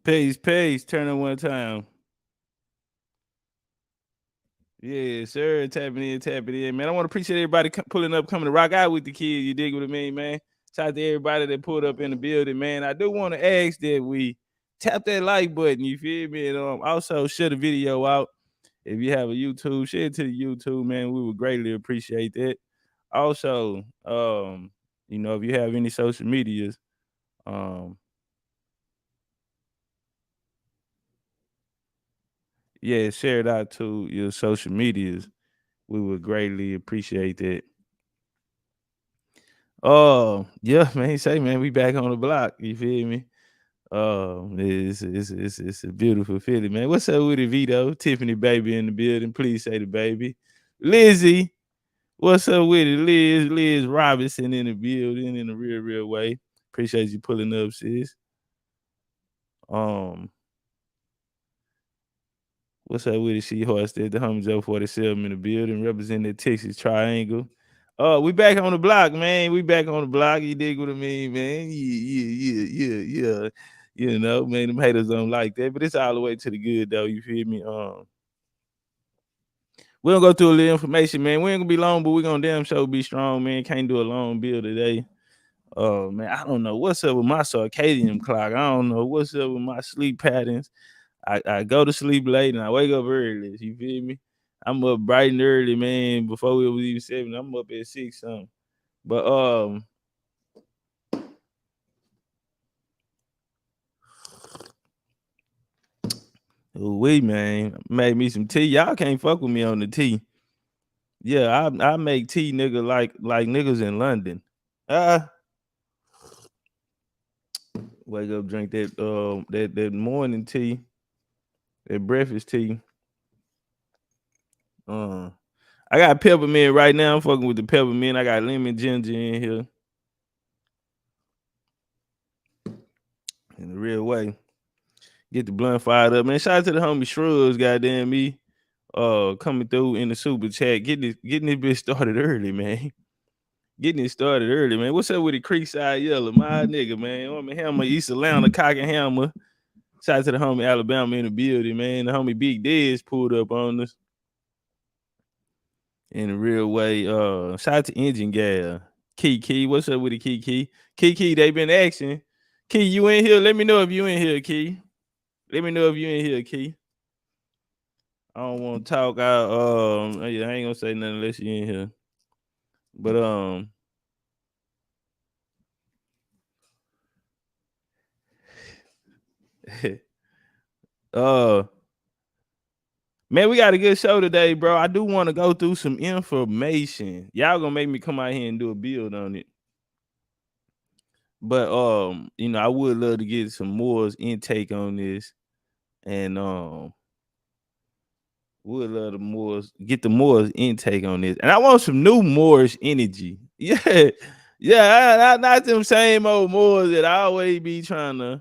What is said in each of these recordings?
Peace. Turn on one time. Yeah, sir. Tapping in, man. I want to appreciate everybody pulling up, coming to rock out with the kids. You dig what I mean, man? Shout out to everybody that pulled up in the building, man. I do want to ask that we tap that like button. You feel me? And also share the video out. If you have a YouTube, share it to the YouTube, man. We would greatly appreciate that. Also, if you have any social medias, yeah, share it out to your social medias. We would greatly appreciate that. Oh, yeah, man. Say, man, we back on the block. You feel me? It's a beautiful feeling, man. What's up with it, Vito? Tiffany, baby, in the building. Please say the baby. Lizzie, what's up with it? Liz Robinson in the building in a real way. Appreciate you pulling up, sis. What's up with it? She hosted the Home Joe 47 in the building, representing the Texas Triangle. We back on the block, man. We back on the block. You dig what I mean, man? Yeah. You know, man, them haters don't like that, but it's all the way to the good, though. You feel me? We're gonna go through a little information, man. We ain't gonna be long, but we're gonna damn sure be strong, man. Can't do a long build today. Man, I don't know what's up with my circadian clock. I don't know what's up with my sleep patterns. I go to sleep late and I wake up early. You feel me? I'm up bright and early, man. Before it was even 7, I'm up at 6 something. But we man made me some tea. Y'all can't fuck with me on the tea. Yeah, I make tea, nigga, like niggas in London. Wake up, drink that morning tea, that breakfast tea. I got peppermint right now. I'm fucking with the peppermint. I got lemon ginger in here. In the real way. Get the blunt fired up, man. Shout out to the homie Shrubs, goddamn me. Coming through in the super chat. Getting this bitch started early, man. Getting it started early, man. What's up with the Creekside Yellow? My nigga, man. Homie Hammer, East Atlanta, Cock and Hammer. Shout out to the homie Alabama in the building, man. The homie Big Dez pulled up on us. In a real way. Shout out to Engine Gal. Key. What's up with the Key? Key, they been asking. Key, you in here? Let me know if you in here, Key. Let me know if you in here, Key. I don't want to talk out. I ain't gonna say nothing unless you in here. But man, we got a good show today, bro. I do want to go through some information. Y'all gonna make me come out here and do a build on it. But I would love to get some Moore's intake on this. And would love get the Moorish intake on this. And I want some new Moorish energy. Yeah. Not them same old Moors that I always be trying to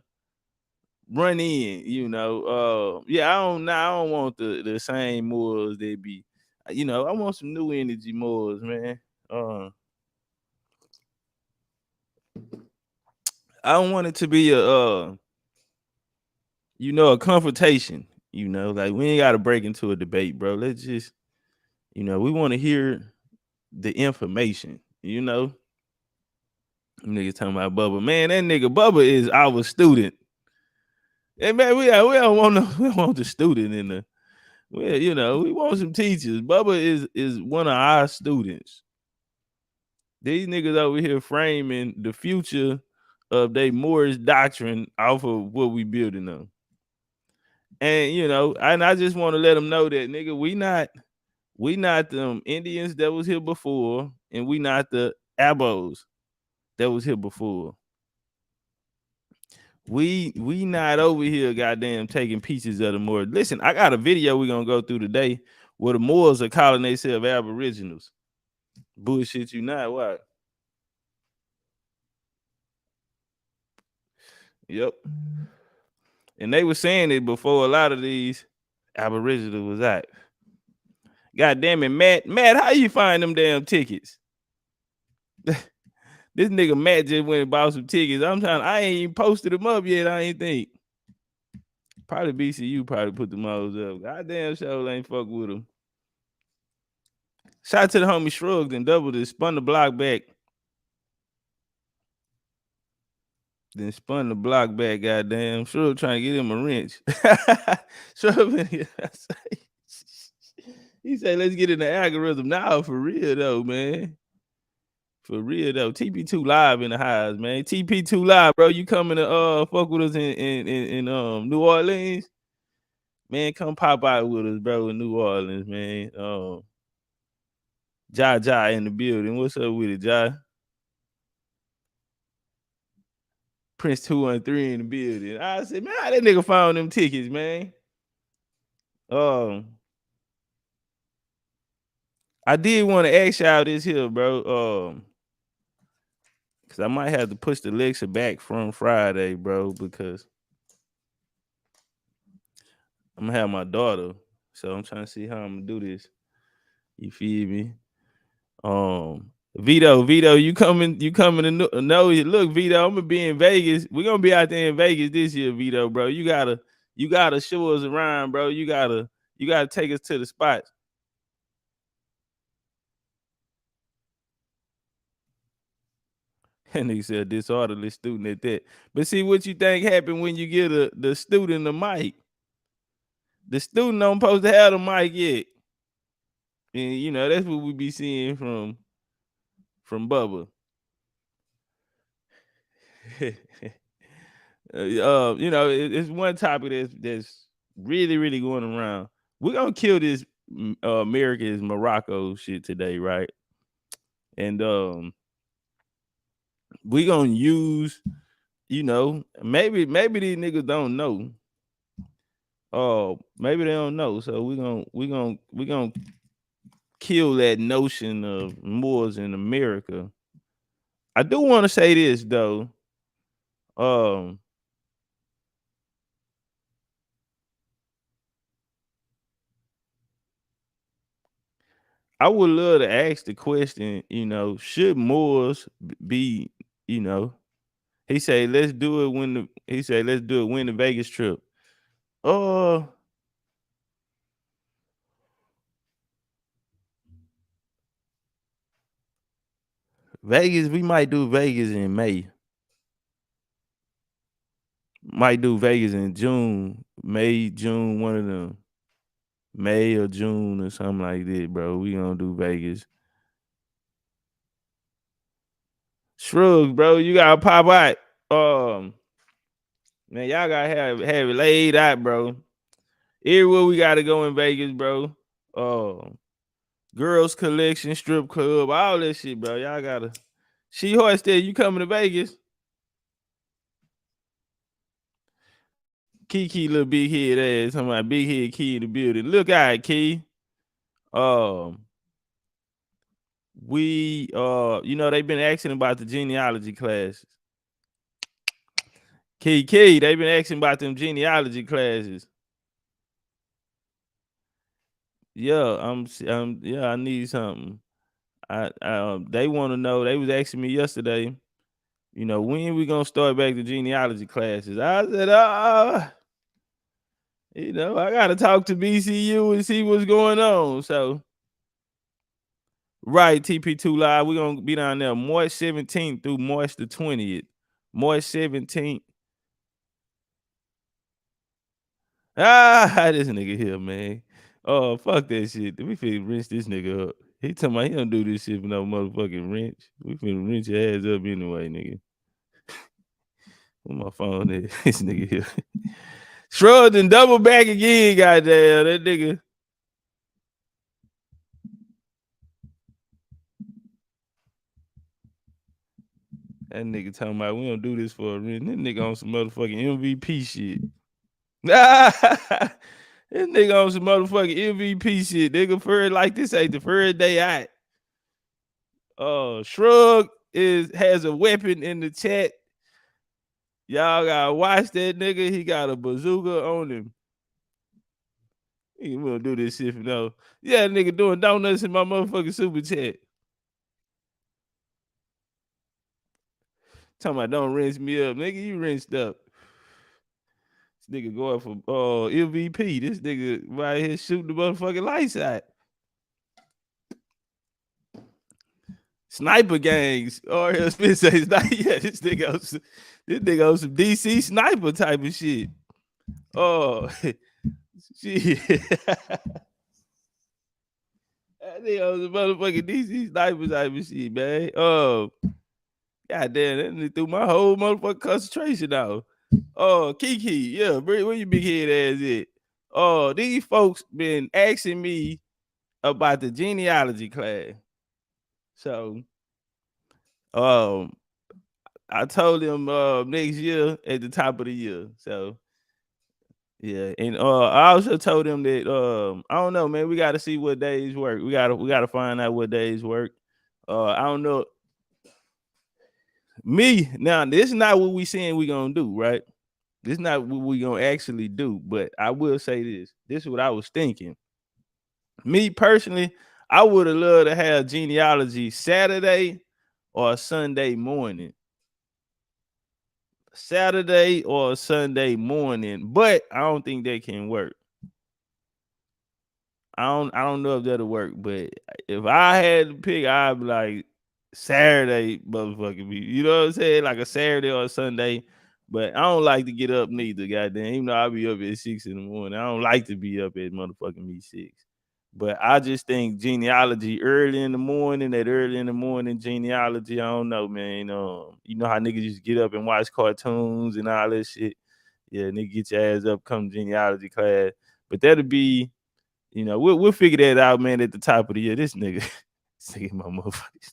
run in, I don't want the same Moors that be, I want some new energy Moors, man. I don't want it to be a confrontation. Like we ain't got to break into a debate, bro. Let's just, we want to hear the information. Niggas talking about Bubba, man. That nigga Bubba is our student. And man, we don't want the student in the. Well, we want some teachers. Bubba is one of our students. These niggas over here framing the future of their Moorish doctrine off of what we building on. And and I just want to let them know that, nigga, we not them Indians that was here before, and we not the Abos that was here before. We not over here, goddamn, taking pieces of the Moors. Listen, I got a video we're gonna go through today where the Moors are calling themselves Aboriginals. Bullshit, you not. Why? Yep. And they were saying it before a lot of these Aboriginals was out. God damn it, Matt, how you find them damn tickets? This nigga Matt just went and bought some tickets. I ain't even posted them up yet, I ain't think. Probably BCU probably put the moles up. Goddamn show ain't fuck with them. Shout out to the homie Shrugged and doubled it, spun the block back. Then spun the block back, goddamn. Shrub trying to get him a wrench. Shrub, he said, let's get in the algorithm now for real though, man. For real though. TP2 live in the highs, man. TP2 live, bro. You coming to fuck with us in New Orleans? Man, come pop out with us, bro, in New Orleans, man. Ja in the building. What's up with it, Ja? Prince 213 in the building. I said, man, how that nigga found them tickets, man? I did want to ask y'all this here, bro. Cause I might have to push the lecture back from Friday, bro, because I'm gonna have my daughter. So I'm trying to see how I'm gonna do this. You feel me? Vito, you coming to know it. Look, Vito, I'm gonna be in Vegas. We're gonna be out there in Vegas this year, Vito, bro. You gotta show us around, bro. You gotta take us to the spots. And he said disorderly student at that. But see what you think happened when you get the student a mic. The student don't supposed to have the mic yet. And you know, that's what we be seeing from Bubba. You know, it's one topic that's really, really going around. We're gonna kill this America's Morocco shit today, right? And we gonna use, you know, maybe these niggas don't know. Maybe they don't know. So we gonna kill that notion of Moors in America. I do want to say this though. I would love to ask the question, you know, should Moors be, you know, he said, let's do it when the Vegas trip. Vegas, we might do Vegas in May. Might do Vegas in June, May, June, one of them. May or June or something like that, bro. We gonna do Vegas. Shrug, bro. You gotta pop out. Man, y'all gotta have it laid out, bro. Everywhere we gotta go in Vegas, bro. Girls collection, strip club, all that shit, bro. Y'all gotta. She Hoisted, you coming to Vegas? Kiki, little big head ass. Talking about big head Key in the building. Look out, Key. We you know, they've been asking about the genealogy classes. Key, they've been asking about them genealogy classes. Yeah, yeah, I need something. They want to know. They was asking me yesterday, you know, when we gonna start back the genealogy classes? I said, you know, I gotta talk to BCU and see what's going on. So, right, TP2 Live, we're gonna be down there March 17th through March the 20th. March 17th. This nigga here, man. Oh, fuck that shit. We finna wrench this nigga up. He talking about he don't do this shit for no motherfucking wrench. We finna wrench your ass up anyway, nigga. Where my phone is? This nigga here. Shrugged and double back again, goddamn. That nigga. That nigga talking about we don't do this for a wrench. That nigga on some motherfucking MVP shit. This nigga on some motherfucking MVP shit. Nigga, for like this ain't the first day out. Shrug has a weapon in the chat. Y'all gotta watch that nigga. He got a bazooka on him. He will do this shit for no. Yeah, nigga doing donuts in my motherfucking super chat. Talking about don't rinse me up. Nigga, you rinsed up. This nigga going for MVP. This nigga right here shooting the motherfucking lights out. Sniper gangs. Or he'll spit say yeah, this nigga on some DC sniper type of shit. Oh shit. That nigga on some motherfucking DC sniper type of shit, man. God damn, that nigga threw my whole motherfucking concentration out. Oh, Kiki, yeah, where your big head ass at? Oh, these folks been asking me about the genealogy class. So, I told them next year at the top of the year. So, yeah, and I also told them that I don't know, man. We got to see what days work. We gotta find out what days work. I don't know. Me now, this is not what we saying we gonna do, right? This is not what we gonna actually do. But I will say this. This is what I was thinking. Me personally, I would have loved to have genealogy Saturday or Sunday morning. Saturday or Sunday morning, but I don't think that can work. I don't know if that'll work, but if I had to pick, I'd be like Saturday, motherfucking me. You know what I'm saying? Like a Saturday or a Sunday. But I don't like to get up neither, goddamn. Even though I'll be up at 6 in the morning. I don't like to be up at motherfucking me 6. But I just think genealogy early in the morning, that early in the morning genealogy, I don't know, man. You know how niggas just get up and watch cartoons and all that shit. Yeah, nigga, get your ass up, come genealogy class. But that'll be, we'll figure that out, man, at the top of the year. This nigga, my motherfuckers.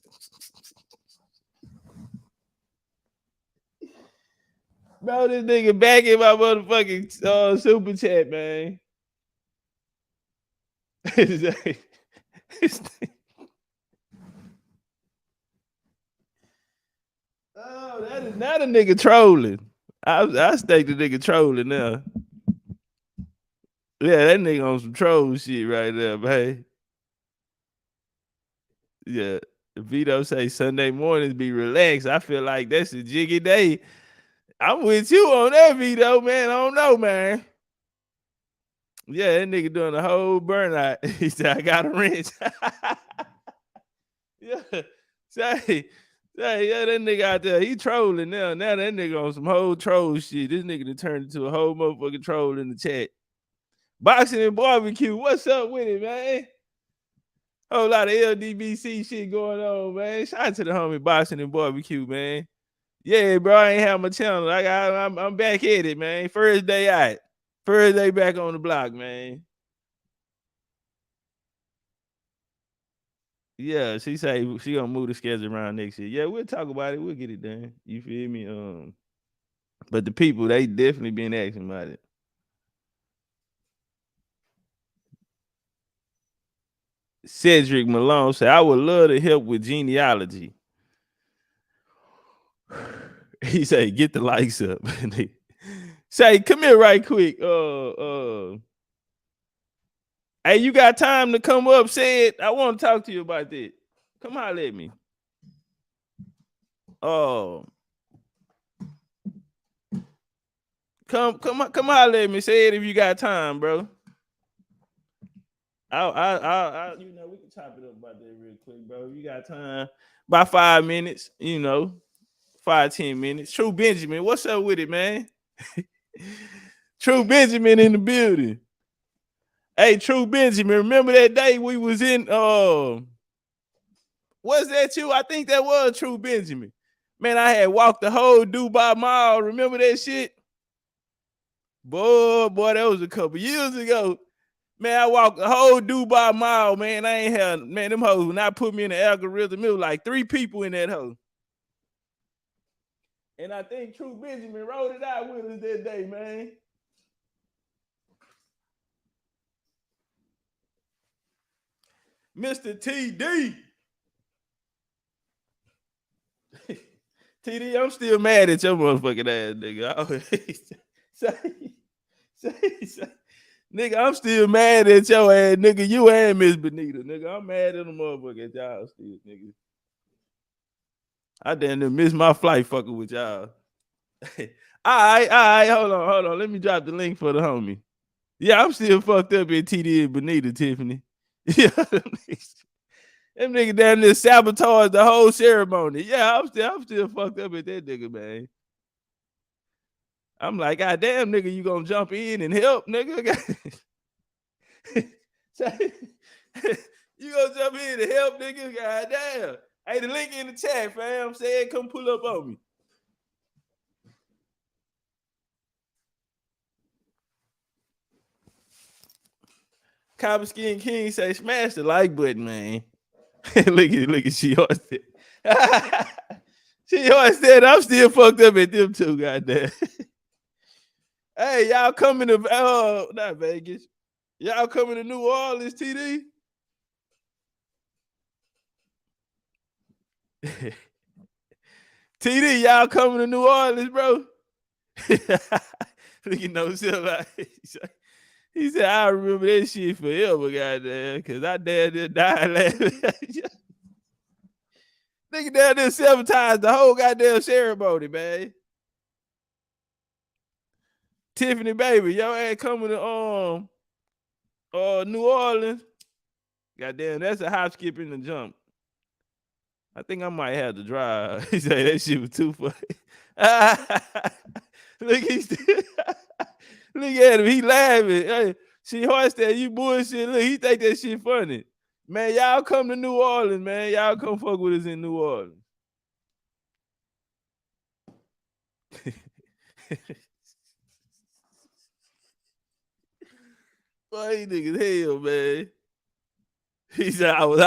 Bro, this nigga back in my motherfucking super chat, man. Oh, that is not a nigga trolling. I think the nigga trolling now. Yeah, that nigga on some troll shit right there, man. Yeah. Vito say Sunday mornings be relaxed. I feel like that's a jiggy day. I'm with you on that, Vito, man. I don't know, man. Yeah, that nigga doing a whole burnout. He said, I got a wrench. Yeah. Say, yeah, that nigga out there, he trolling now. Now that nigga on some whole troll shit. This nigga done turned into a whole motherfucking troll in the chat. Boxing and barbecue, what's up with it, man? Whole lot of LDBC shit going on, man. Shout out to the homie Boxing and Barbecue, man. Yeah, bro, I ain't have my channel. I'm back at it, man. First day out. First day back on the block, man. Yeah, she say she gonna move the schedule around next year. Yeah, we'll talk about it. We'll get it done. You feel me? But the people, they definitely been asking about it. Cedric Malone said, I would love to help with genealogy. He said, get the likes up. Say, come here right quick. Hey, you got time to come up? Said, I want to talk to you about that. Come holler at me. Come holler at me. Say it if you got time, bro. I we can chop it up about that real quick, bro. You got time? About 5 minutes, 5-10 minutes. True Benjamin, what's up with it, man? True Benjamin in the building. Hey, True Benjamin, remember that day we was in was that you? I think that was True Benjamin. Man, I had walked the whole Dubai Mall. Remember that shit? Boy, that was a couple years ago. Man, I walked the whole Dubai Mall, man. I ain't had, man, them hoes, when I put me in the algorithm, it was like 3 people in that hoe. And I think True Benjamin wrote it out with us that day, man. Mr. TD. TD, I'm still mad at your motherfucking ass, nigga. Say, nigga, I'm still mad at your ass, nigga. You and Miss Benita, nigga. I'm mad at the motherfucker at y'all still, nigga. I damn near missed my flight fucking with y'all. All right, hold on. Let me drop the link for the homie. Yeah, I'm still fucked up in TD and Bonita, Tiffany. Yeah, them nigga down there sabotage the whole ceremony. Yeah, I'm still fucked up at that nigga, man. I'm like, God damn, nigga, you gonna jump in and help, nigga? You gonna jump in and help, nigga? God damn. Hey, the link in the chat, fam. Say it, come pull up on me. Copper Skin King say, smash the like button, man. look at she always said. She always said, I'm still fucked up at them too, goddamn. Hey, y'all coming to not Vegas. Y'all coming to New Orleans, TD? TD, y'all coming to New Orleans, bro? You know, he said, I remember that shit forever, goddamn, because I damn near died laughing. Nigga down there sabotaged the whole goddamn ceremony, man. Tiffany, baby, y'all ain't coming to New Orleans. Goddamn, that's a hop, skip, and a jump. I think I might have to drive. He said that shit was too funny. Look, look at him. He laughing. Hey, she hoisted you bullshit. Look, he think that shit funny. Man, y'all come to New Orleans, man. Y'all come fuck with us in New Orleans. Boy, these niggas hell, man. He said I was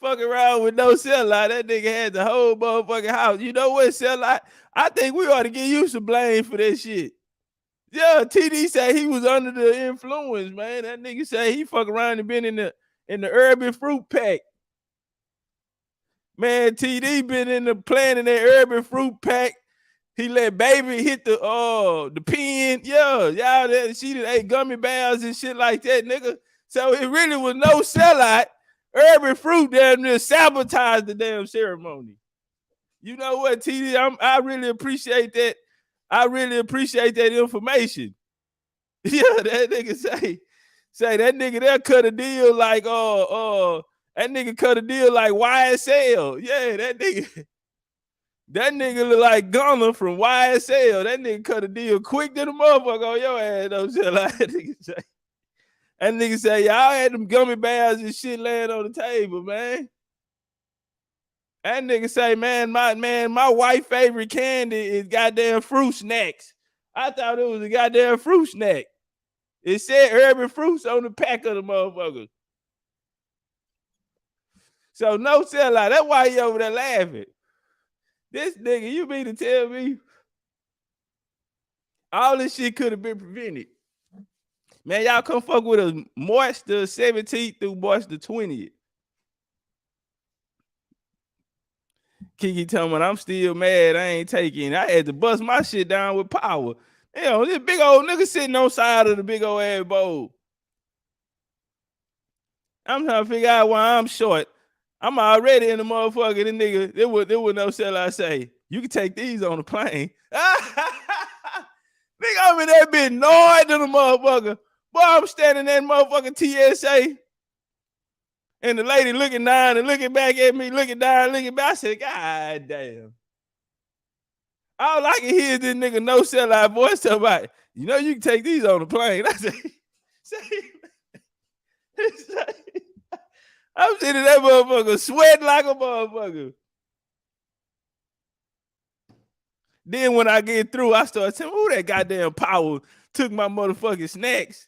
fucking around with no sellout. That nigga had the whole motherfucking house. You know what, sellout? I think we ought to give you some blame for that shit. Yeah, TD said he was under the influence, man. That nigga said he fuck around and been in the urban fruit pack. Man, TD been in the planning that urban fruit pack. He let baby hit the pen. Yeah, y'all that she did ate gummy bears and shit like that, nigga. So it really was no sellout. Urban fruit damn near sabotaged the damn ceremony. You know what, TD? I really appreciate that. I really appreciate that information. Yeah, that nigga say that nigga there cut a deal like that nigga cut a deal like YSL. Yeah, that nigga look like Gunner from YSL. That nigga cut a deal quick to the motherfucker on your ass. Don't shit like that nigga say. That nigga say, y'all had them gummy bears and shit laying on the table, man. That nigga say, man, my white favorite candy is goddamn fruit snacks. I thought it was a goddamn fruit snack. It said urban fruits on the pack of the motherfucker. So no sellout. That's why he over there laughing. This nigga, you mean to tell me all this shit could have been prevented? Man, y'all come fuck with us March the 17th through March the 20th. Kiki telling me I'm still mad. I ain't taking. I had to bust my shit down with power. Hell, this big old nigga sitting on side of the big old ass bowl. I'm trying to figure out why I'm short. I'm already in the motherfucker. This nigga, there was no sellout say. You can take these on the plane. Nigga, I'm in that bitch gnawing to the motherfucker. Boy, I'm standing in motherfucking TSA. And the lady looking down and looking back at me, looking down, looking back. I said, God damn. All I can hear is this nigga no sellout voice talk about, you know, you can take these on the plane. I said, I'm sitting that motherfucker sweating like a motherfucker. Then when I get through, I start saying, "Ooh, that goddamn power took my motherfucking snacks."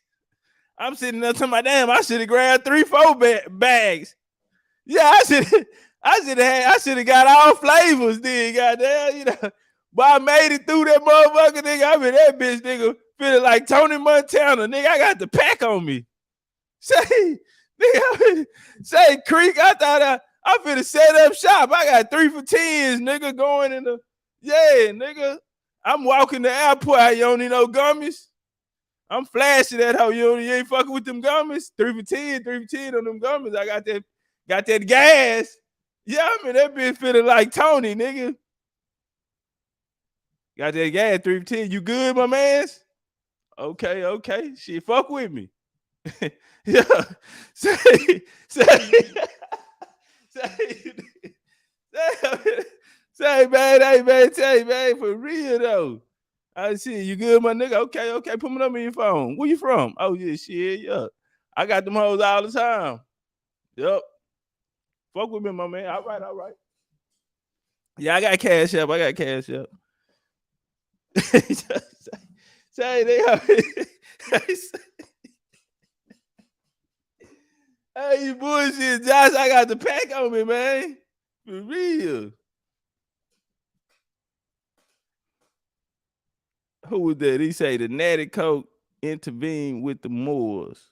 I'm sitting there telling my damn, I should have grabbed 3-4 bags. Yeah, I should have got all flavors. Then goddamn, you know. But I made it through that motherfucker, nigga. I mean that bitch, nigga, feeling like Tony Montana, nigga. I got the pack on me. Say, nigga, say Creek. I thought I finna set up shop. I got 3 for 10s, nigga, going in the. Yeah, nigga. I'm walking the airport. You don't need no gummies. I'm flashing that hoe. You ain't fucking with them gummies. 3 for 10, 3 for 10 on them gummies. I got that gas. Yeah, I mean that bitch feeling like Tony, nigga. Got that gas 310. You good, my mans? Okay, okay. Shit, fuck with me. Yeah. Say, say, say, say, man, hey, man, tell you, man, for real, though. I see you good, my nigga. Okay, okay. Put me up in your phone. Where you from? Oh, yeah, shit, yeah. I got them hoes all the time. Yep. Fuck with me, my man. All right, all right. Yeah, I got cash up. I got cash up. Say they hey, you bullshit, Josh. I got the pack on me, man. For real. Who was that? He say the natty coat intervened with the Moors.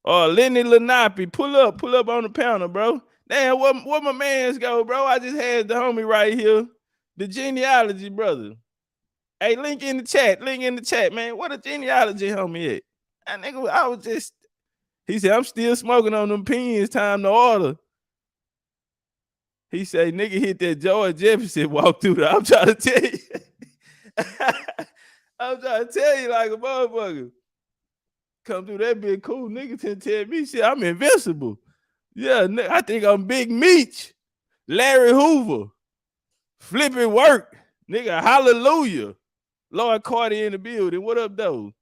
Oh, Lenny Lenape, pull up on the panel, bro. Damn, what my man's go, bro? I just had the homie right here. The genealogy, brother. Hey, link in the chat, man. What a genealogy homie at? And nigga, I was just, he said, I'm still smoking on them pins, time to order. He said, nigga hit that George Jefferson walk through the, I'm trying to tell you. I'm trying to tell you like a motherfucker. Come through that big cool nigga to tell me shit, I'm invincible. Yeah, I think I'm Big Meech, Larry Hoover, flipping work, nigga, hallelujah. Lord Carter in the building. What up, though?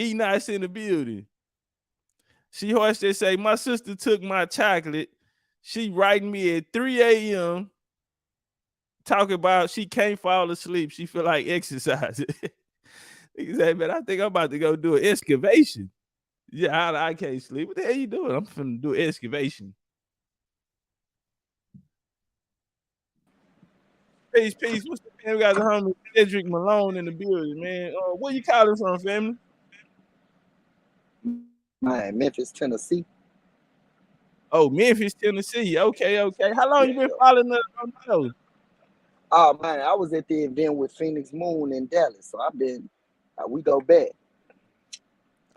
Enoch in the building. She horse that say, my sister took my chocolate. She writing me at 3 a.m. talking about she can't fall asleep. She feel like exercising. Nigga say, man, I think I'm about to go do an excavation. Yeah, I can't sleep. What the hell you doing? I'm finna do excavation. Peace. What's the man? We got the homie Cedric Malone in the building, man. Where you calling from, family? Man, Memphis, Tennessee. Oh, Memphis, Tennessee. Okay. How long you Yeah, been yeah. following us on the show? Oh man, I was at the event with Phoenix Moon in Dallas, so I've been. We go back.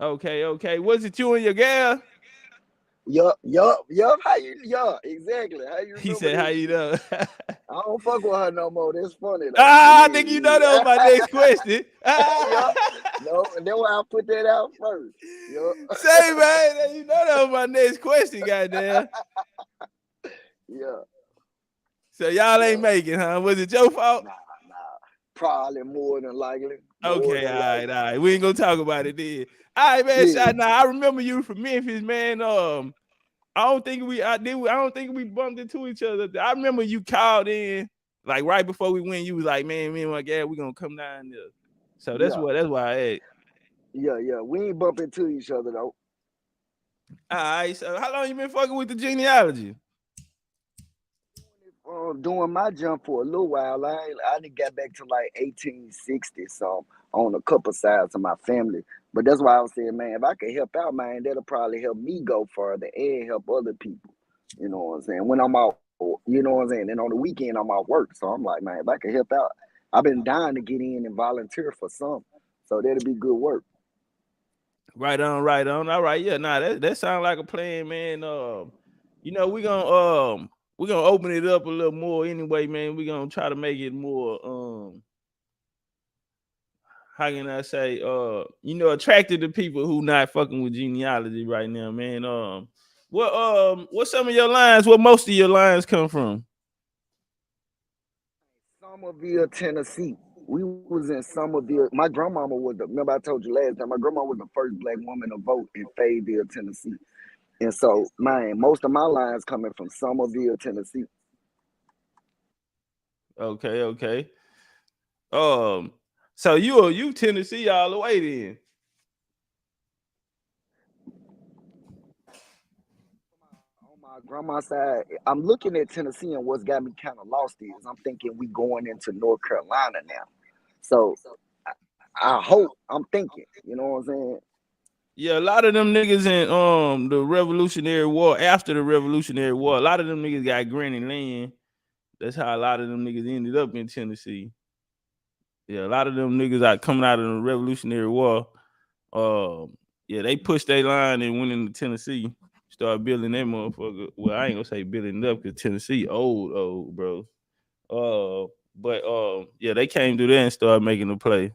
Okay. Was it you and your gal? Yup. How you? Yeah, exactly. How you He remember said, how that you shit? know? I don't fuck with her no more. That's funny though. I think you know that was Yeah, my next question. yup. No, and then why I put that out first. Yup. Say, man, you know that was my next question, goddamn. Yeah, So y'all ain't yeah. making, huh? Was it your fault? Nah. Probably more than likely. More Okay, than all right, likely. all right. We ain't gonna talk about it then. All right, man. Yeah. Shot. Now I remember you from Memphis, man. I don't think we bumped into each other. I remember you called in like right before we went. You was like, man, me and my guy, we gonna come down there. So Yeah. that's why I asked. Yeah. We ain't bump into each other though. All right. So how long you been fucking with the genealogy? Doing my jump for a little while. I didn't get back to like 1860, so on a couple sides of my family. But that's why I was saying, man, if I could help out, man, that'll probably help me go further and help other people. You know what I'm saying? When I'm out, you know what I'm saying? And on the weekend, I'm out work. So I'm like, man, if I could help out, I've been dying to get in and volunteer for some. So that'll be good work. Right on, right on. All right, yeah. Nah, that sounds like a plan, man. We're gonna open it up a little more anyway, man. We're gonna try to make it more how can I say attractive to people who not fucking with genealogy right now, man. What some of your lines, what most of your lines come from? Somerville, Tennessee. We was in Somerville. My grandmama was remember I told you last time, my grandma was the first black woman to vote in Fayetteville, Tennessee. And so, man, most of my lines coming from Somerville, Tennessee. Okay. Um, so you Tennessee all the way then. On my grandma's side, I'm looking at Tennessee, and what's got me kind of lost is I'm thinking we going into North Carolina now. So I hope, I'm thinking, you know what I'm saying? Yeah, a lot of them niggas in the Revolutionary War, after the Revolutionary War, a lot of them niggas got granny land. That's how a lot of them niggas ended up in Tennessee. Yeah, a lot of them niggas are coming out of the Revolutionary War. Yeah, they pushed their line and went into Tennessee, started building that motherfucker. Well, I ain't gonna say building it up because Tennessee old, bro. But yeah, they came through there and started making the play.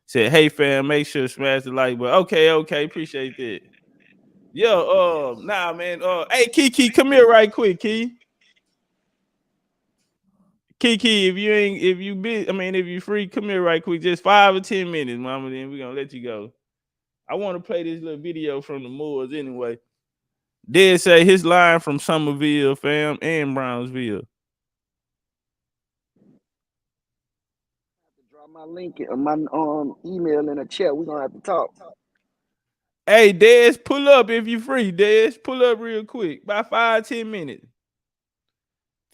Said, "Hey fam, make sure to smash the like button." Okay, okay, appreciate that. Yo, nah, man. Hey, Kiki, come here right quick, Key. Kiki, if you be, I mean, if you free, come here right quick. Just 5 or 10 minutes, mama. Then we gonna let you go. I want to play this little video from the Moors anyway. Did say his line from Somerville, fam, and Brownsville. Drop my link, my email in the chat. We're gonna have to talk. Hey, Des, pull up if you free. Des, pull up real quick. About 5 or 10 minutes.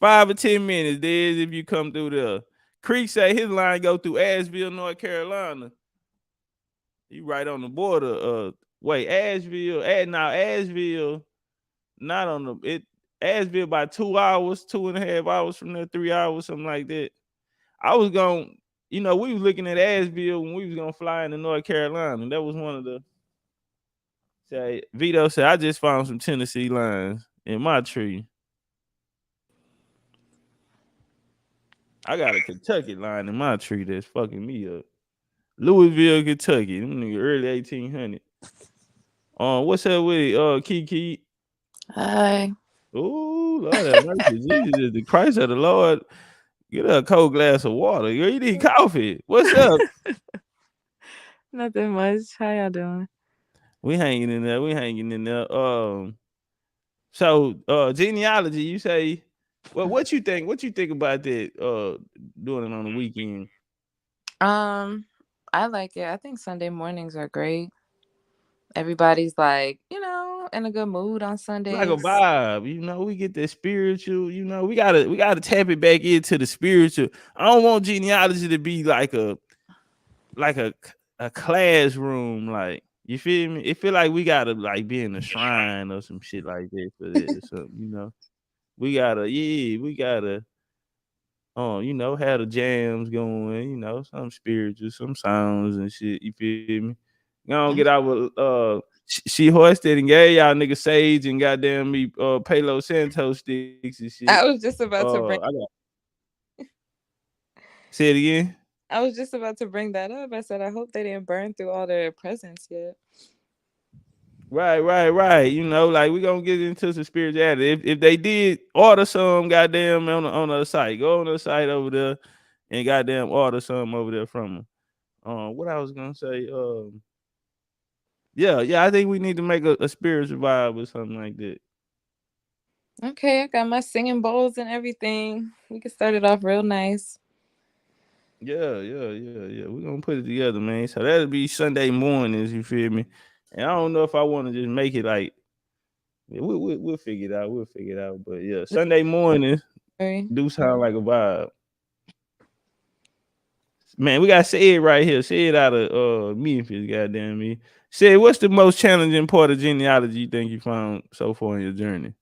5 or 10 minutes, Des, if you come through there. Creek say his line go through Asheville, North Carolina. He right on the border. Wait, Asheville. Now Asheville, not on the it. Asheville by 2 hours, 2.5 hours from there, 3 hours, something like that. I was going, we was looking at Asheville when we was gonna fly into North Carolina. That was one of the. Say Vito said I just found some Tennessee lines in my tree. I got a Kentucky line in my tree that's fucking me up. Louisville, Kentucky. Them nigga early 1800. What's up with it? Kiki. Hi. Oh, Lord have mercy. Jesus, the Christ of the Lord. Get her a cold glass of water. Girl, you need coffee. What's up? Nothing much. How y'all doing? We hanging in there. We hanging in there. So genealogy, you say, well, what you think? What you think about that? Doing it on the weekend. I like it. I think Sunday mornings are great. Everybody's like, in a good mood on Like a Sundays. vibe, we get that spiritual, we gotta tap it back into the spiritual. I don't want genealogy to be like a classroom, like you feel me? It feel like we gotta like be in a shrine or some shit like that for that or something. We gotta have the jams going, some spiritual, some sounds and shit. You feel me? Gonna get our she hoisted and gave y'all niggas Sage and goddamn me Palo Santos sticks and shit. I was just about to I bring got say it again. I was just about to bring that up. I said I hope they didn't burn through all their presents yet. Right. Like we gonna get into some spirituality. If they did order some goddamn on the site, go on the site over there and goddamn order some over there from them. What I was gonna say, yeah, I think we need to make a spiritual vibe or something like that. Okay, I got my singing bowls and everything. We can start it off real nice. Yeah. We're gonna put it together, man. So that'll be Sunday mornings, you feel me? And I don't know if I want to just make it like we'll figure it out. We'll figure it out. But yeah, Sunday mornings Sorry. do sound like a vibe. Man, we gotta say it right here. Say it out of Memphis, goddamn me. Say what's the most challenging part of genealogy you think you found so far in your journey?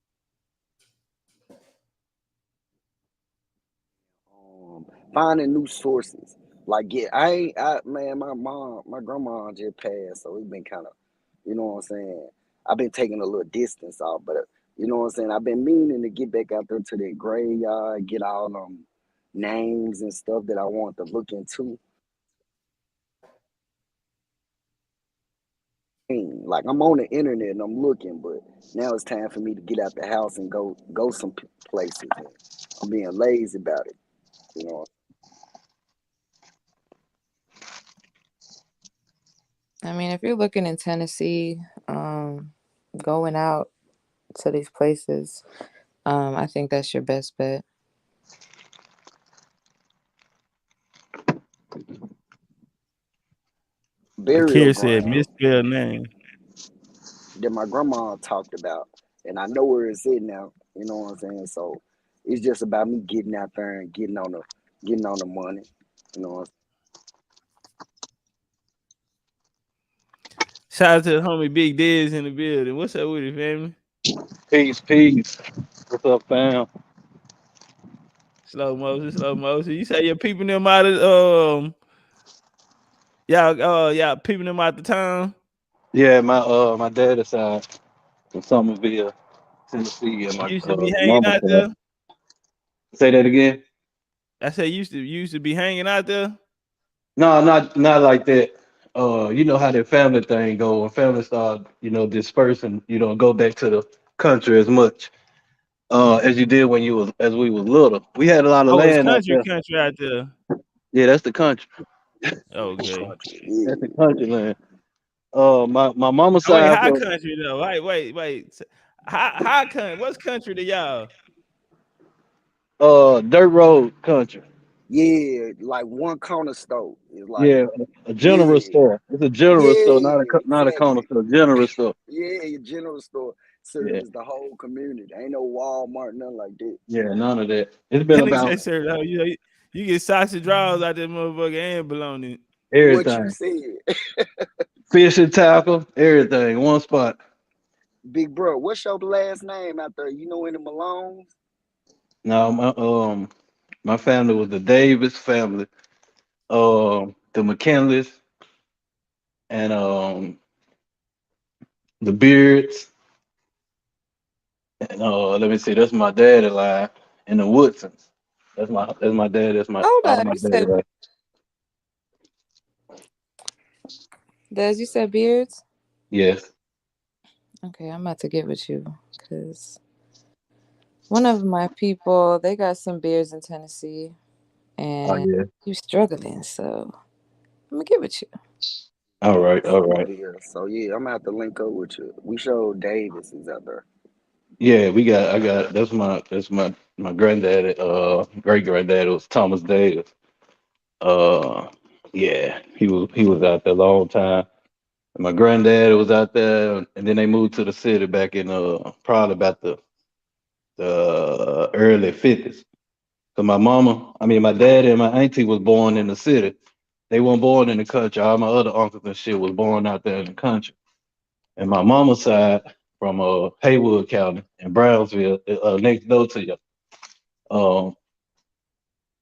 Finding new sources. Like, yeah, man, my grandma just passed, so it's been kind of, you know what I'm saying. I've been taking a little distance off, but you know what I'm saying. I've been meaning to get back out there to that graveyard, get all them names and stuff that I want to look into. Like I'm on the internet and I'm looking, but now it's time for me to get out the house and go some places. And I'm being lazy about it, you know. I mean, if you're looking in Tennessee, going out to these places, I think that's your best bet. Burial Akira said ground misspelled name. that my grandma talked about, and I know where it's at now. You know what I'm saying? So it's just about me getting out there and getting on the money. You know what Shout out to the homie Big Diz in the building. What's up with it, family? Peace. What's up, fam? Slow motion. You say you're peeping them out of y'all peeping them out the town. Yeah, my dad's side from Somerville, Tennessee, and You my used to be hanging mama's out side. there. Say that again. I said you used to be hanging out there. No, not like that. You know how that family thing go when family start, dispersing. You don't go back to the country as much as you did when you was as we was little. We had a lot of Oh, it's land out country there. out there. Yeah, that's the country. Okay. Country, That's the yeah. country land. My mama's Oh, wait, side high was country though. Wait. High country. What's country to y'all? dirt road country. Yeah, like one corner store. It's like, Yeah, a general yeah, store. It's a general store, yeah, not a corner exactly. store. General store. Yeah, your general store Yeah, service the whole community. Ain't no Walmart, nothing like that. yeah, none of that. It's been That nigga about say, sir, no, you get sausage draws out that motherfucker and bologna. What you everything. said. Fish and tackle, everything, one spot. Big bro, what's your last name out there? You know any Malones? Now my family was the Davis family, the McKinleys, and the Beards, and let me see, that's my daddy line, and the Woodsons. That's my dad. That's my Hold out of up, my you daddy said line. Des, you said beards? Yes. Okay, I'm about to get with you because one of my people, they got some beards in Tennessee Oh and yeah. you struggling, so I'm gonna get with you. All I right. got All some right. over here. So yeah, I'm gonna have to link up with you. We showed Davis is out there. Yeah, I got that's my granddaddy, great granddaddy was Thomas Davis. Uh yeah, he was out there a long time. And my granddad was out there, and then they moved to the city back in probably about the early 50s. So my dad and my auntie was born in the city. They weren't born in the country. All my other uncles and shit was born out there in the country. And my mama's side from Haywood County in Brownsville, next door to you. Um,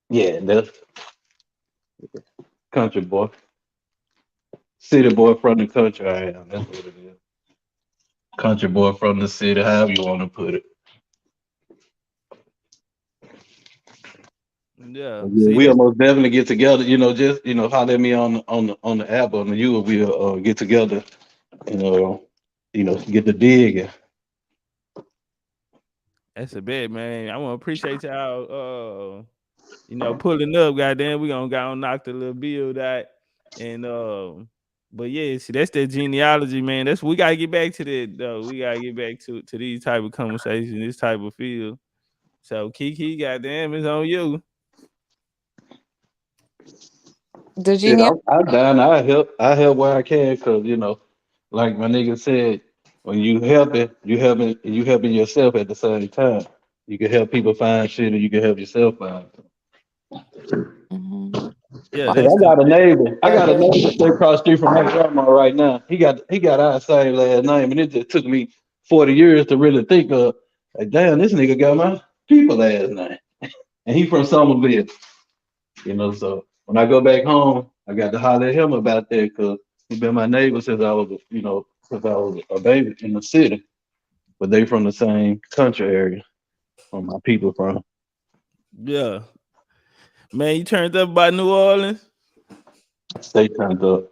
yeah, that's country boy, city boy from the country. I am. That's what it is. Country boy from the city, however you want to put it. Yeah. But yeah, See, we'll that's most definitely get together. Just holler at me on the app on the you. We'll get together and get the dig. that's a bet, man. I want to appreciate y'all. Pulling up. Goddamn, we gonna go and knock the little build out, and but yeah, see, that's that genealogy, man. That's we gotta get back to that though. We gotta get back to these type of conversations, this type of field. So Kiki, goddamn, it's on you. The Shit, genius. I'm down. I help where I can, cause like my nigga said, when you helping yourself at the same time. You can help people find shit, and you can help yourself find. Mm-hmm. Yeah, Well, Hey, that's the I got a together. neighbor straight across the street from my grandma right now. He got our same last name, and it just took me 40 years to really think of, like, damn, this nigga got my people last name, and he from Somerville. So when I go back home, I got to holler at him about that because he been my neighbor since I was a baby in the city, but they from the same country area where my people from. yeah, man. You turned up by New Orleans. They turned up.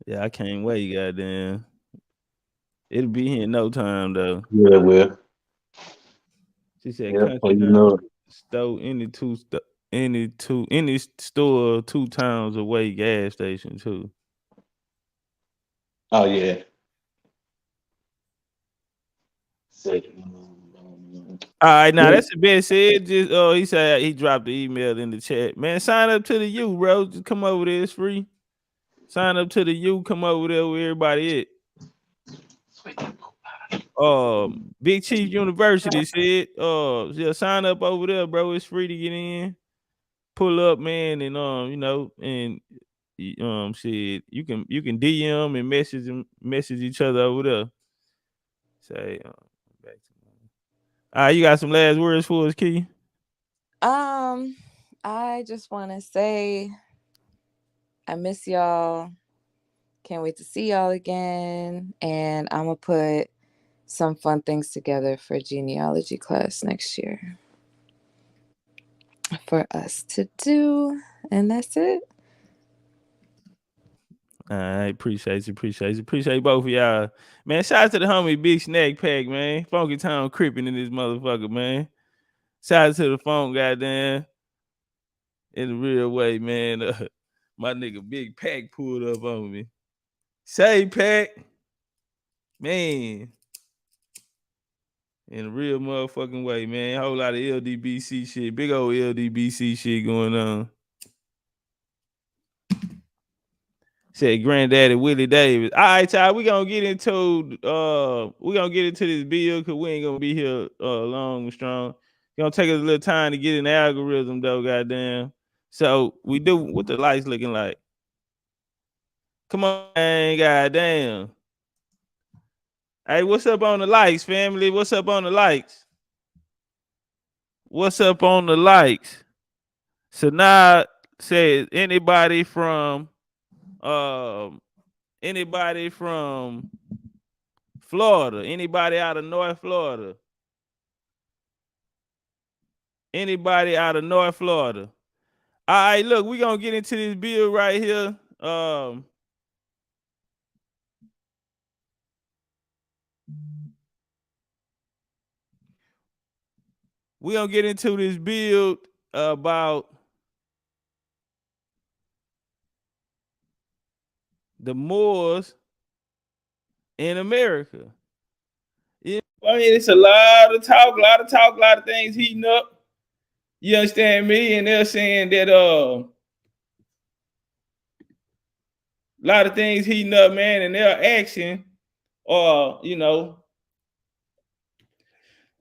Yeah, I can't wait. Goddamn, it'll be here in no time though. Yeah, well, She said, yeah, so "Country you down know. store any store 2 towns away, gas station too." Oh yeah. All right, now Yeah. that's the best said. Just he said he dropped the email in the chat. Man, sign up to the U, bro. Just come over there. It's free. Sign up to the U. Come over there where everybody at. Big Chief University said, yeah, sign up over there, bro. It's free to get in. Pull up, man, and and shit, you can DM and message each other over there. Say, back to you got some last words for us, Key? Um, I just want to say I miss y'all. Can't wait to see y'all again. And I'm going to put some fun things together for genealogy class next year. for us to do. And that's it. I appreciate you. Appreciate both of y'all. Man, shout out to the homie Big Snack Pack, man. Funky Town creeping in this motherfucker, man. Shout out to the phone, goddamn. In a real way, man. My nigga Big Pack pulled up on me. Say, Pack. Man. In a real motherfucking way, man. Whole lot of LDBC shit. Big old LDBC shit going on. Said Granddaddy Willie Davis. All right, y'all. We gonna get into this bill because we ain't gonna be here long and strong. Gonna take us a little time to get in the algorithm though, goddamn. So we do what the lights looking like. Come on, man, goddamn. Hey, what's up on the likes, family? What's up on the likes? What's up on the likes? So now says anybody from Florida, anybody out of North Florida, anybody out of North Florida. All right, look, we're gonna get into this bill right here. We're gonna get into this bill about the Moors in America. Yeah, I mean, it's a lot of talk, a lot of things heating up. You understand me? And they're saying that a lot of things heating up, man, and they're asking,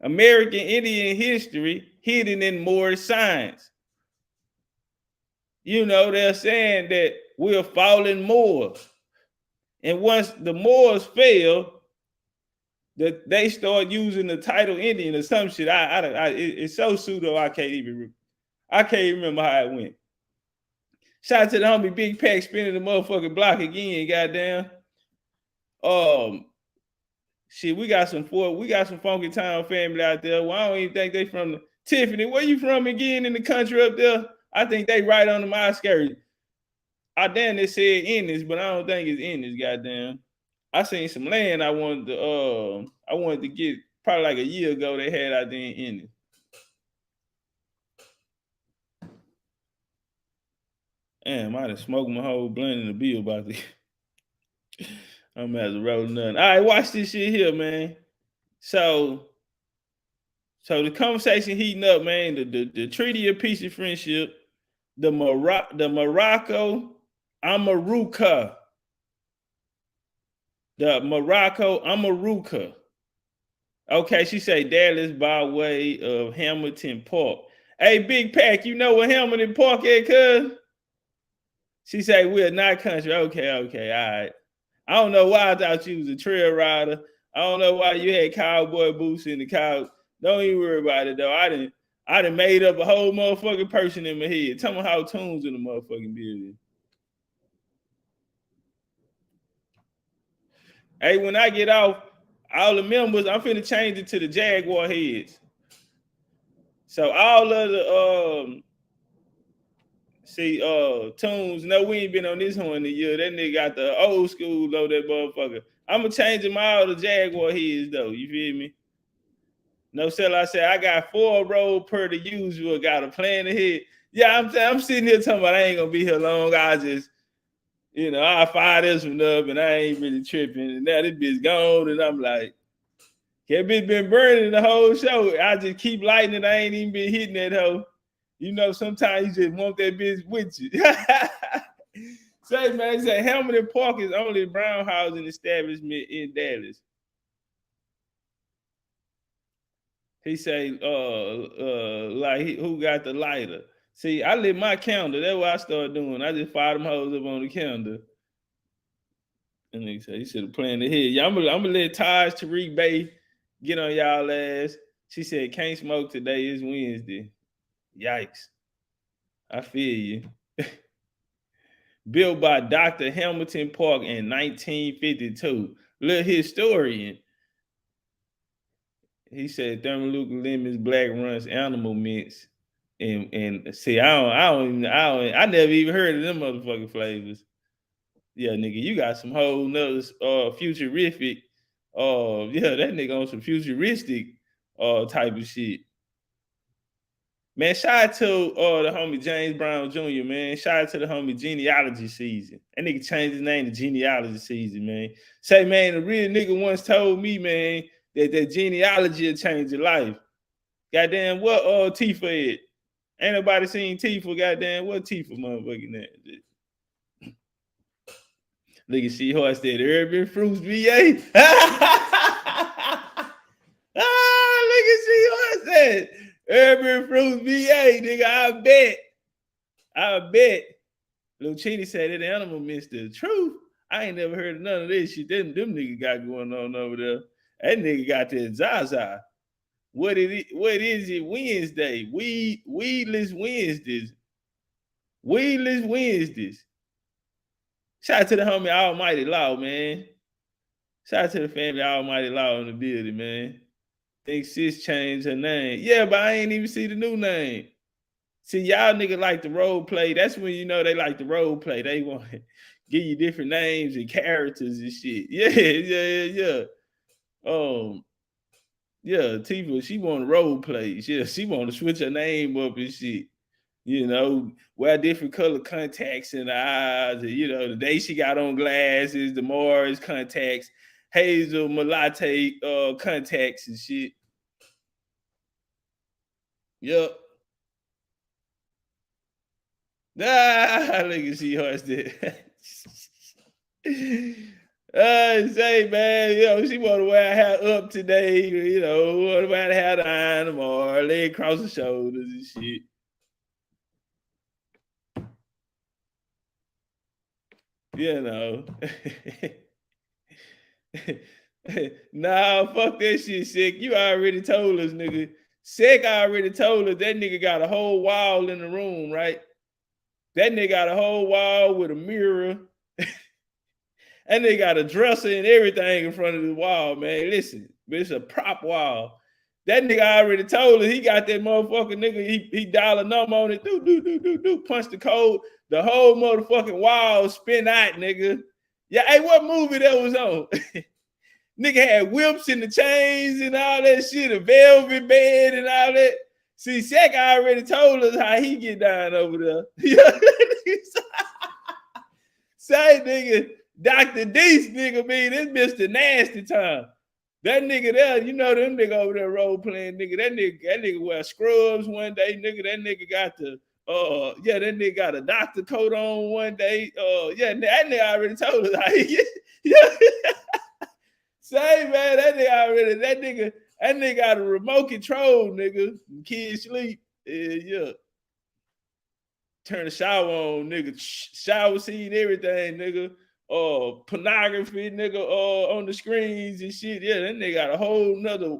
American Indian history hidden in Moorish science. They're saying that we're fallen Moors. And once the Moors fail, that they start using the title Indian or some shit. It's so pseudo. I can't remember how it went. Shout out to the homie Big Pack spinning the motherfucking block again. Goddamn. Shit, we got some Funky Town family out there. Well, I don't even think they from the Tiffany. Where you from again in the country up there? I think they right on the my skirt. I damn they said Indians, but I don't think it's Indians. Goddamn. I seen some land I wanted to get probably like a year ago. They had out there in Indians. Damn, I done smoked my whole blunt in the bill about this. I'm as a roll nothing. All right, watch this shit here, man. So the conversation heating up, man. The Treaty of Peace and Friendship, the Morocco Amaruca. The Morocco Amaruca. Okay, she say Dallas by way of Hamilton Park. Hey, Big Pack, you know what Hamilton Park is, cuz? She say we're not country. Okay, all right. I don't know why I thought you was a trail rider. I don't know why you had cowboy boots in the cow. Don't even worry about it though. I done made up a whole motherfucking person in my head. Tell me how tunes in the motherfucking building. Hey, when I get off, all the members, I'm finna change it to the Jaguar heads. So all of the tunes, no, we ain't been on this one in a year. That nigga got the old school though, that motherfucker. I'm gonna change them all to Jaguar heads though. You feel me? No sell. I said I got 4 roll per the usual. Got a plan ahead. Yeah, I'm sitting here talking about I ain't gonna be here long. I just, I fire this one up and I ain't really tripping. And now this bitch gone, and I'm like, that bitch been burning the whole show. I just keep lighting it. I ain't even been hitting that hoe. Sometimes you just want that bitch with you. Say, man, Hamilton Park is only a brown housing establishment in Dallas. He say, who got the lighter? See, I lit my calendar. That's what I started doing. I just fired them hoes up on the calendar. And he said, he should have planned ahead. Yeah, I'm gonna let Taj Tariq Bay get on y'all ass. She said, can't smoke today. It's Wednesday. Yikes. I feel you. Built by Dr. Hamilton Park in 1952. Little historian. He said thermonuclear lemons, black runs, animal mints. And see, I never even heard of them motherfucking flavors. Yeah, nigga, you got some whole nother futuristic. Yeah, that nigga on some futuristic type of shit. Man, shout out to the homie James Brown Jr., man. Shout out to the homie Genealogy Season. That nigga changed his name to Genealogy Season, man. Say, man, the real nigga once told me, man, that genealogy will change your life. Goddamn, what Tifa is? Ain't nobody seen Tifa, goddamn, what Tifa motherfucking that? Look at She-Horse said, urban fruits VA. Look at She-Horse said, urban fruits VA, nigga, I bet. Lucini said that animal missed the truth. I ain't never heard of none of this shit. Them niggas got going on over there. That nigga got that Zaza. What is it? Wednesday. Weedless Wednesdays. Weedless Wednesdays. Shout out to the homie Almighty Law, man. Shout out to the family Almighty Law in the building, man. Think sis changed her name. Yeah, but I ain't even see the new name. See, y'all niggas like the role play. That's when you know they like the role play. They want to give you different names and characters and shit. Yeah. Yeah, Tifa, she want to role play. Yeah, she want to switch her name up and shit. You know, wear different color contacts in the eyes. And, you know, the day she got on glasses, the Moorish contacts, Hazel Malate contacts and shit. Yup. Look at She-Horse there. Say, man, you know, she want to wear her hair up today, you know, want to wear her hair down tomorrow, leg across the shoulders and shit. You know. Nah, fuck that shit, Sick. You already told us, nigga. Sick already told us that nigga got a whole wall in the room, right? That nigga got a whole wall with a mirror. And they got a dresser and everything in front of the wall, man. Listen, it's a prop wall. That nigga already told us he got that motherfucking nigga. He dial a number on it, do, punch the code. The whole motherfucking wall spin out, nigga. Yeah, hey, what movie that was on? Nigga had whips and the chains and all that shit, a velvet bed and all that. See, Shaq already told us how he get down over there. Say, nigga. Dr. Deese nigga, man, this Mr. Nasty Time. That nigga there, you know them nigga over there role playing nigga. That nigga wear scrubs one day, nigga. That nigga got the that nigga got a doctor coat on one day. That nigga already told us how he say, man, that nigga got a remote control, nigga. Kids sleep. Yeah. Turn the shower on, nigga. Shower scene, everything, nigga. Pornography, nigga, on the screens and shit. Yeah, that nigga got a whole nother.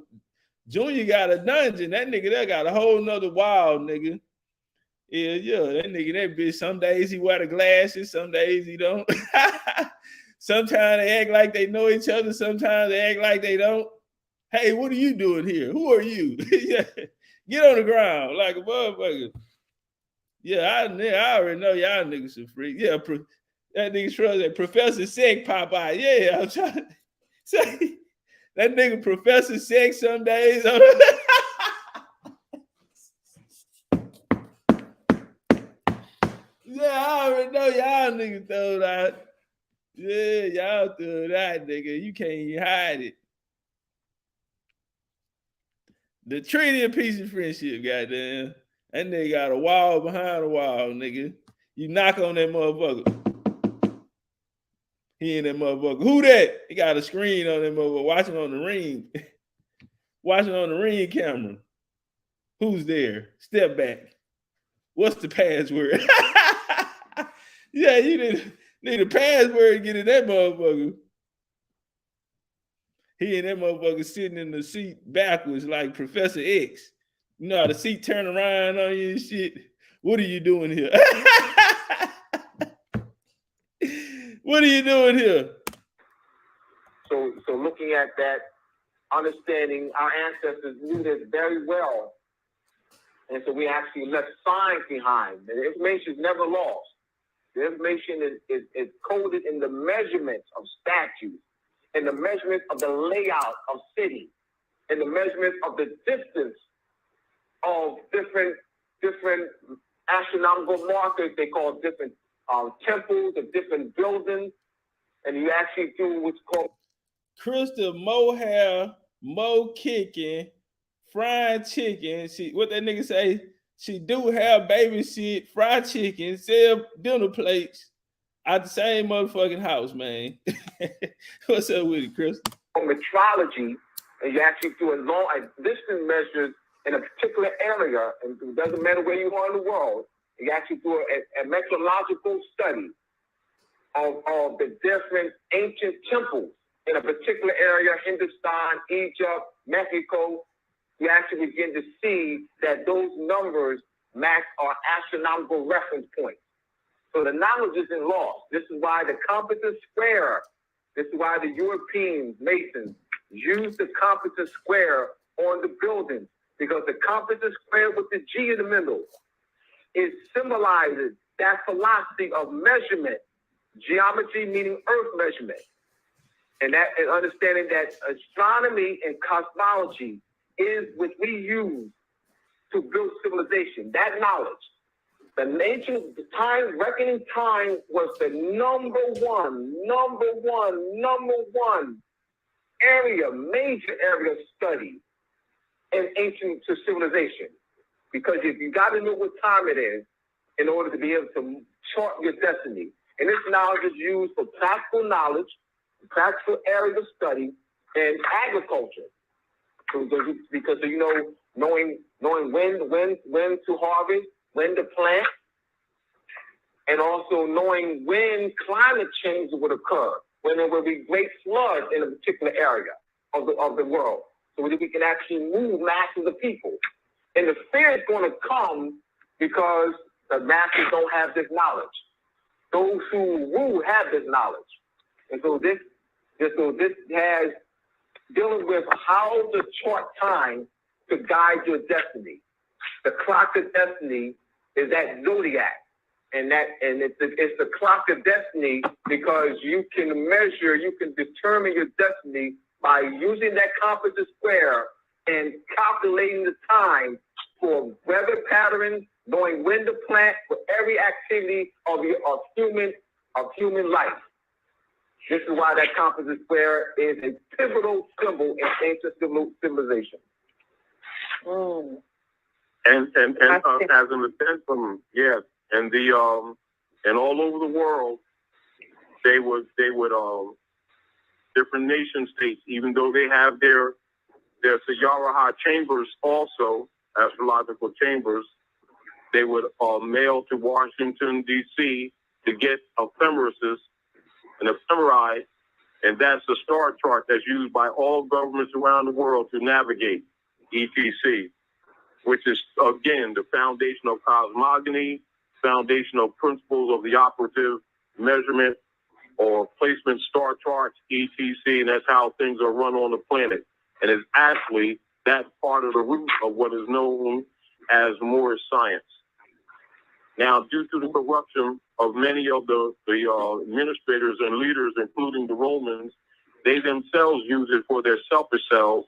Junior got a dungeon. That nigga there got a whole nother wild, nigga. Yeah, that nigga, that bitch. Some days he wear the glasses, some days he don't. Sometimes they act like they know each other. Sometimes they act like they don't. Hey, what are you doing here? Who are you? Yeah, get on the ground like a motherfucker. Yeah, I already know y'all niggas some freaks. Yeah, that nigga Shrug that Professor Sex pop out. Yeah, I'm trying to say that nigga Professor Sex some days. Yeah, I already know y'all niggas throw that. Yeah, y'all throw that, nigga. You can't even hide it. The treaty of peace and friendship, goddamn. That nigga got a wall behind a wall, nigga. You knock on that motherfucker. He in that motherfucker. Who that? He got a screen on that motherfucker watching on the ring. Watching on the ring camera. Who's there? Step back. What's the password? Yeah, you need a password to get in that motherfucker. He and that motherfucker sitting in the seat backwards like Professor X. You know how the seat turn around on you and shit? What are you doing here? What are you doing here? So looking at that, understanding our ancestors knew this very well. And so we actually left signs behind. The information is never lost. The information is coded in the measurements of statues, in the measurements of the layout of cities, in the measurements of the distance of different astronomical markers. They call different temples of different buildings. And you actually do what's called Crystal mohair, mo kicking, fried chicken. What that nigga say? She do have baby shit, fried chicken, sell dinner plates at the same motherfucking house, man. What's up with it, Crystal? metrology, and you actually do a distance measures in a particular area, and it doesn't matter where you are in the world. You actually do a metrological study of the different ancient temples in a particular area, Hindustan, Egypt, Mexico. You actually begin to see that those numbers match our astronomical reference points. So the knowledge isn't lost. This is why the compass is square. This is why the European Masons use the compass is square on the buildings, because the compass is square with the G in the middle. It symbolizes that philosophy of measurement, geometry meaning earth measurement, and that is understanding that astronomy and cosmology is what we use to build civilization. That knowledge, the ancient time, reckoning time was the number one major area of study in ancient civilization. Because if you got to know what time it is in order to be able to chart your destiny. And this knowledge is used for practical knowledge, practical areas of study, and agriculture. Because you know, knowing when to harvest, when to plant, and also knowing when climate change would occur, when there will be great floods in a particular area of the world, so that we can actually move masses of people. And the fear is going to come because the masses don't have this knowledge. Those who rule have this knowledge. And so this has dealing with how to chart time to guide your destiny. The clock of destiny is that zodiac. And it's the clock of destiny because you can measure, you can determine your destiny by using that compass square and calculating the time for weather patterns, knowing when to plant, for every activity of human life. This is why that compass square is a pivotal symbol in ancient civilization. And as an addendum, yes, and and all over the world, they would different nation states, even though they have their Sayaraha chambers also, astrological chambers, they would mail to Washington, D.C. to get ephemerises, an ephemeri, and that's the star chart that's used by all governments around the world to navigate, etc., which is, again, the foundation of cosmogony, foundational principles of the operative measurement or placement star charts, etc., and that's how things are run on the planet. And it's actually that part of the root of what is known as Moorish science. Now, due to the corruption of many of the administrators and leaders, including the Romans, they themselves use it for their selfish selves,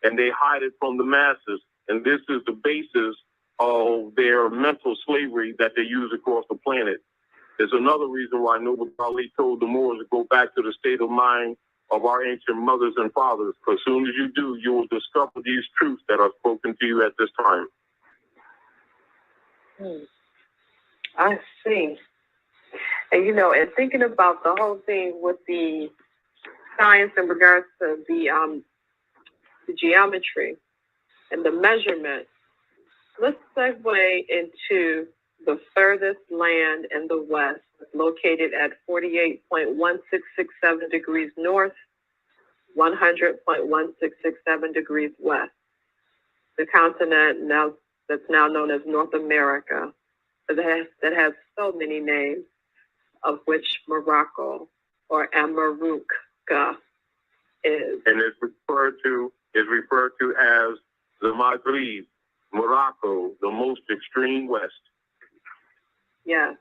and they hide it from the masses. And this is the basis of their mental slavery that they use across the planet. There's another reason why Noble Ali told the Moors to go back to the state of mind of our ancient mothers and fathers, because as soon as you do, you will discover these truths that are spoken to you at this time. I see. And, and thinking about the whole thing with the science in regards to the geometry and the measurement, let's segue into the furthest land in the West, located at 48.1667 degrees north, 100.1667 degrees west. The continent that's now known as North America, that has so many names, of which Morocco or Amaruka is. And it's referred to as the Maghrib, Morocco, the most extreme west. Yes.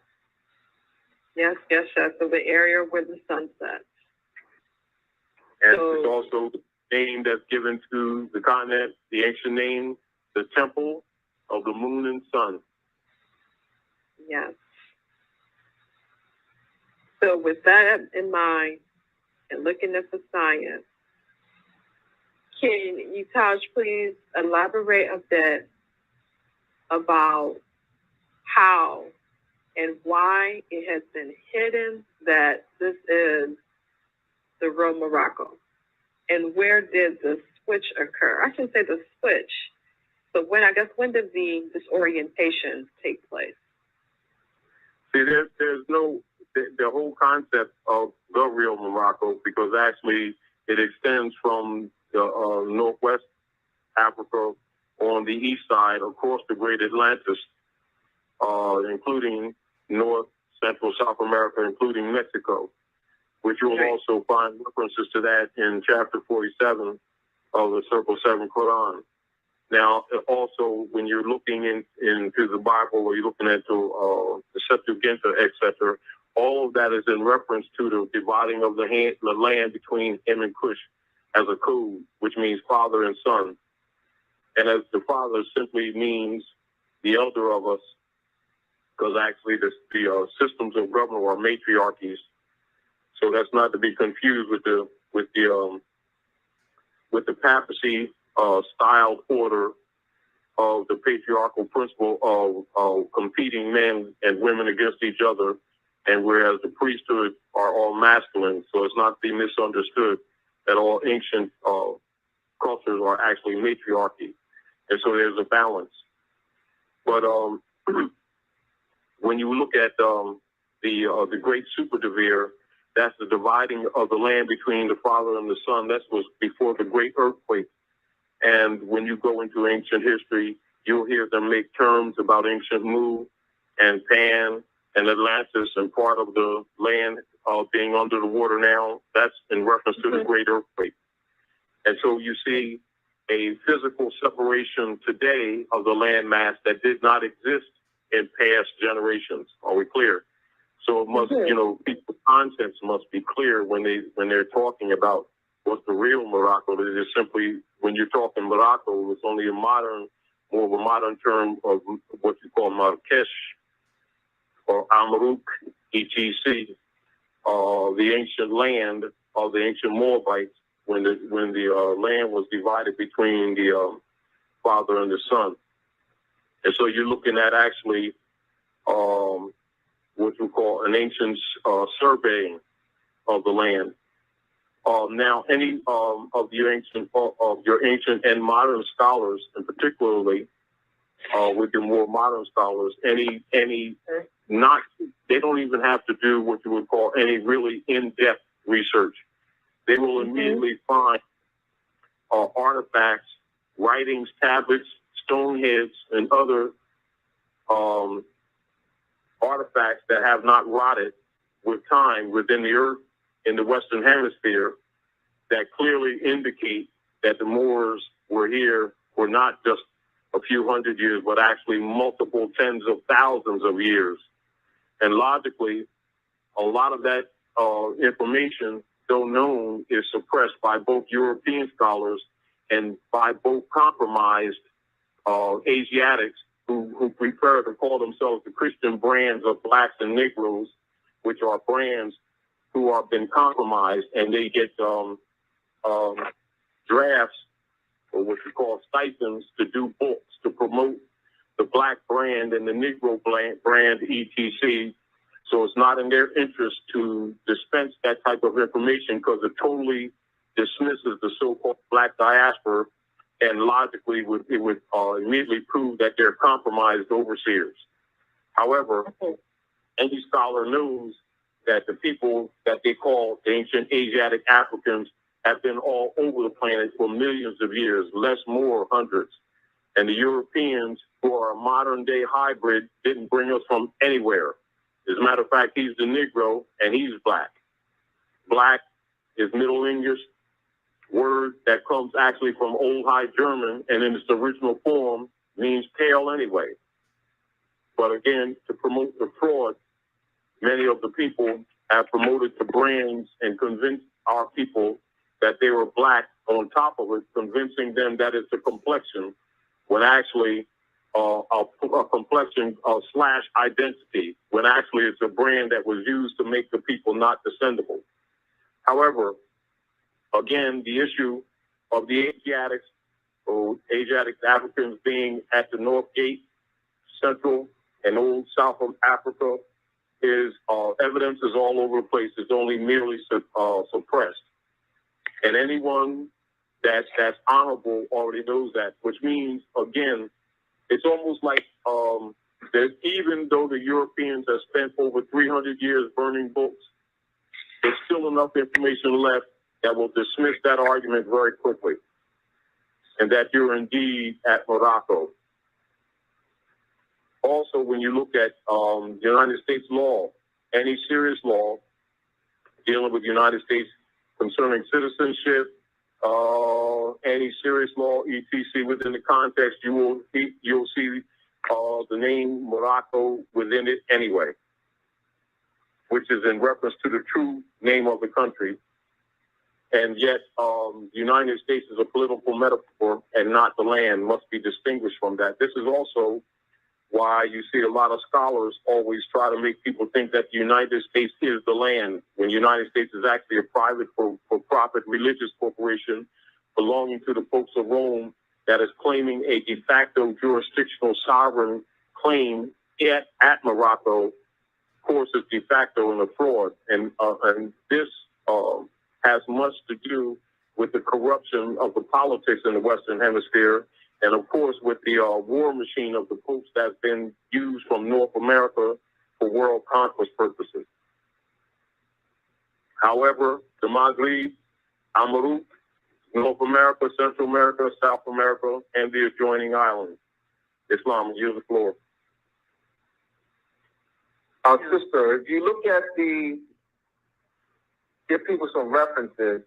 Yes. So the area where the sun sets. And it's also the name that's given to the continent, the ancient name, the Temple of the Moon and Sun. Yes. So with that in mind, and looking at the science, can you, Taj, please elaborate a bit about how and why it has been hidden that this is the real Morocco? And where did the switch occur? I shouldn't say the switch, but when did the disorientation take place? See, there's no, the whole concept of the real Morocco, because actually it extends from the northwest Africa on the east side across the Great Atlantis, including North, Central, South America, including Mexico, which you will also find references to that in chapter 47 of the Circle 7 Quran. Now, also, when you're looking into the Bible, or you're looking into the Septuaginta, etc., all of that is in reference to the dividing of the land between him and Cush as a code, which means father and son. And as the father simply means the elder of us, because actually the systems of government are matriarchies. So that's not to be confused with the papacy styled order of the patriarchal principle of competing men and women against each other, and whereas the priesthood are all masculine. So it's not to be misunderstood that all ancient cultures are actually matriarchy, and so there's a balance. But when you look at the Great Super Devere, that's the dividing of the land between the father and the son. That was before the Great Earthquake. And when you go into ancient history, you'll hear them make terms about ancient Mu and Pan and Atlantis and part of the land being under the water now. That's in reference to the Great Earthquake. And so you see a physical separation today of the land mass that did not exist in past generations. Are we clear? So it must, people's conscience must be clear when they're talking about what's the real Morocco. It is simply, when you're talking Morocco, it's only more of a modern term of what you call Marrakesh or Amarouk, etc. The ancient land of the ancient Moabites, when the land was divided between the father and the son. And so you're looking at actually what you call an ancient surveying of the land. Now, any of your ancient and modern scholars, and particularly with your more modern scholars, they don't even have to do what you would call any really in-depth research. They will immediately find artifacts, writings, tablets, stone heads, and other artifacts that have not rotted with time within the earth in the Western Hemisphere that clearly indicate that the Moors were here for not just a few hundred years, but actually multiple tens of thousands of years. And logically, a lot of that information, though known, is suppressed by both European scholars and by both compromised Asiatics who prefer to call themselves the Christian brands of blacks and Negroes, which are brands who have been compromised, and they get drafts or what you call stipends to do books to promote the black brand and the Negro brand, etc. So it's not in their interest to dispense that type of information because it totally dismisses the so-called black diaspora, and logically it would immediately prove that they're compromised overseers. However, any scholar knows that the people that they call the ancient Asiatic Africans have been all over the planet for millions of years, less, more, hundreds. And the Europeans, who are a modern-day hybrid, didn't bring us from anywhere. As a matter of fact, he's the Negro, and he's black. Black is Middle English, word that comes actually from Old High German, and in its original form, means pale anyway. But again, to promote the fraud, many of the people have promoted the brands and convinced our people that they were black on top of it, convincing them that it's a complexion, when actually a complexion slash identity, when actually it's a brand that was used to make the people not descendable. However, again, the issue of the Asiatics or Asiatic Africans being at the North Gate, Central and Old South of Africa is evidence is all over the place. It's only merely suppressed. And anyone that's honorable already knows that, which means, again, it's almost like that even though the Europeans have spent over 300 years burning books, there's still enough information left that will dismiss that argument very quickly, and that you're indeed at Morocco. Also, when you look at United States law, any serious law dealing with the United States concerning citizenship, any serious law, etc., within the context, you'll see the name Morocco within it anyway, which is in reference to the true name of the country. And yet, the United States is a political metaphor and not the land, must be distinguished from that. This is also why you see a lot of scholars always try to make people think that the United States is the land, when the United States is actually a private for-profit religious corporation belonging to the Popes of Rome that is claiming a de facto jurisdictional sovereign claim at Morocco. Of course, it's de facto and a fraud. And this has much to do with the corruption of the politics in the Western Hemisphere, and of course with the war machine of the popes that's been used from North America for world conquest purposes. However, the Maghreb, Amaru, North America, Central America, South America, and the adjoining islands. Islam, use the floor. Sister, if you look at give people some references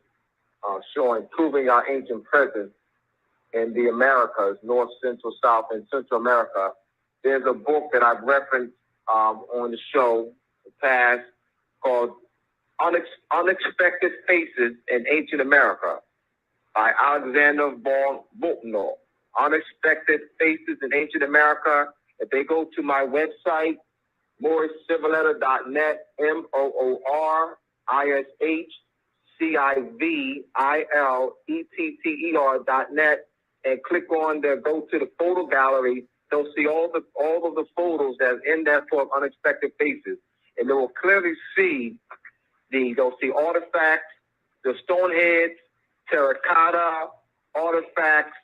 showing, proving our ancient presence in the Americas, North, Central, South, and Central America. There's a book that I've referenced on the show past called Unexpected Faces in Ancient America by Alexander von Botno. Unexpected Faces in Ancient America. If they go to my website, moorishciviletter.net, moorishciviletter.net, and click on go to the photo gallery. They'll see all of the photos that's in that for Unexpected Faces, and they will clearly see they'll see artifacts, the stone heads, terracotta artifacts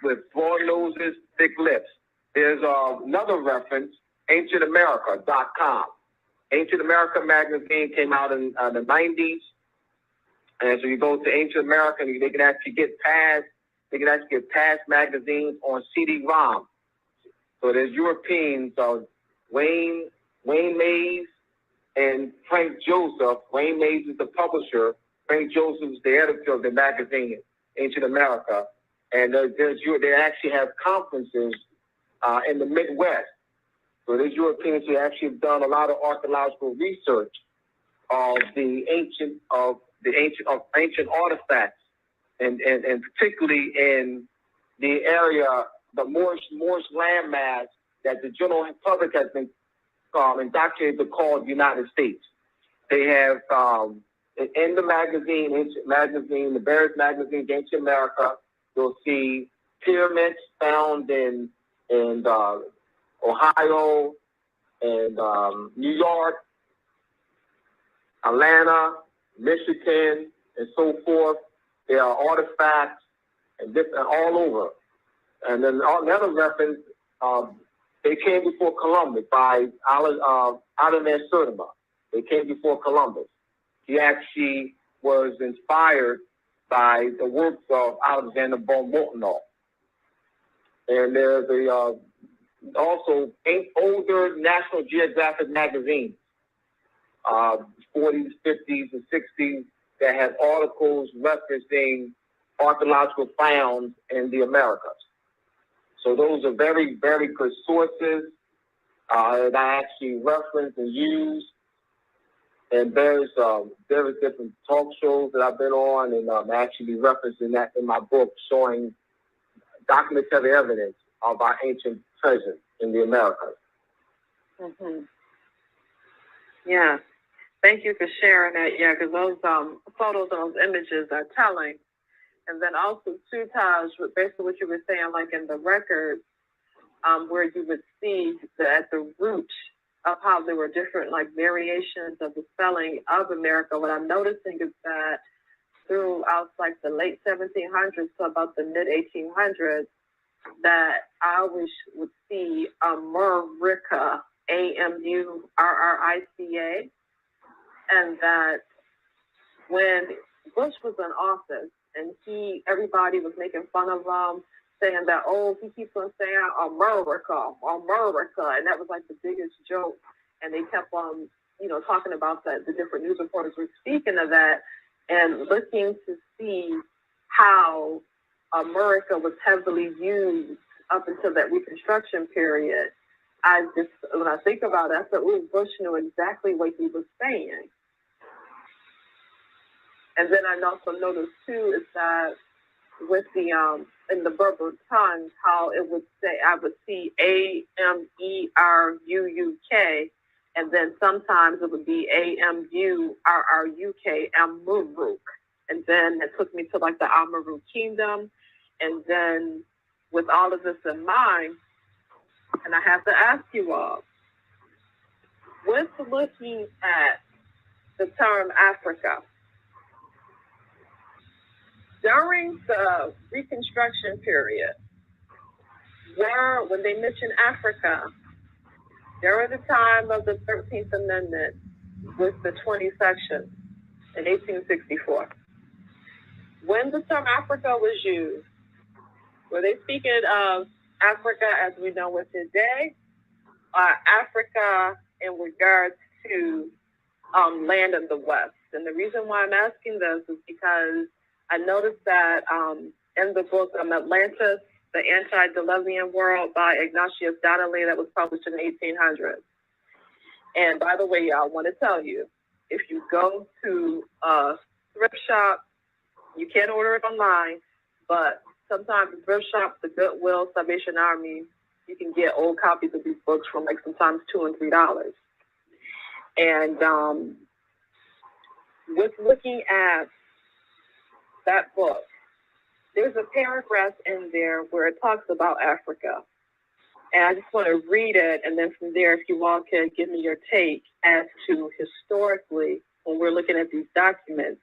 with broad noses, thick lips. There's another reference, ancientamerica.com. Ancient America magazine came out in the 90s. And so you go to Ancient America, and they can actually get past magazines on CD-ROM. So there's Europeans, Wayne Mays and Frank Joseph. Wayne Mays is the publisher. Frank Joseph is the editor of the magazine, Ancient America. And they actually have conferences in the Midwest. So there's Europeans who actually have done a lot of archaeological research of the ancient artifacts, and particularly in the area, the Moorish landmass that the general public has been indoctrinated to call the United States. They have in the magazine, Ancient Magazine, the various magazines, Ancient America, you'll see pyramids found in Ohio and New York, Atlanta, Michigan, and so forth. There are artifacts and different all over. And then another reference, they came before Columbus by Adonai Surdama. They came before Columbus. He actually was inspired by the works of Alexander von Botno. And there's also 8 older National Geographic magazines, 40s, 50s, and 60s, that have articles referencing archaeological finds in the Americas. So those are very, very good sources that I actually reference and use. And there's different talk shows that I've been on, and I'm actually referencing that in my book, showing documentary evidence of our ancient treasures in the Americas. Mm-hmm. Yeah. Thank you for sharing that. Yeah, because those photos and those images are telling. And then also, too, Taj, basically what you were saying, like in the records, where you would see that at the root of how there were different like variations of the spelling of America. What I'm noticing is that throughout like the late 1700s to about the mid 1800s, that I always would see America, Amurrica, and that when Bush was in office and everybody was making fun of him, saying that, oh, he keeps on saying America, and that was like the biggest joke. And they kept on, talking about that. The different news reporters were speaking of that and looking to see how America was heavily used up until that Reconstruction period. When I think about it, I thought, oh, Bush knew exactly what he was saying. And then I also noticed too is that with the in the Berber tongue, how it would say, I would see Ameruruk, and then sometimes it would be Amurruk, Amurruk. And then it took me to like the Amaru Kingdom. And then with all of this in mind, and I have to ask you all, with looking at the term Africa, during the Reconstruction period, when they mention Africa, during the time of the 13th Amendment with the 20 sections in 1864, when the term Africa was used, were they speaking of Africa as we know it today, or Africa in regards to land in the West? And the reason why I'm asking this is because I noticed that in the book Atlantis, The Antediluvian World by Ignatius Donnelly that was published in the 1800s. And by the way, y'all, I want to tell you, if you go to a thrift shop, you can't order it online, but sometimes the thrift shops, the Goodwill, Salvation Army, you can get old copies of these books from like sometimes $2 and $3. And with looking at that book, there's a paragraph in there where it talks about Africa. And I just want to read it, and then from there, if you all can give me your take as to historically, when we're looking at these documents,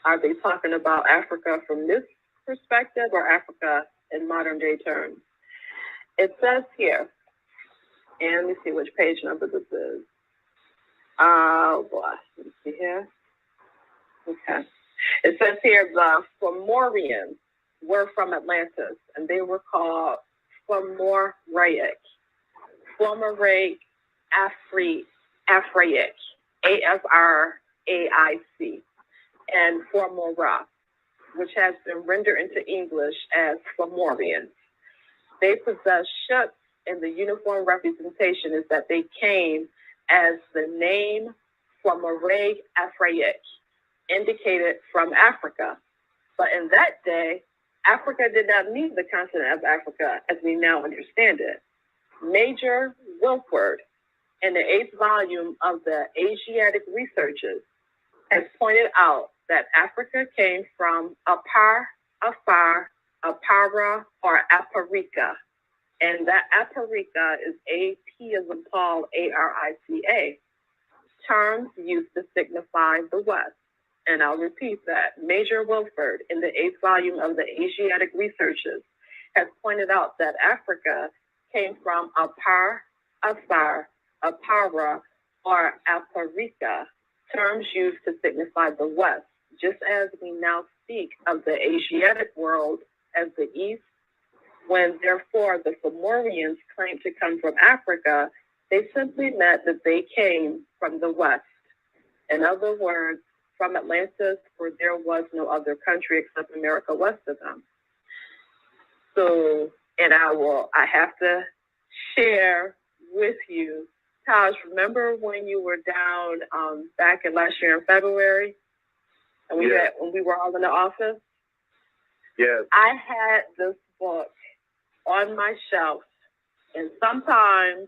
are they talking about Africa from this perspective or Africa in modern day terms? It says here, and let me see which page number this is. Oh boy, let me see here. Okay. It says here the Fomorians were from Atlantis, and they were called Fomoraic. Fomoraic Afriaic, Afriaic, and Formora, which has been rendered into English as Fomorians. They possess ships, and the uniform representation is that they came as the name Fomoraic Afriaic indicated from Africa. But in that day, Africa did not mean the continent of Africa as we now understand it. Major Wilford, in the 8th volume of the Asiatic Researches, has pointed out that Africa came from Apar, Afar, Apara, or Aparica. And that Aparica is A-P as in Paul, A-R-I-C-A. Terms used to signify the West. And I'll repeat that. Major Wilford, in the 8th volume of the Asiatic Researches, has pointed out that Africa came from Apar, Afar, Apara, or Aparica, terms used to signify the West, just as we now speak of the Asiatic world as the East. When, therefore, the Fomorians claimed to come from Africa, they simply meant that they came from the West. In other words, from Atlantis, where there was no other country except America west of them. So And I have to share with you, Taj, remember when you were down back in last year in February? And when we were all in the office? Yes. I had this book on my shelf. And sometimes,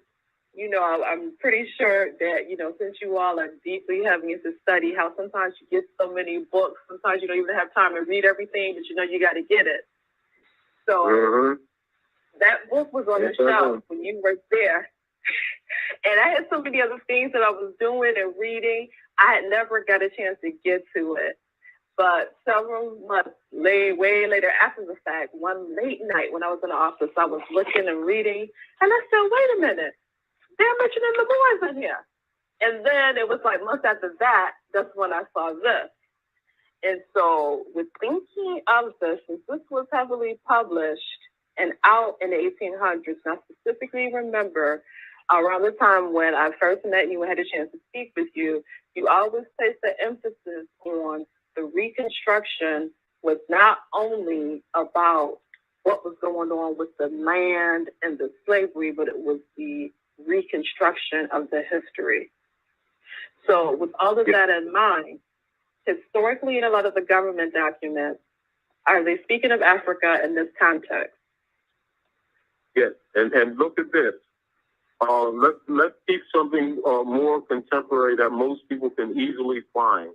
you know, I'm pretty sure that, you know, since you all are deeply having into study, how sometimes you get so many books, sometimes you don't even have time to read everything, but you know you got to get it. So that book was on the shelf when you were there. And I had so many other things that I was doing and reading. I had never got a chance to get to it. But several months way later after the fact, one late night when I was in the office, I was looking and reading, and I said, wait a minute, they're mentioning the Moors in here. And then it was like months after that, that's when I saw this. And so with thinking of this, since this was heavily published and out in the 1800s, and I specifically remember around the time when I first met you and had a chance to speak with you, you always placed the emphasis on the Reconstruction was not only about what was going on with the land and the slavery, but it was the reconstruction of the history. So with all of that in mind, historically in a lot of the government documents, are they speaking of Africa in this context? Yes, and look at this. Let's keep something more contemporary that most people can easily find.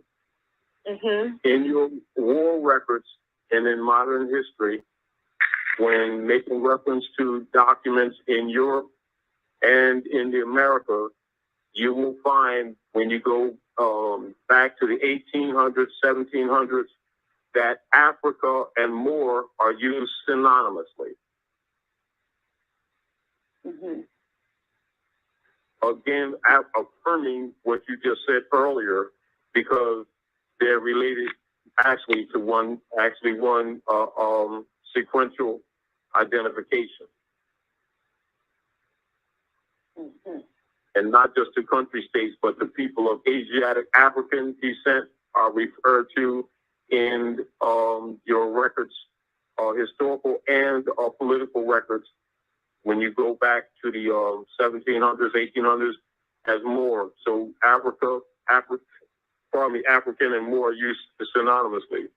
In your war records and in modern history, when making reference to documents in Europe and in the America, you will find when you go back to the 1800s, 1700s, that Africa and Moor are used synonymously. Again, affirming what you just said earlier, because they're related actually to one sequential identification. And not just to country states, but the people of Asiatic African descent are referred to in your records, historical and political records, when you go back to the 1700s, 1800s, as Moor. So African and Moor are used synonymously.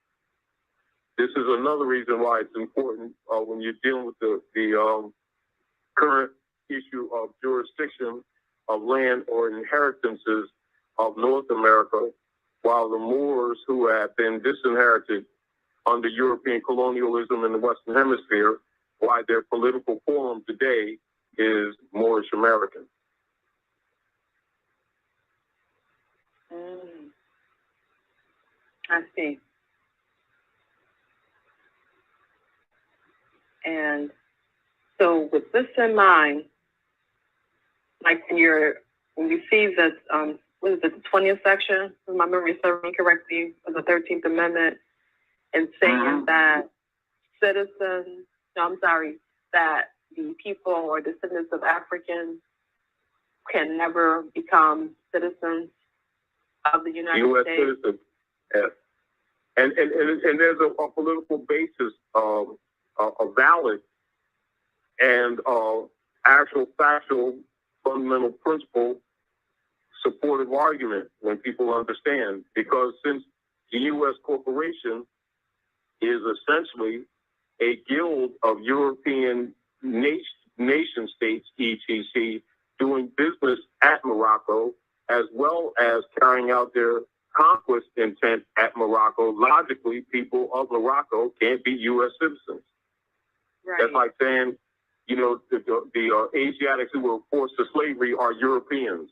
This is another reason why it's important when you're dealing with the current issue of jurisdiction of land or inheritances of North America, while the Moors, who have been disinherited under European colonialism in the Western Hemisphere, why their political form today is Moorish American. I see. And so with this in mind, like when you see that, what is it, the 20th section, if my memory serves me correctly, of the 13th Amendment, and saying that that the people or descendants of Africans can never become citizens of the United U.S. States. citizens, yes. And there's a political basis, a valid and actual factual fundamental principle supportive argument when people understand, because since the U.S. corporation is essentially a guild of European nation states, etc., doing business at Morocco, as well as carrying out their conquest intent at Morocco, logically, people of Morocco can't be U.S. citizens. Right. That's like saying, you know, the Asiatics who were forced to slavery are Europeans.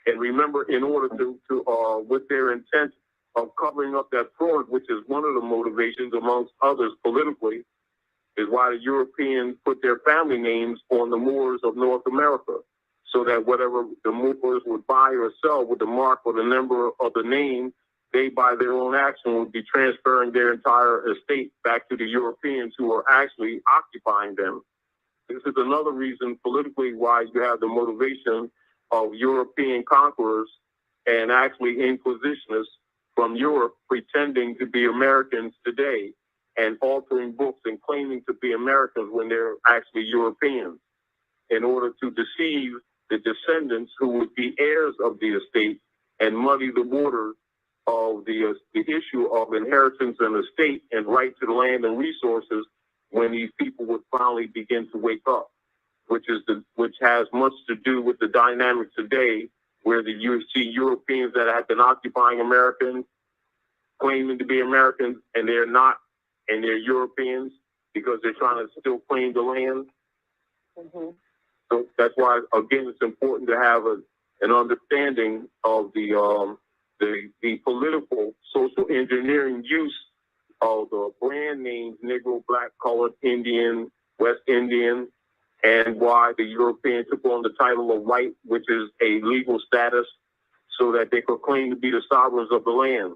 And remember, in order to with their intent of covering up that fraud, which is one of the motivations amongst others politically, is why the Europeans put their family names on the Moors of North America, so that whatever the Moors would buy or sell with the mark or the number of the name, they, by their own action, would be transferring their entire estate back to the Europeans who are actually occupying them. This is another reason politically why you have the motivation of European conquerors and actually inquisitionists from Europe pretending to be Americans today, and altering books and claiming to be Americans when they're actually Europeans, in order to deceive the descendants who would be heirs of the estate and muddy the waters of the issue of inheritance and estate and right to the land and resources when these people would finally begin to wake up, which has much to do with the dynamic today, where you see Europeans that have been occupying Americans claiming to be Americans, and they're not, and they're Europeans because they're trying to still claim the land. Mm-hmm. So that's why, again, it's important to have an understanding of the political social engineering use of the brand names Negro, Black, Colored, Indian, West Indian, and why the Europeans took on the title of white, which is a legal status, so that they could claim to be the sovereigns of the land,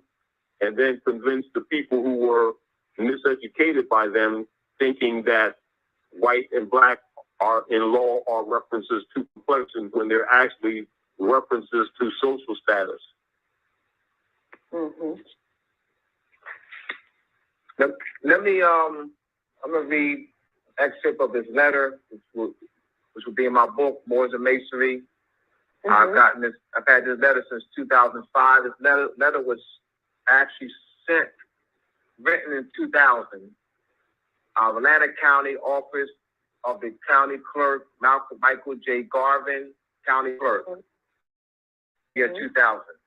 and then convince the people who were miseducated by them, thinking that white and black are in law are references to complexions when they're actually references to social status. Mm-hmm. Let me, I'm going to read an excerpt of this letter, which will be in my book, Moors and Masonry. Mm-hmm. I've had this letter since 2005. This letter was actually written in 2000. Atlanta County Office of the County Clerk, Michael J. Garvin, County Clerk, year 2000.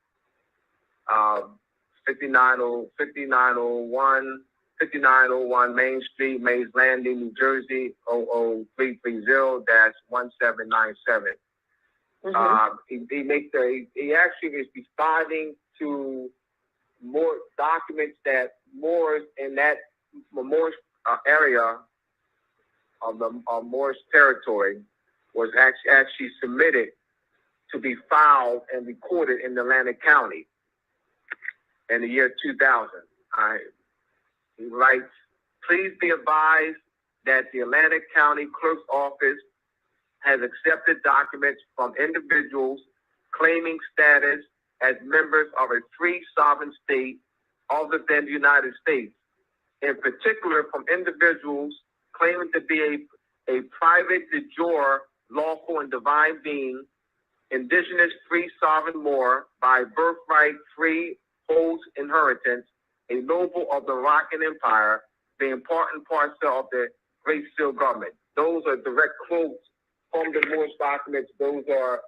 5901 Main Street, Mays Landing, New Jersey, 00330-1797. Mm-hmm. He actually is responding to more documents that Moors in that Moorish area of the Moorish territory was actually submitted to be filed and recorded in Atlantic County in the year 2000. He writes, please be advised that the Atlantic County Clerk's Office has accepted documents from individuals claiming status as members of a free sovereign state other than the United States, in particular from individuals claiming to be a private de jure, lawful and divine being, indigenous free sovereign Moor, by birthright free holds inheritance, a noble of the Moroccan Empire, the important parcel of the Great Seal government. Those are direct quotes from the Moorish documents. Those are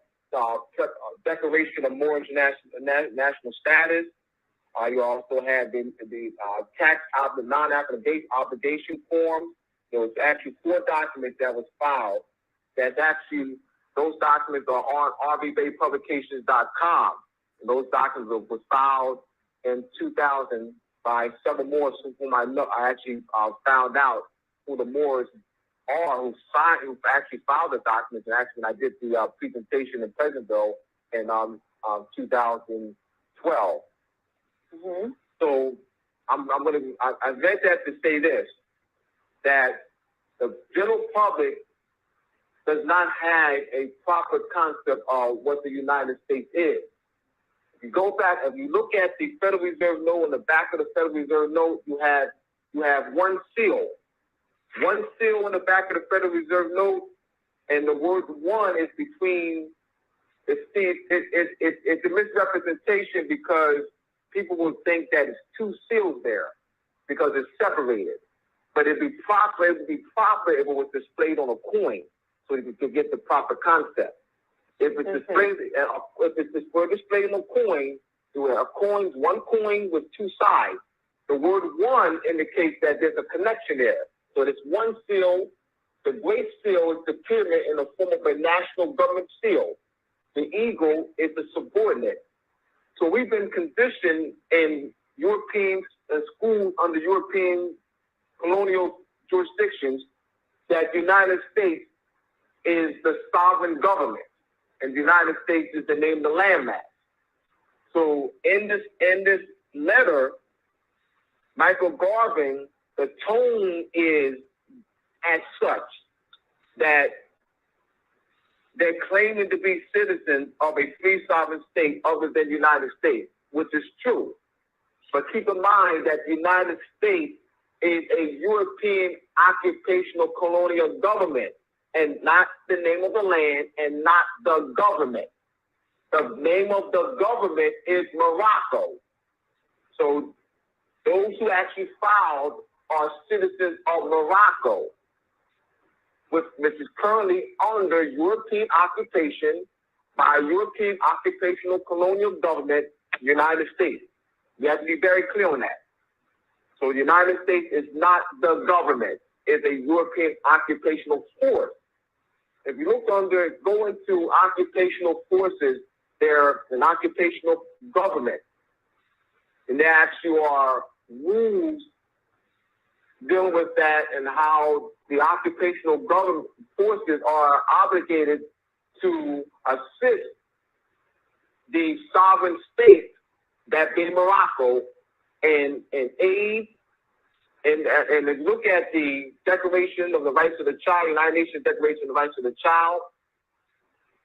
Declaration of Moorish national status. You also have the non-obligation form. There was actually 4 documents that was filed. Those documents are on rvbaypublications.com. And those documents was filed in 2000 by several Moors whom I actually found out who the Moors are who actually filed the documents. And actually, I did the presentation in Pleasantville in 2012. Mm-hmm. So I read that to say this, that the general public does not have a proper concept of what the United States is. If you go back, if you look at the Federal Reserve note, on the back of the Federal Reserve note, you have one seal. One seal on the back of the Federal Reserve note, and the word one is between. It's a misrepresentation because people will think that it's 2 seals there because it's separated. But it would be proper if it was displayed on a coin, so you could get the proper concept. If it's displayed on a coin, you have one coin with 2 sides. The word one indicates that there's a connection there. So this one seal, the Great Seal, is the pyramid in the form of a national government seal. The eagle is the subordinate. So we've been conditioned in European schools under European colonial jurisdictions that the United States is the sovereign government, and the United States is the name of the landmass. So in this letter, Michael Garvin, the tone is as such that they're claiming to be citizens of a free sovereign state other than the United States, which is true. But keep in mind that the United States is a European occupational colonial government, and not the name of the land and not the government. The name of the government is Morocco. So those who actually filed are citizens of Morocco, which is currently under European occupation by European occupational colonial government, United States. We have to be very clear on that. So the United States is not the government, it's a European occupational force. If you look go into occupational forces, they're an occupational government. And there actually are rules dealing with that and how the occupational government forces are obligated to assist the sovereign state, that being Morocco, and aid. And if you look at the Declaration of the Rights of the Child, United Nations Declaration of the Rights of the Child,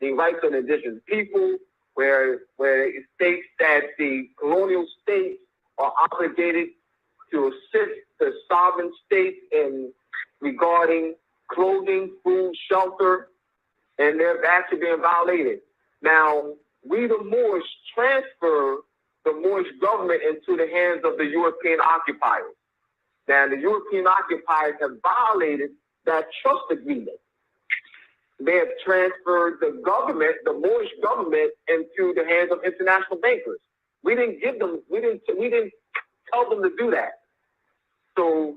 the rights of the indigenous people, where it states that the colonial states are obligated to assist the sovereign states in regarding clothing, food, shelter, and they're actually being violated. Now, we the Moorish transfer the Moorish government into the hands of the European occupiers. Now, the European occupiers have violated that trust agreement. They have transferred the government, the Moorish government, into the hands of international bankers. We didn't tell them to do that. So,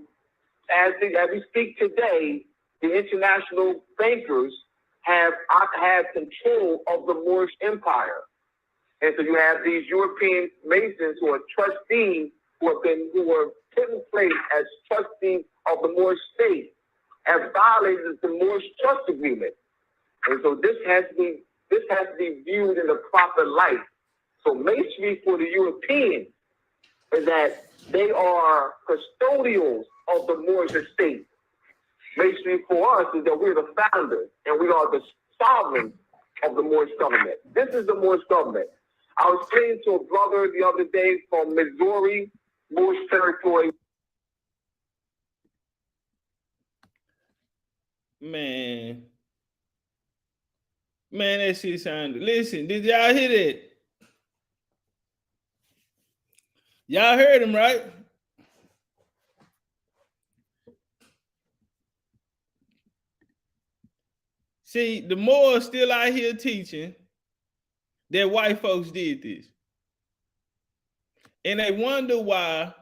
as we speak today, the international bankers have control of the Moorish Empire. And so you have these European masons who are trustees, who were put in place as trustees of the Moorish state, have violated the Moorish trust agreement. And so this has to be viewed in the proper light. So masonry for the Europeans is that they are custodials of the Moorish estate. Masonry for us is that we're the founders and we are the sovereigns of the Moorish government. This is the Moorish government. I was saying to a brother the other day from Missouri, Moorish territory. Man, that shit sounded. Listen, did y'all hear that? Y'all heard him, right? See, the Moors still out here teaching that white folks did this. And they wonder why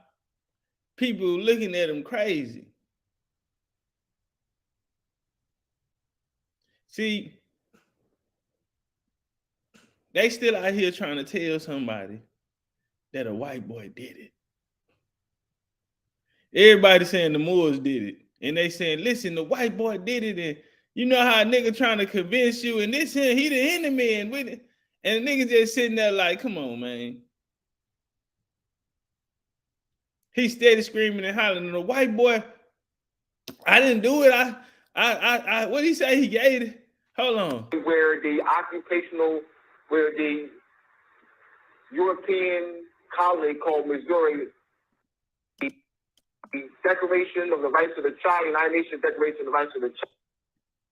people looking at them crazy. See, they still out here trying to tell somebody that a white boy did it. Everybody saying the Moors did it. And they saying, listen, the white boy did it. And you know how a nigga trying to convince you, and this here, he the enemy. And the nigga just sitting there like, come on, man. He steady screaming and hollering. And the white boy, I didn't do it. I what did he say? He gave it. Hold on. Where the European colony called Missouri, the Declaration of the Rights of the Child, United Nations Declaration of the Rights of the Child,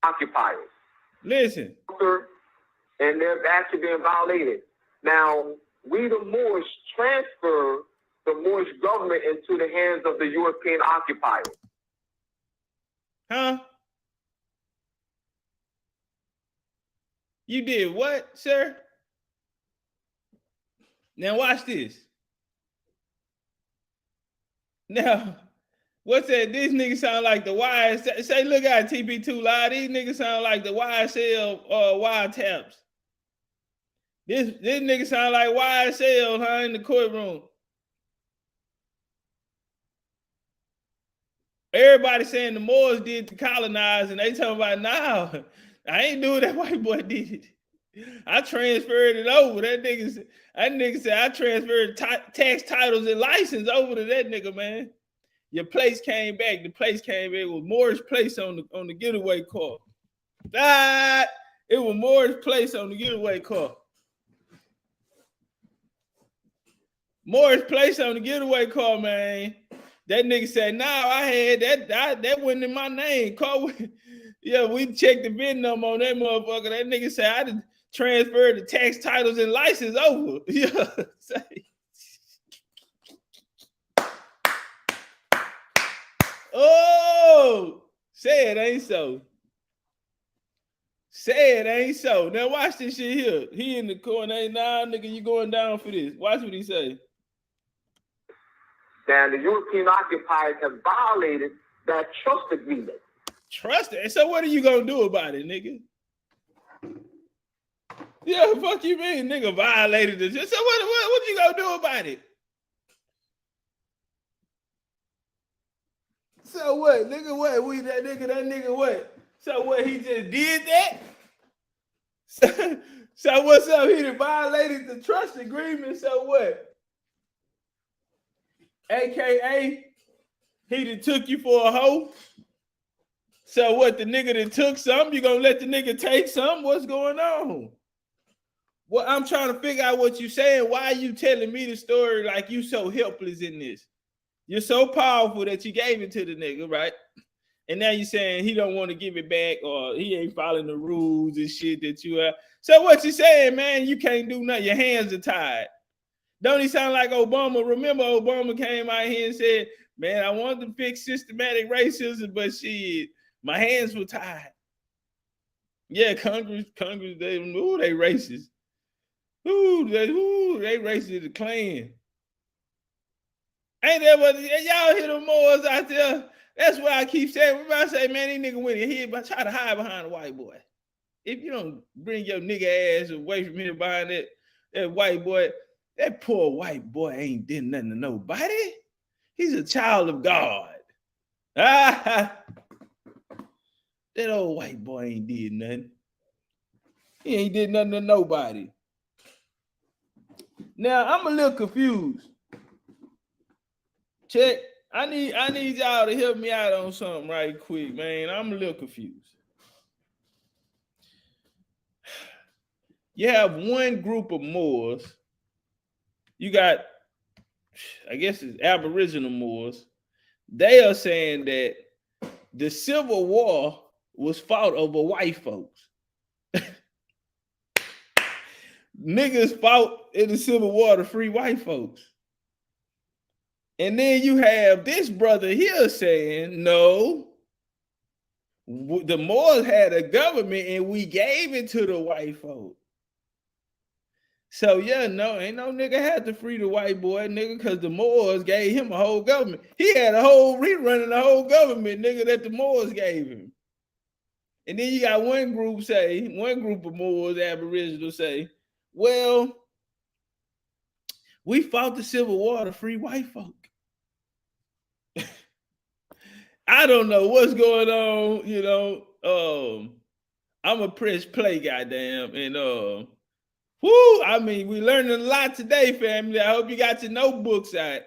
occupiers. Listen. And they're actually being violated. Now, we the Moors transfer the Moorish government into the hands of the European occupiers. Huh? You did what, sir? Now watch this. Now, what's that? These niggas sound like the YSL. Say, look at TP2 Live. These niggas sound like the YSL wild taps. This nigga sound like YSL, huh, in the courtroom. Everybody saying the Moors did to colonize, and they talking about, nah, I ain't doing that white boy did it. I transferred it over. That nigga said I transferred tax titles and license over to that nigga, man. Your place came back. The place came back. It was Moorish place on the getaway car. It was Moorish place on the getaway car. Moorish place on the getaway car, man. That nigga said, "Nah, I had that. That wasn't in my name." Yeah, we checked the VIN number on that motherfucker. That nigga said, "I done transferred the tax titles and license over." Yeah. Oh, say it ain't so. Say it ain't so. Now watch this shit here. He in the corner. Hey, nah, nigga, you going down for this. Watch what he say. Now, the European occupiers have violated that trust agreement. Trust it. So what are you gonna do about it, nigga? Yeah, fuck you mean, nigga violated it. So what you gonna do about it? So what, nigga? What? We that nigga what? So what? He just did that? So what's up? He done violated the trust agreement. So what? AKA, he done took you for a hoe. So what? The nigga that took some, you gonna let the nigga take some? What's going on? Well, I'm trying to figure out what you saying. Why are you telling me the story like you so helpless in this? You're so powerful that you gave it to the nigga, right? And now you're saying he don't want to give it back or he ain't following the rules and shit that you are. So what you saying, man? You can't do nothing. Your hands are tied. Don't he sound like Obama? Remember Obama came out here and said, man, I wanted to fix systematic racism, but shit, my hands were tied. Yeah, Congress, they racist. They racist the Klan. Ain't that what y'all hear the Moors out there? That's what I keep saying. We about to say, man, these niggas went in here, but try to hide behind a white boy. If you don't bring your nigga ass away from here behind that white boy, that poor white boy ain't did nothing to nobody. He's a child of God. That old white boy ain't did nothing. He ain't did nothing to nobody. Now I'm a little confused. Check. I need y'all to help me out on something right quick, man. I'm a little confused. You have one group of Moors. You got, I guess it's Aboriginal Moors. They are saying that the Civil War was fought over white folks. Niggas fought in the Civil War to free white folks. And then you have this brother here saying, no, the Moors had a government and we gave it to the white folk. So yeah, no, ain't no nigga had to free the white boy, nigga, because the Moors gave him a whole government. He had a whole rerunning the whole government, nigga, that the Moors gave him. And then you got one group of Moors, Aboriginal say, well, we fought the Civil War to free white folk. I don't know what's going on, you know. I'm a press play, goddamn, and I mean, we learned a lot today, family. I hope you got your notebooks out.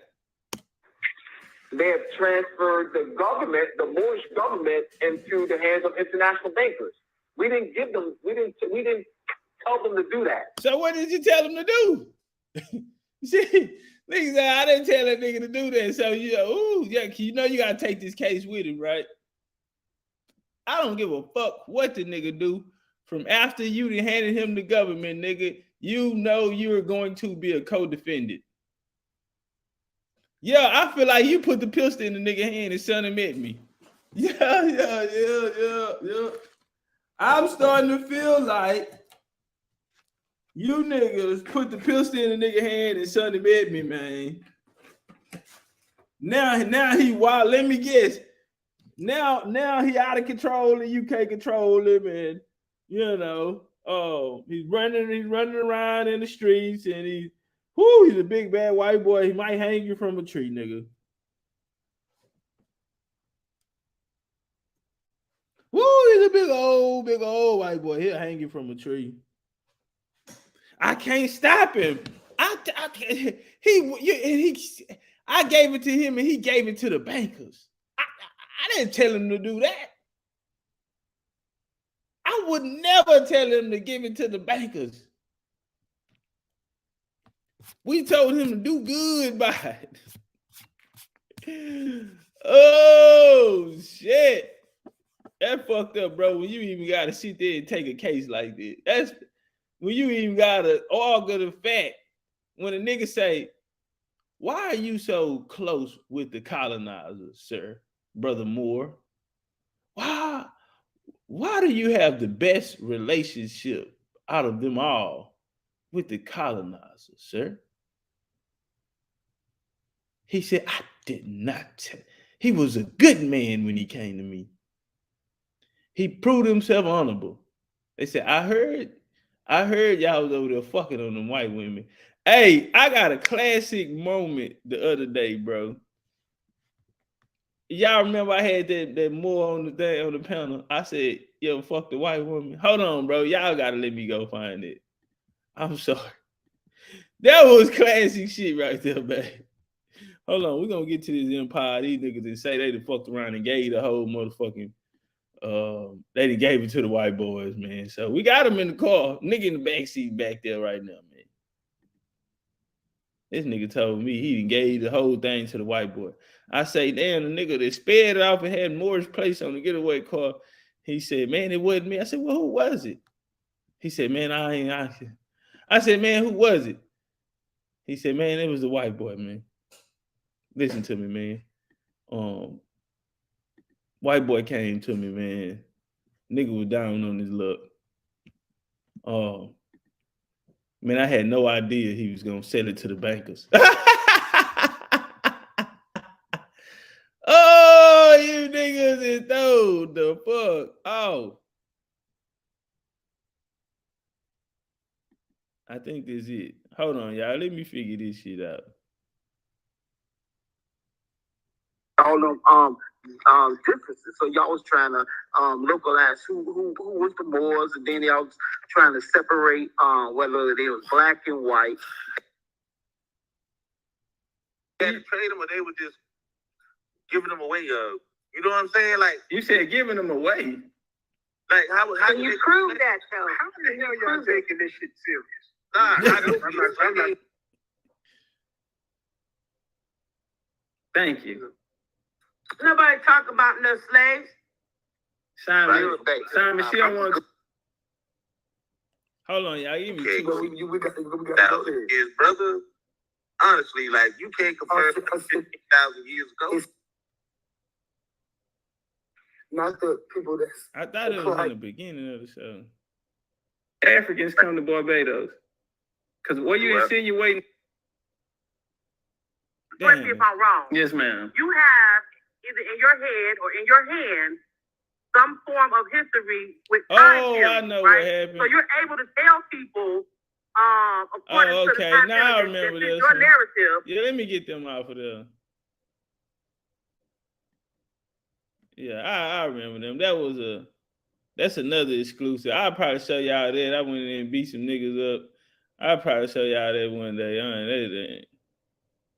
They have transferred the government, the Moorish government, into the hands of international bankers. We didn't tell them to do that. So what did you tell them to do? See, niggas said, I didn't tell that nigga to do that. So you know you gotta take this case with him, right? I don't give a fuck what the nigga do. From after you handed him the government, nigga, you know you're going to be a co-defendant. Yeah, I feel like you put the pistol in the nigga hand and sent him at me. Yeah. I'm starting to feel like you niggas put the pistol in the nigga hand and sent him at me, man. Now he wild. Let me guess. Now he out of control and you can't control him, and you know, he's running around in the streets, and he's a big bad white boy. He might hang you from a tree, nigga. He's a big old white boy. He'll hang you from a tree. I can't stop him. I gave it to him and he gave it to the bankers. I didn't tell him to do that. I would never tell him to give it to the bankers. We told him to do good by it. Oh shit. That fucked up, bro. When you even gotta sit there and take a case like this. That's when you even gotta argue the fact. When a nigga say, why are you so close with the colonizers, sir, Brother Moore? Why do you have the best relationship out of them all with the colonizers, sir? He said, I did not. He was a good man when he came to me. He proved himself honorable. They said, I heard y'all was over there fucking on them white women. Hey, I got a classic moment the other day, bro. Y'all remember I had that more on the day on the panel. I said, yo, fuck the white woman. Hold on, bro. Y'all gotta let me go find it. I'm sorry. That was classic shit right there, man. Hold on, we're gonna get to this empire. These niggas that say they done fucked around and gave the whole motherfucking they done gave it to the white boys, man. So we got them in the car. Nigga in the backseat back there right now, man. This nigga told me he done gave the whole thing to the white boy. I say, damn, the nigga that sped it off and had Moorish place on the getaway car. He said, man, it wasn't me. I said, well, who was it? He said, man, I said, man, who was it? He said, man, it was the white boy, man. Listen to me, man. White boy came to me, man. Nigga was down on his luck. Man, I had no idea he was gonna sell it to the bankers. Oh, you niggas is told the fuck. Oh. I think this is it. Hold on, y'all. Let me figure this shit out. All them differences. So y'all was trying to localize who was the Moors, and then y'all was trying to separate whether they was black and white. They had to trade them, or they were just giving them away. You know what I'm saying? Like you said, giving them away. Like how can you prove that though? How the hell y'all taking this shit serious? Nah, I'm not. Thank you. Nobody talk about no slaves. Simon, she don't want to. Hold on, y'all. Give me two. We got his brother. Honestly, like you can't compare 50,000 years ago. Not the people that's. I thought it was in the beginning of the show. Africans come to Barbados. Because what you insinuating? Correct me if I'm wrong. Yes, ma'am. You have either in your head or in your hand some form of history with time Oh, periods, I know right? what happened. So you're able to tell people according to the time now I period remember that this. your narrative. Yeah, let me get them off of there. Yeah, I remember them. That's another exclusive. I'll probably show y'all that. I went in and beat some niggas up. I'll probably show y'all that one day. They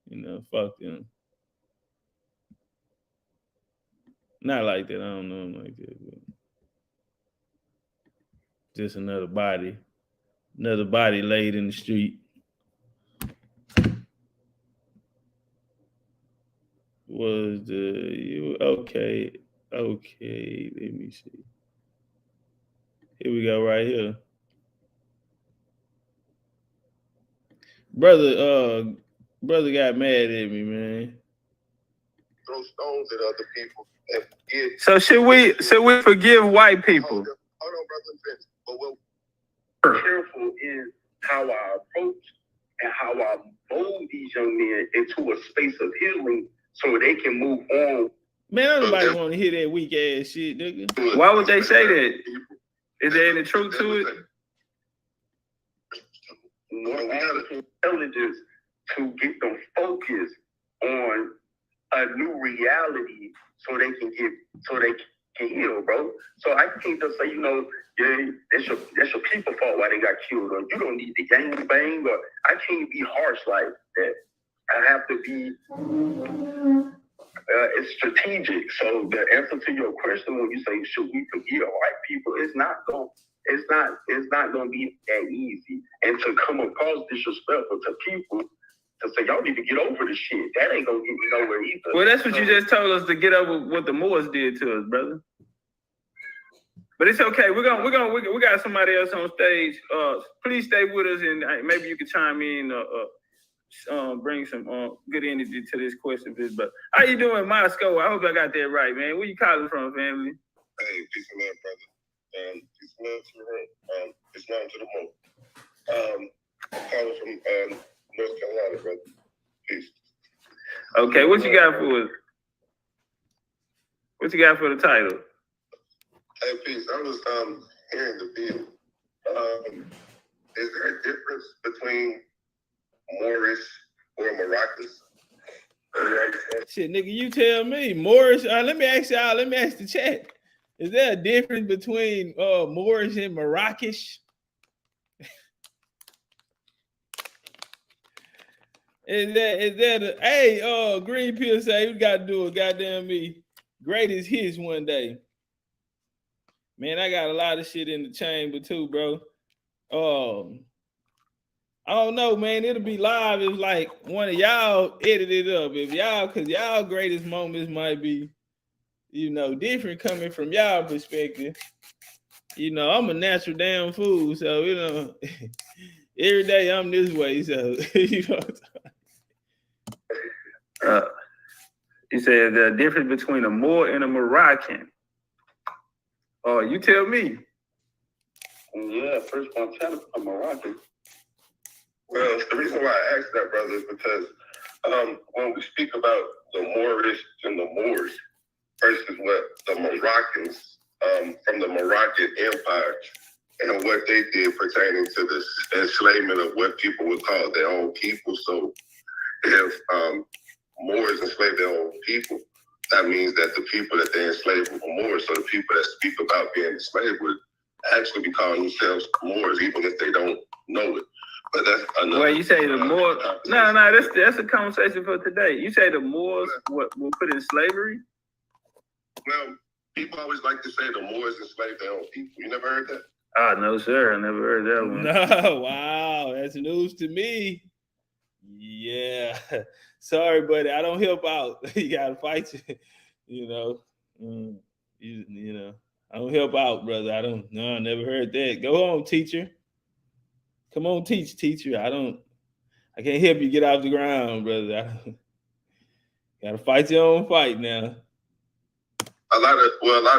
you know, fuck them. Not like that. I don't know them like that. But just another body laid in the street. Was okay? Let me see. Here we go, right here. Brother got mad at me, man. Throw stones at other people and forget. So should we forgive white people? Hold on, brother. But what we're careful is how I approach and how I mold these young men into a space of healing so they can move on. Man, nobody want to hear that weak ass shit, nigga. Why would they say that? Is there any truth to it? Intelligence to get them focused on a new reality so they can heal, bro. So I can't just say, you know, yeah, that's your people fault why they got killed, or you don't need to gang bang, or I can't be harsh like that. I have to be it's strategic. So the answer to your question when you say should we forgive white people, it's not gonna be that easy. And to come across disrespectful to people to say y'all need to get over the shit. That ain't gonna get you nowhere either. Well, that's what you just told us, to get over what the Moors did to us, brother. But it's okay. We got somebody else on stage. Please stay with us, and maybe you can chime in. Bring some good energy to this question, please. But how you doing, Moscow? I hope I got that right, man. Where you calling from, family? Hey, peace and love, brother. Peace and love to the room. Islam to the moon. I'm calling from North Carolina, brother. Peace. Okay, what you got for us? What you got for the title? Hey, peace. I was hearing the bill. Is there a difference between Moorish or Moroccans? Shit, nigga, you tell me. Moorish. Let me ask y'all. Let me ask the chat. Is there a difference between Moorish and Morockish? Is that a, hey, Green Pill say we gotta do a goddamn me greatest hits one day. Man, I got a lot of shit in the chamber too, bro. I don't know, man. It'll be live if like one of y'all edit it up. If y'all, cause y'all greatest moments might be, different coming from y'all perspective. I'm a natural damn fool, so every day I'm this way. So you said the difference between a Moor and a Moroccan. Oh, you tell me. Yeah, first of all, I'm trying to become Moroccan. Well, the reason why I asked that, brother, is because when we speak about the Moorish and the Moors versus what the Moroccans from the Moroccan Empire and what they did pertaining to the enslavement of what people would call their own people. So if Moors enslaved their own people, that means that the people that they enslaved were Moors. So the people that speak about being enslaved would actually be calling themselves Moors, even if they don't know it. But that's another. Well, you say the Moors. No, that's a conversation for today. You say the Moors will put in slavery? Well, people always like to say the Moors enslaved their own people. You never heard that? Ah, no, sir. I never heard that one. No, wow. That's news to me. Yeah. Sorry, buddy. I don't help out. You got to fight you. I don't help out, brother. I never heard that. Go on, teacher. Come on, teacher. I can't help you get off the ground, brother. Gotta fight your own fight now. A lot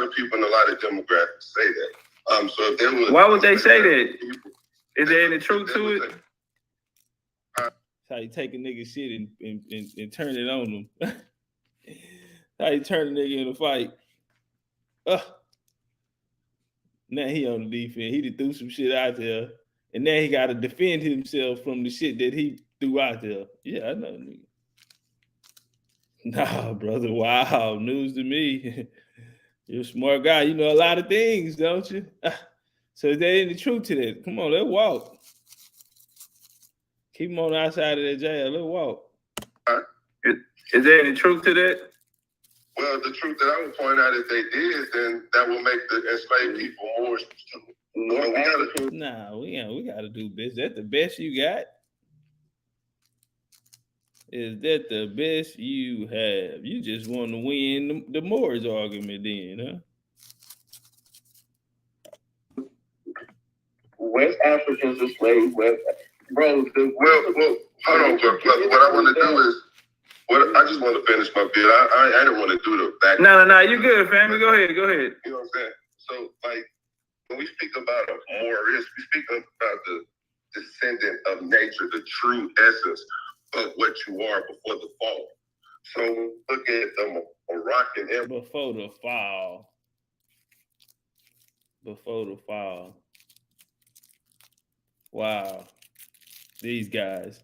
of people in a lot of demographics say that. So if there was, why would they say that? Is there any truth to it? That's how you take a nigga shit and turn it on them. How you turn a nigga in a fight. Now he on the defense. He done threw some shit out there. And now he got to defend himself from the shit that he threw out there. Yeah, I know, nigga. Nah, brother. Wow. News to me. You're a smart guy. You know a lot of things, don't you? So is there any truth to that? Come on, let's walk. Keep him on the outside of that jail. Let's walk. Is there any truth to that? Well, the truth that I would point out, if they did, then that will make the enslaved people more true. Nah, we gotta do best. That the best you got? Is that the best you have? You just want to win the Moors argument then, huh? West Africans are slaves. Well, hold on, but what I want to do is, I just want to finish my bit. I don't want to do the back. No, you good, family. Go ahead. You know what I'm saying? So, like, when we speak about a Moorish, we speak about the descendant of nature, the true essence of what you are before the fall. So look at the Moroccan Empire. Before the fall. Wow. These guys.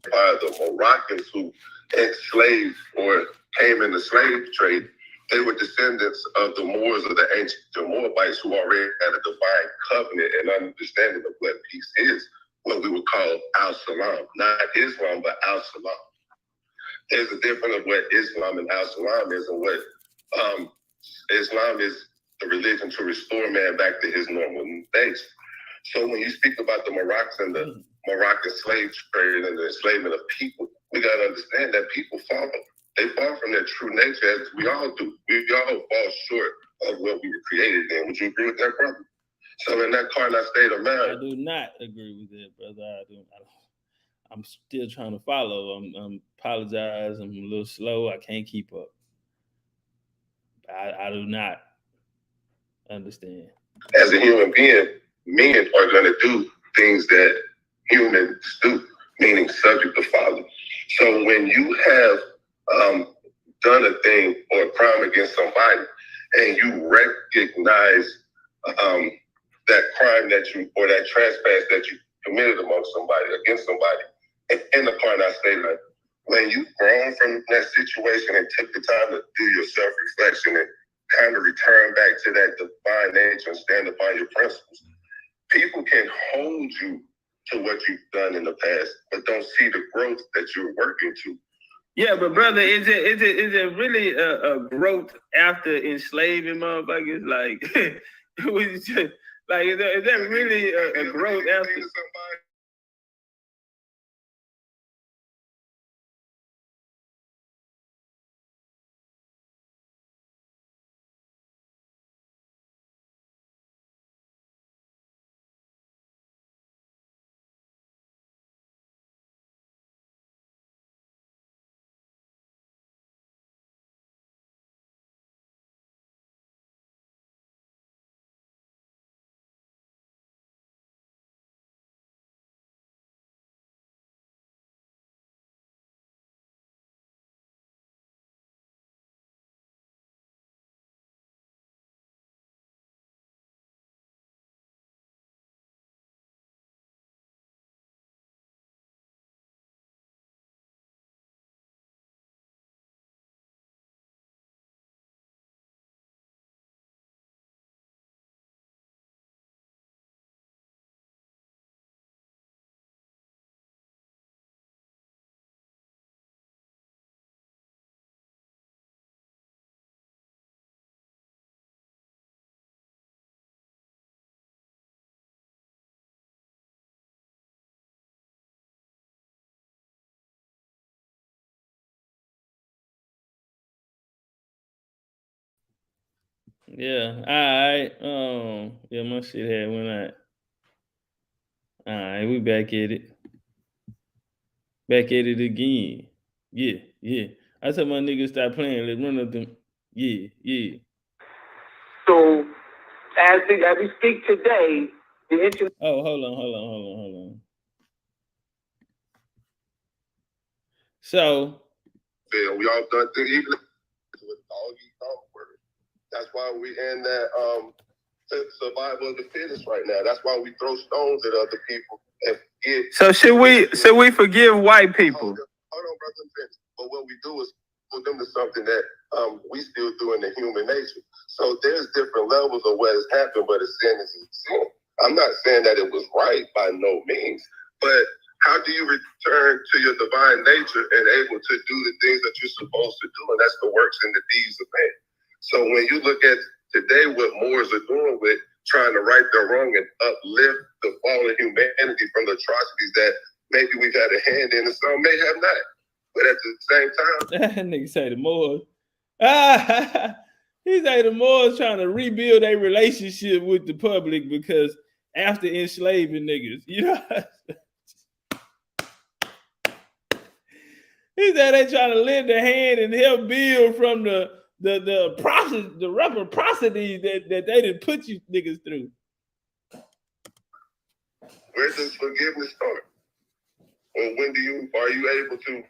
The Moroccans who enslaved or came in the slave trade, they were descendants of the Moors, of the ancient Moabites, who already had a divine covenant and understanding of what peace is, what we would call al-Salam. Not Islam, but al-Salam. There's a difference of what Islam and al-Salam is, and what Islam is the religion to restore man back to his normal days. So when you speak about the Moroccans and the Moroccan slave trade and the enslavement of people, we got to understand that people fall. They fall from their true nature, as we all do. We all fall short of what we were created in. Would you agree with that, brother? So in that carnal state of mind, I do not agree with that, brother. I'm still trying to follow. I'm apologize. I'm a little slow. I can't keep up. I do not understand. As a human being, men are going to do things that humans do, meaning subject to follow. So when you have done a thing or a crime against somebody, and you recognize that crime that you, or that trespass that you committed amongst somebody, against somebody, in the carnal state, like when you've grown from that situation and took the time to do your self-reflection and kind of return back to that divine nature and stand upon your principles, people can hold you to what you've done in the past, but don't see the growth that you're working to. Yeah, but brother, is it really a growth after enslaving motherfuckers? Like, it was just like, is that really a growth after? Yeah, all right. Yeah, my shit had went out. All right, we back at it. Back at it again. Yeah. I said my niggas stop playing. Let's run up them. Yeah. So as we speak today, the issue. Oh, hold on. So we all done things, even with all these dog words. That's why we in that survival of the fittest right now. That's why we throw stones at other people and forget. So should we forgive white people? Hold on, brother. But what we do is put them to something that we still do in the human nature. So there's different levels of what has happened, but a sin is a sin. I'm not saying that it was right by no means, but how do you return to your divine nature and able to do the things that you're supposed to do? And that's the works and the deeds of man. So when you look at today, what Moors are doing with trying to right the wrong and uplift the fallen humanity from the atrocities that maybe we've had a hand in and some may have not. But at the same time, that nigga say the Moors. He say the Moors trying to rebuild a relationship with the public because after enslaving niggas, you know. He said they trying to lend a hand and help build from the process, the reciprocity that they didn't put you niggas through. Where does forgiveness start? Or when are you able to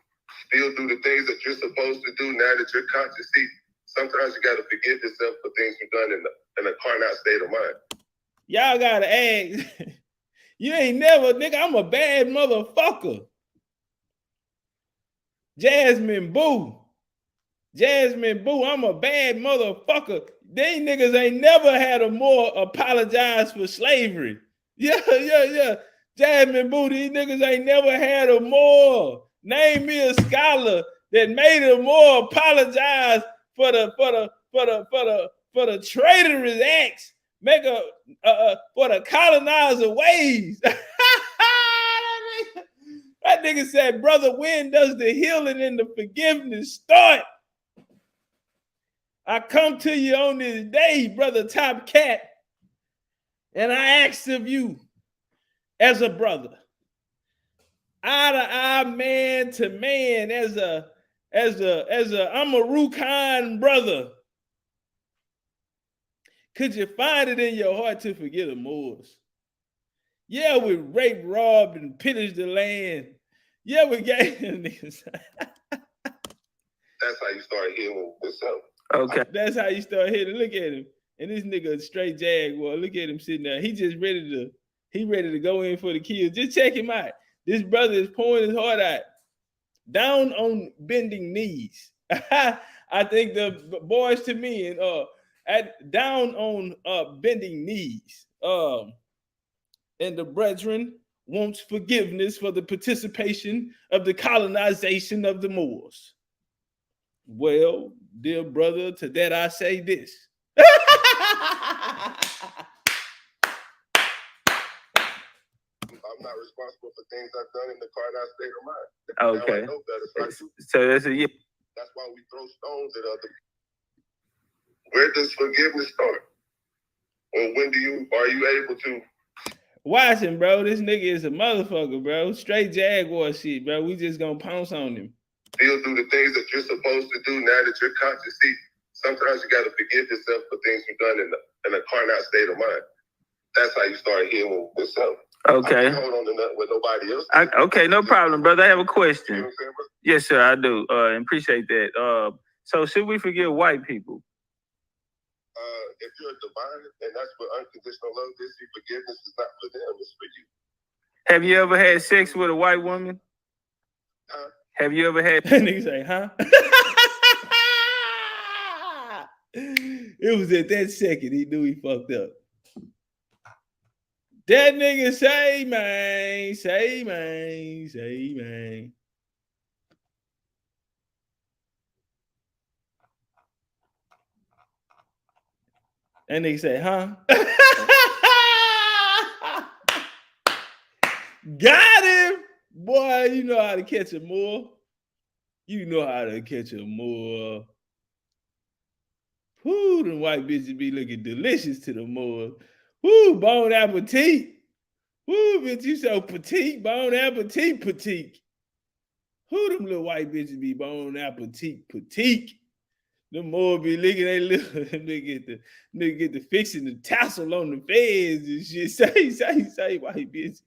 still do the things that you're supposed to do now that you're conscious? See, sometimes you got to forgive yourself for things you've done in a carnal state of mind. Y'all gotta ask. You ain't never, nigga. I'm a bad motherfucker. Jasmine Boo, I'm a bad motherfucker. They niggas ain't never had a more apologize for slavery. Yeah. Jasmine Boo, these niggas ain't never had a more. Name me a scholar that made a more apologize for the traitorous acts, make a for the colonizer ways. That nigga said, brother, when does the healing and the forgiveness start? I come to you on this day, brother Top Cat, and I ask of you as a brother, eye to eye, man to man, as a I'm a Rukan brother. Could you find it in your heart to forget the Moors? Yeah, we raped, robbed, and pillaged the land. Yeah, we gave them niggas. That's how you start healing yourself. Okay. That's how you start hitting. Look at him. And this nigga straight Jaguar. Look at him sitting there. He just ready to go in for the kill. Just check him out. This brother is pouring his heart out. Down on bending knees. I think the boys to me and down on bending knees. And the brethren wants forgiveness for the participation of the colonization of the Moors. Well, dear brother, to that I say this. I'm not responsible for things I've done in the carnal state of mind. Okay. Now I know better, So that's a yeah. That's why we throw stones at other people. Where does forgiveness start? Or when are you able to? Watch him, bro. This nigga is a motherfucker, bro. Straight Jaguar shit, bro. We just gonna pounce on him. Still do the things that you're supposed to do now that you're conscious. See, sometimes you got to forgive yourself for things you've done in a carnal state of mind. That's how you start healing yourself. Okay. I can't hold on to nothing with nobody else. Okay, no problem, brother. I have a question. You know what I'm saying, brother? Yes, sir, I do. Appreciate that. So should we forgive white people? If you're a divine, and that's what unconditional love is, forgiveness is not for them, it's for you. Have you ever had sex with a white woman? Huh? Have you ever had? Nigga say, huh? It was at that second he knew he fucked up. That nigga say, man. And nigga say, huh? Got him. Boy, you know how to catch a Moor. You know how to catch a Moor. Whoo, them white bitches be looking delicious to the Moors. Whoo, bon appetit. Whoo, bitch, you so petite. Bon appetit, petite. Who them little white bitches be bon appetit, petite? Them Moors be looking at little, nigga get the fixing the tassel on the feds and shit. Say, white bitch.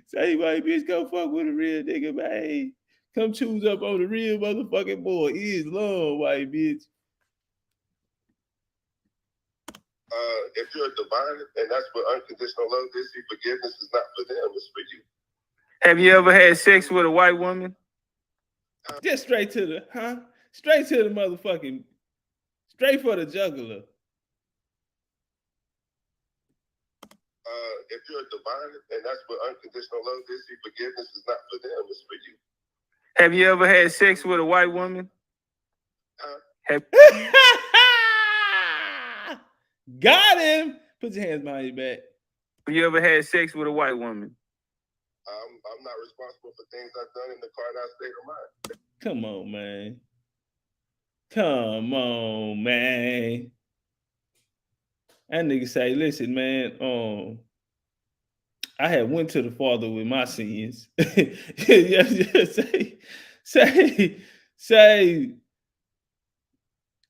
Say, white bitch, go fuck with a real nigga, man. Come choose up on the real motherfucking boy. Islam, white bitch. If you're a divine, and that's what unconditional love is, forgiveness is not for them, it's for you. Have you ever had sex with a white woman? Just straight to the, Straight to the motherfucking, straight for the jugular. If you're a divine, and that's what unconditional love is, forgiveness is not for them, it's for you. Have you ever had sex with a white woman? Got him. Put your hands behind your back. Have you ever had sex with a white woman? I'm not responsible for things I've done in the carnal state of mind. Come on, man. Come on, man. That nigga say, listen, man, I have went to the Father with my sins. say,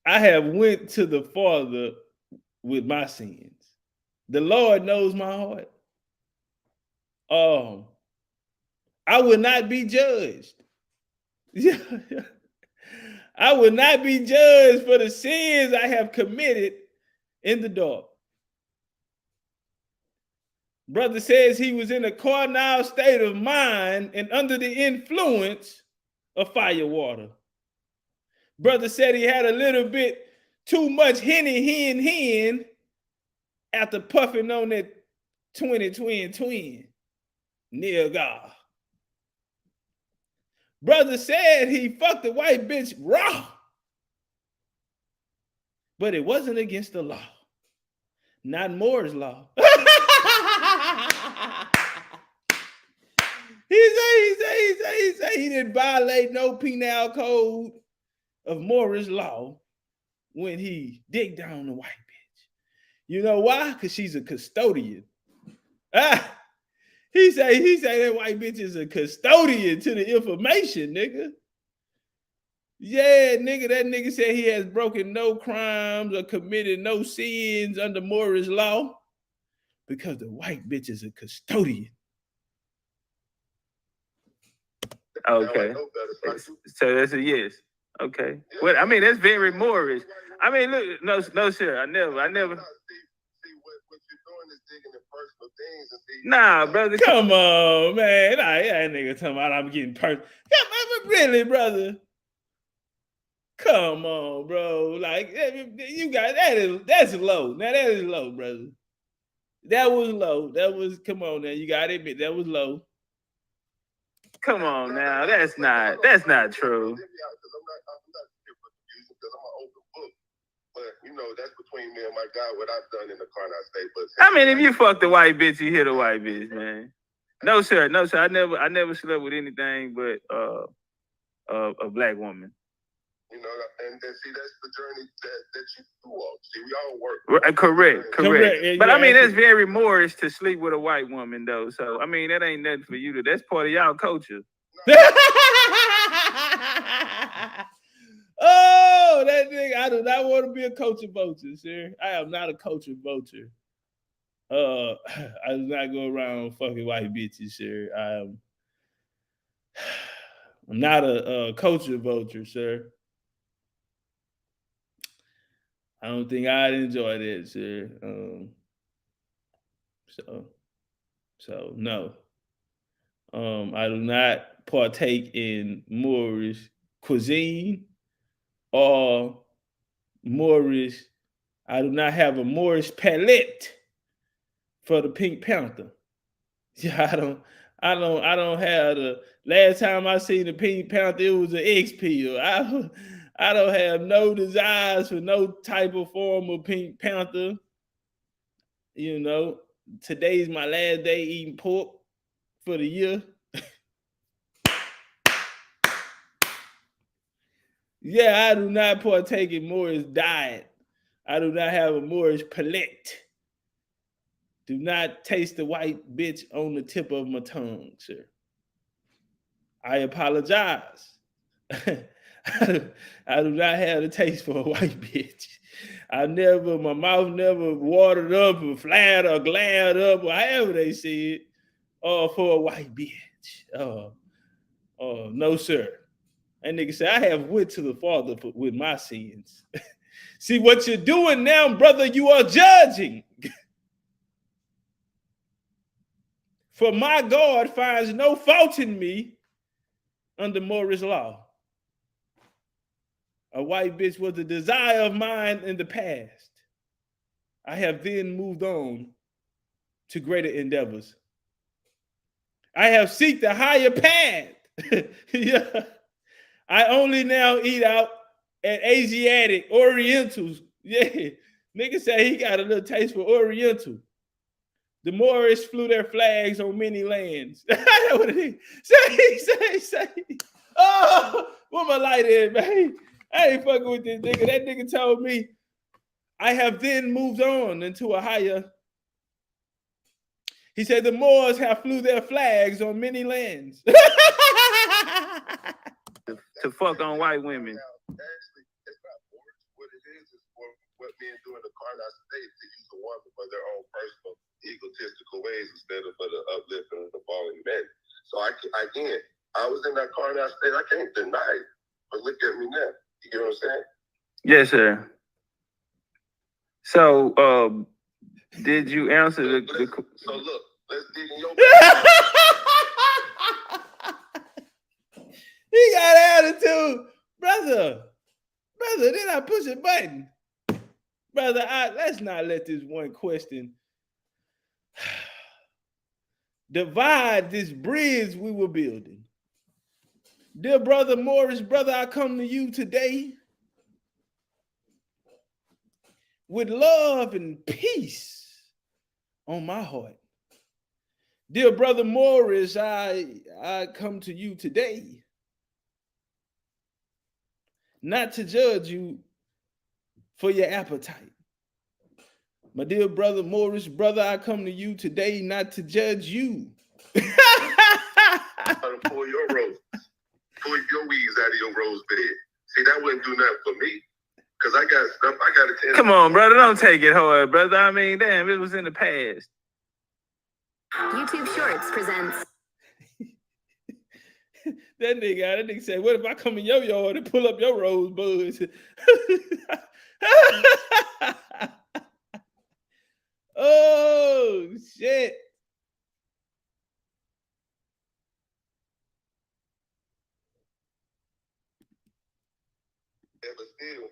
I have went to the Father with my sins. The Lord knows my heart. I will not be judged. I will not be judged for the sins I have committed in the dark. Brother says he was in a carnal state of mind and under the influence of fire water. Brother said he had a little bit too much hen after puffing on that 20 near God. Brother said he fucked the white bitch raw, but it wasn't against the law, not Moore's law. He He say he didn't violate no penal code of Moorish law when he digged down the white bitch. You know why? Because she's a custodian. He say that white bitch is a custodian to the information, nigga. Yeah, nigga, that nigga said he has broken no crimes or committed no sins under Moorish law because the white bitch is a custodian. Okay. So that's a yes. Okay. Well, I mean, that's very Moorish. I mean, look, no, sir. I never. See, what you're doing is digging in personal things. Nah, brother. Come on, man. Nah, that nigga talking about I'm getting personal. Really, brother? Come on, bro. Like, you got that's low. Now that is low, brother. That was low. Come on now. You gotta admit that was low. Come on now. That's not true. But you know, that's between me and my God, what I've done in the Carnal State. But I mean, if you fuck the white bitch, you hit a white bitch, man. No, sir. I never slept with anything but a black woman. You know, and see, that's the journey that you walk. See, we all work. Correct. But I mean, that's very Moorish to sleep with a white woman, though. So I mean, that ain't nothing for you. That's part of y'all culture. Oh, that nigga! I do not want to be a culture vulture, sir. I am not a culture vulture. I do not go around fucking white bitches, sir. I'm not a culture vulture, sir. I don't think I'd enjoy that, sir. So no. I do not partake in Moorish cuisine or Moorish. I do not have a Moorish palette for the Pink Panther. Yeah, I don't have the last time I seen the Pink Panther, it was an XP. I don't have no desires for no type of form of Pink Panther. You know, today's my last day eating pork for the year. Yeah, I do not partake in Moorish diet. I do not have a Moorish palate. Do not taste the white bitch on the tip of my tongue, sir. I apologize. I do not have the taste for a white bitch. My mouth never watered up or flat or glared up or however they say it, for a white bitch. No, sir. That nigga said, I have went to the Father with my sins. See what you're doing now, brother, you are judging. For my God finds no fault in me under Moorish law. A white bitch was a desire of mine in the past. I have then moved on to greater endeavors. I have seeked a higher path. Yeah. I only now eat out at Asiatic, Orientals. Yeah. Nigga said he got a little taste for Oriental. The Moorish flew their flags on many lands. That's what it is. Say. Oh, where my light is, man? I ain't fucking with this nigga. That nigga told me I have then moved on into a higher. He said the Moors have flew their flags on many lands. to fuck on white women. Actually, it's not Moorish. What it is what men do in the Carnal State to use a woman for their own personal egotistical ways instead of for the uplifting of the fallen men. So I was in that Carnal State. I can't deny it. But look at me now. You get what I'm saying? Yes, sir. So, did you answer the? So look, let's dig in your. He got attitude, brother. Did I push a button, brother? Let's not let this one question divide this bridge we were building. Dear brother Moorish, brother, I come to you today with love and peace on my heart. Dear brother Moorish, I come to you today not to judge you for your appetite. My dear brother Moorish, brother, I come to you today not to judge you. Pull your rose, pull your weeds out of your rose bed. See, that wouldn't do nothing for me, because I got stuff I got to tell. Come on, brother, don't take it hard, brother. I mean, damn, it was in the past. YouTube Shorts presents. That nigga said, what if I come in your yard and pull up your rosebuds? Oh, shit. Yeah, but still.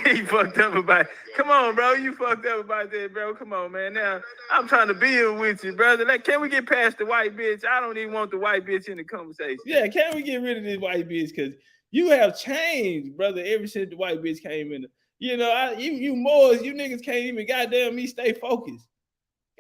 He fucked up about it. Come on, bro. You fucked up about that, bro. Come on, man. Now, I'm trying to build with you, brother. Like, can we get past the white bitch? I don't even want the white bitch in the conversation. Yeah, can we get rid of this white bitch? Because you have changed, brother, ever since the white bitch came in. You know, you Moors, you niggas can't even goddamn me stay focused.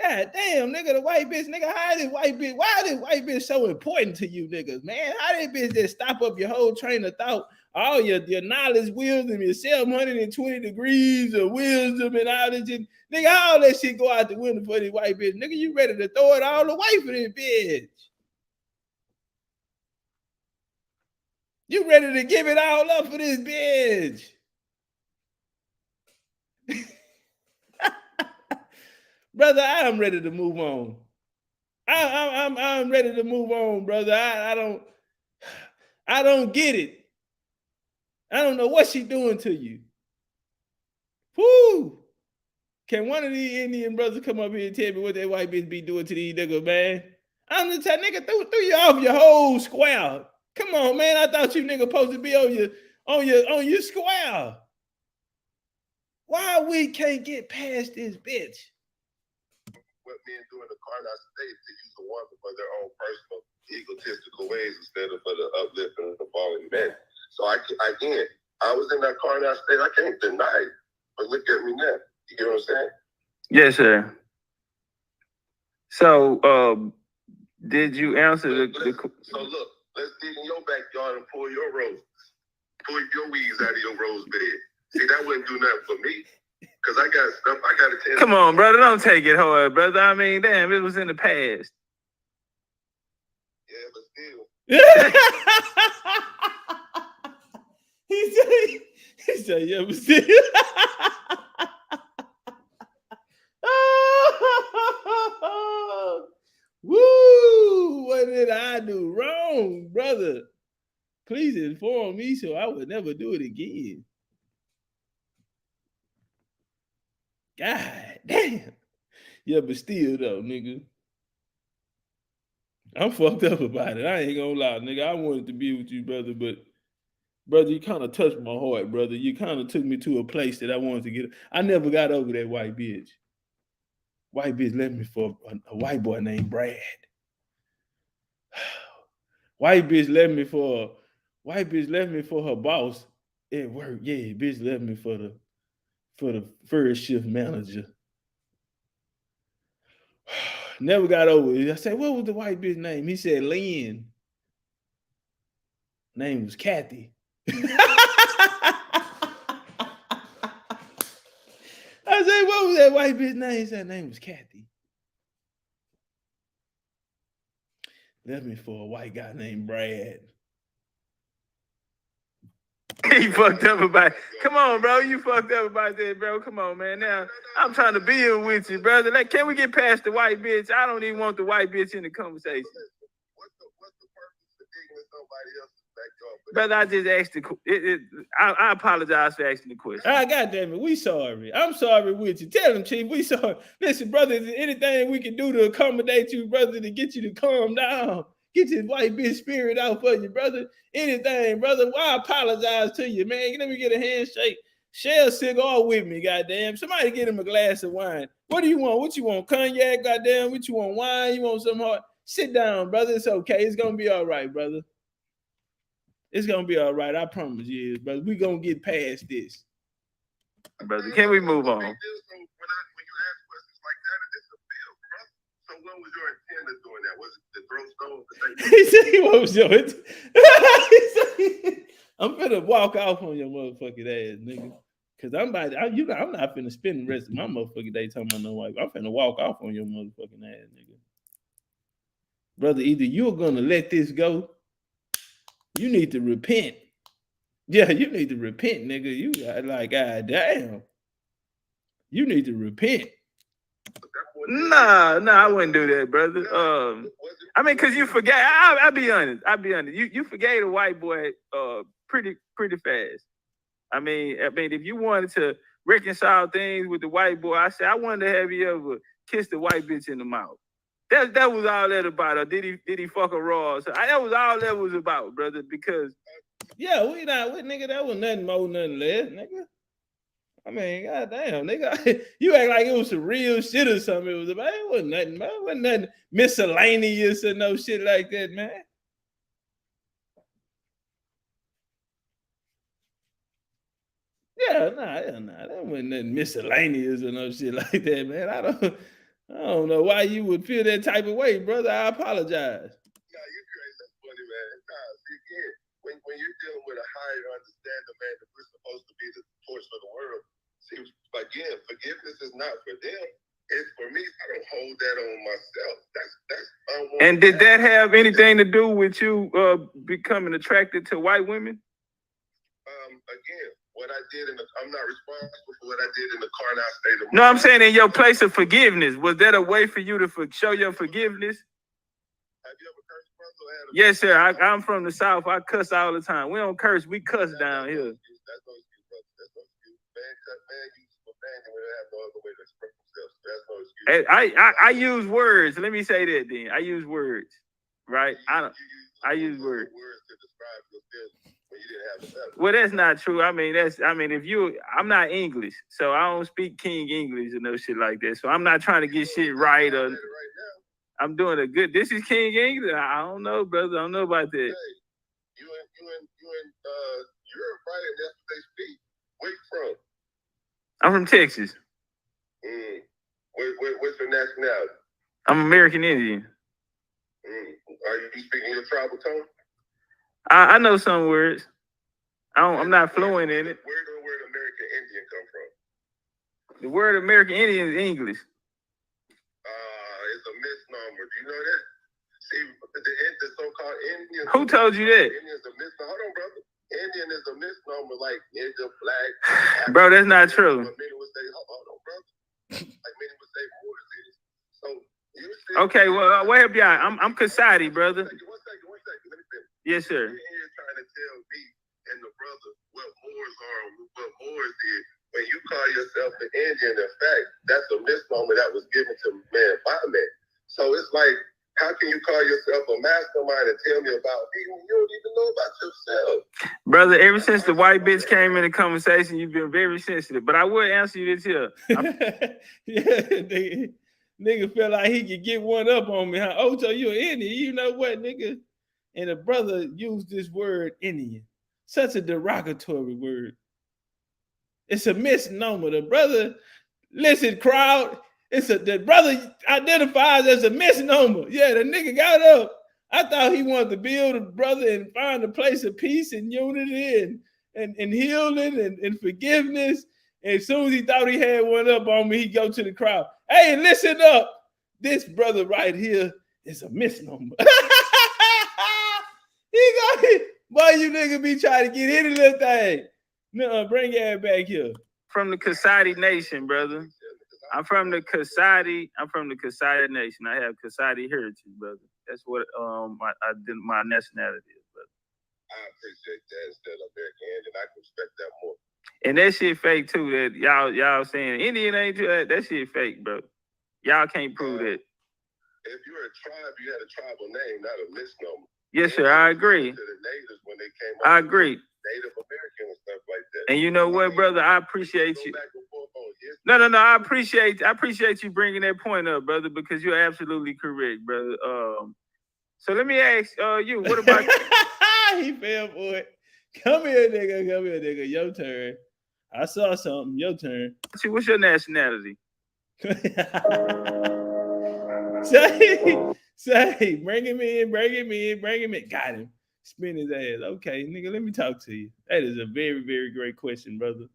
God damn, nigga, the white bitch, nigga, how this white bitch, why this white bitch so important to you niggas, man? How this bitch just stop up your whole train of thought, all your knowledge, wisdom, your 720 degrees of wisdom and all this shit. Nigga, all that shit go out the window for this white bitch. Nigga, you ready to throw it all away for this bitch. You ready to give it all up for this bitch. Brother, I am ready to move on. I'm ready to move on, brother. I don't get it. I don't know what she doing to you. Whoo! Can one of these Indian brothers come up here and tell me what that white bitch be doing to these niggas, man? I'm just telling nigga threw you off your whole square. Come on, man. I thought you nigga supposed to be on your square. Why we can't get past this bitch? What men do in the carnal state to use a woman for their own personal egotistical ways instead of for the uplifting of the fallen men. So I was in that carnal state. I can't deny it, but look at me now. You get what I'm saying? Yes, sir. So, did you answer So look, let's dig in your backyard and pull your roses, pull your weeds out of your rose bed. See, that wouldn't do nothing for me. Because I got stuff I got to tell. Come on, brother. Don't take it hard, brother. I mean, damn, it was in the past. Yeah, but still. he said, yeah, but still. Woo! What did I do wrong, brother? Please inform me so I would never do it again. God damn. Yeah, but still though, nigga. I'm fucked up about it. I ain't gonna lie, nigga. I wanted to be with you, brother, but brother, you kind of touched my heart, brother. You kind of took me to a place that I wanted to get. I never got over that white bitch. White bitch left me for a white boy named Brad. White bitch left me for her boss at work. Yeah, bitch left me for the first shift manager. Never got over it. I said, what was the white bitch name? He said, Lynn. Name was Kathy. I said, what was that white bitch name? He said, name was Kathy. Left me for a white guy named Brad. He fucked up about it. Come on, bro. You fucked up about that, bro. Come on, man. Now, I'm trying to build with you, brother. Like, can we get past the white bitch? I don't even want the white bitch in the conversation. What's the purpose of digging in somebody else's backyard? Brother, I just asked I apologize for asking the question. Ah, goddamn it. We sorry. I'm sorry with you. Tell him, Chief, we sorry. Listen, brother, is there anything we can do to accommodate you, brother, to get you to calm down? Get this white bitch spirit out for you, brother. Anything, brother. Well, I apologize to you, man. Let me get a handshake. Share a cigar with me, goddamn. Somebody get him a glass of wine. What do you want? What you want? Cognac, goddamn? What you want? Wine? You want some hard? Sit down, brother. It's okay. It's going to be all right, brother. It's going to be all right. I promise you, brother. We're going to get past this. Brother, can we move on? When you ask questions like that, it's a bill, bro. So what was your intent of doing that? Was it the throw stone? He said he was your I'm finna walk off on your motherfucking ass, nigga. Cause I'm not finna spend the rest of my motherfucking day talking about no wife. I'm finna walk off on your motherfucking ass, nigga. Brother, either you're gonna let this go, you need to repent. Yeah, you need to repent, nigga. You got like, god damn. You need to repent. Nah, I wouldn't do that, brother. I mean, cause you forget. I'll be honest. You forgave a white boy pretty fast. I mean, if you wanted to reconcile things with the white boy, I said I wanted to have you ever kiss the white bitch in the mouth. That was all that about. Or did he fuck her raw? So that was all that was about, brother. Because yeah, we nigga. That was nothing more, nothing less, nigga. I mean, goddamn, nigga, you act like it was some real shit or something. It was about. It wasn't nothing, man. It wasn't nothing miscellaneous or no shit like that, man. Yeah, nah, that wasn't nothing miscellaneous or no shit like that, man. I don't know why you would feel that type of way, brother. I apologize. Nah, you crazy. That's funny, man. Nah, see, again, when you're dealing with a higher understanding, man, that we're supposed to be the torch for the world. See, again, forgiveness is not for them. It's for me. I don't hold that on myself. That's and did that have anything to do with you becoming attracted to white women? Again, what I did I'm not responsible for what I did in the carnal state of. No, I'm saying in your place of forgiveness. Was that a way for you to show your forgiveness? Have you ever cursed, brother? Yes, sir. I'm from the South. I cuss all the time. We don't curse. We cuss down here. That's no excuse, brother. That's no excuse. Man uses profanity when they have no other way to express themselves. That's no excuse. I use words. Let me say that then. I use words, right? I use words to describe your feelings. You didn't have well, that's not true. I'm not English, so I don't speak King English or no shit like that. So I'm not trying to get shit right or I'm doing a good. This is King English. I don't know, brother. I don't know about that. Hey, you in Europe, right? And that's what they speak. Where you from? I'm from Texas. What's your nationality? I'm American Indian. Are you speaking your tribal tongue? I know some words. I'm not fluent in it. Where did the word American Indian come from? The word American Indian is English. It's a misnomer. Do you know that? See, the so-called Indians. Who told you that? Indians a misnomer. Hold on, brother. Indian is a misnomer like nigga, black. Bro, that's not true. Many would say, hold on, brother. Like many would say Moorish is. So you see. Okay, well, where help you out? I'm Kasadi, brother. One second. Let me finish. Yes, sir. You're here trying to tell me and the brother what Moors are, what Moors is. When you call yourself an Indian, in fact, that's a misnomer that was given to man by man. So it's like, how can you call yourself a mastermind and tell me about me when you don't even know about yourself? Brother, ever since the white bitch came in the conversation, you've been very sensitive. But I will answer you this here. Yeah, nigga felt like he could get one up on me. Huh? Oh, so you an Indian? You know what, nigga? And the brother used this word Indian. Such a derogatory word. It's a misnomer. The brother, listen, crowd. The brother identifies as a misnomer. Yeah, the nigga got up. I thought he wanted to build a brother and find a place of peace and unity and healing and forgiveness. And as soon as he thought he had one up on me, he go to the crowd. Hey, listen up. This brother right here is a misnomer. Boy, you nigga be trying to get any little thing. No, bring your ass back here. From the Kasadi Nation, brother. I'm from the Kasadi Nation. I have Kasadi heritage, brother. That's what my nationality is, brother. I appreciate that instead of American Indian. I can respect that more. And that shit fake too. That y'all saying Indian ain't true. That shit fake, bro. Y'all can't prove that. If you're a tribe, you had a tribal name, not a misnomer. Yes, sir. I agree. To the natives when they came I agree. Native American and stuff like that. And you know what, brother? I appreciate you. No. I appreciate you bringing that point up, brother, because you're absolutely correct, brother. So let me ask you, what about he fell for it. Come here, nigga. Your turn. I saw something. Your turn. What's your nationality? Say, bring him in. Got him. Spin his ass. Okay, nigga, let me talk to you. That is a very, very great question, brother.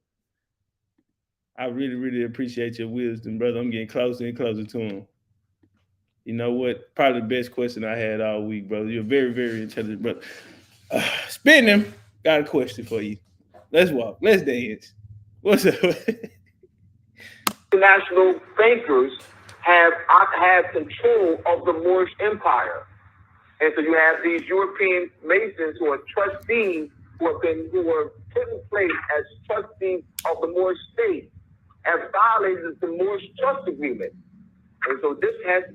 I really, really appreciate your wisdom, brother. I'm getting closer and closer to him. You know what? Probably the best question I had all week, brother. You're very, very intelligent, brother. Spin him. Got a question for you. Let's walk. Let's dance. What's up? International bankers have control of the Moorish Empire. And so you have these European masons who are trustees who were put in place as trustees of the Moorish state, have violated the Moorish trust agreement. And so this has to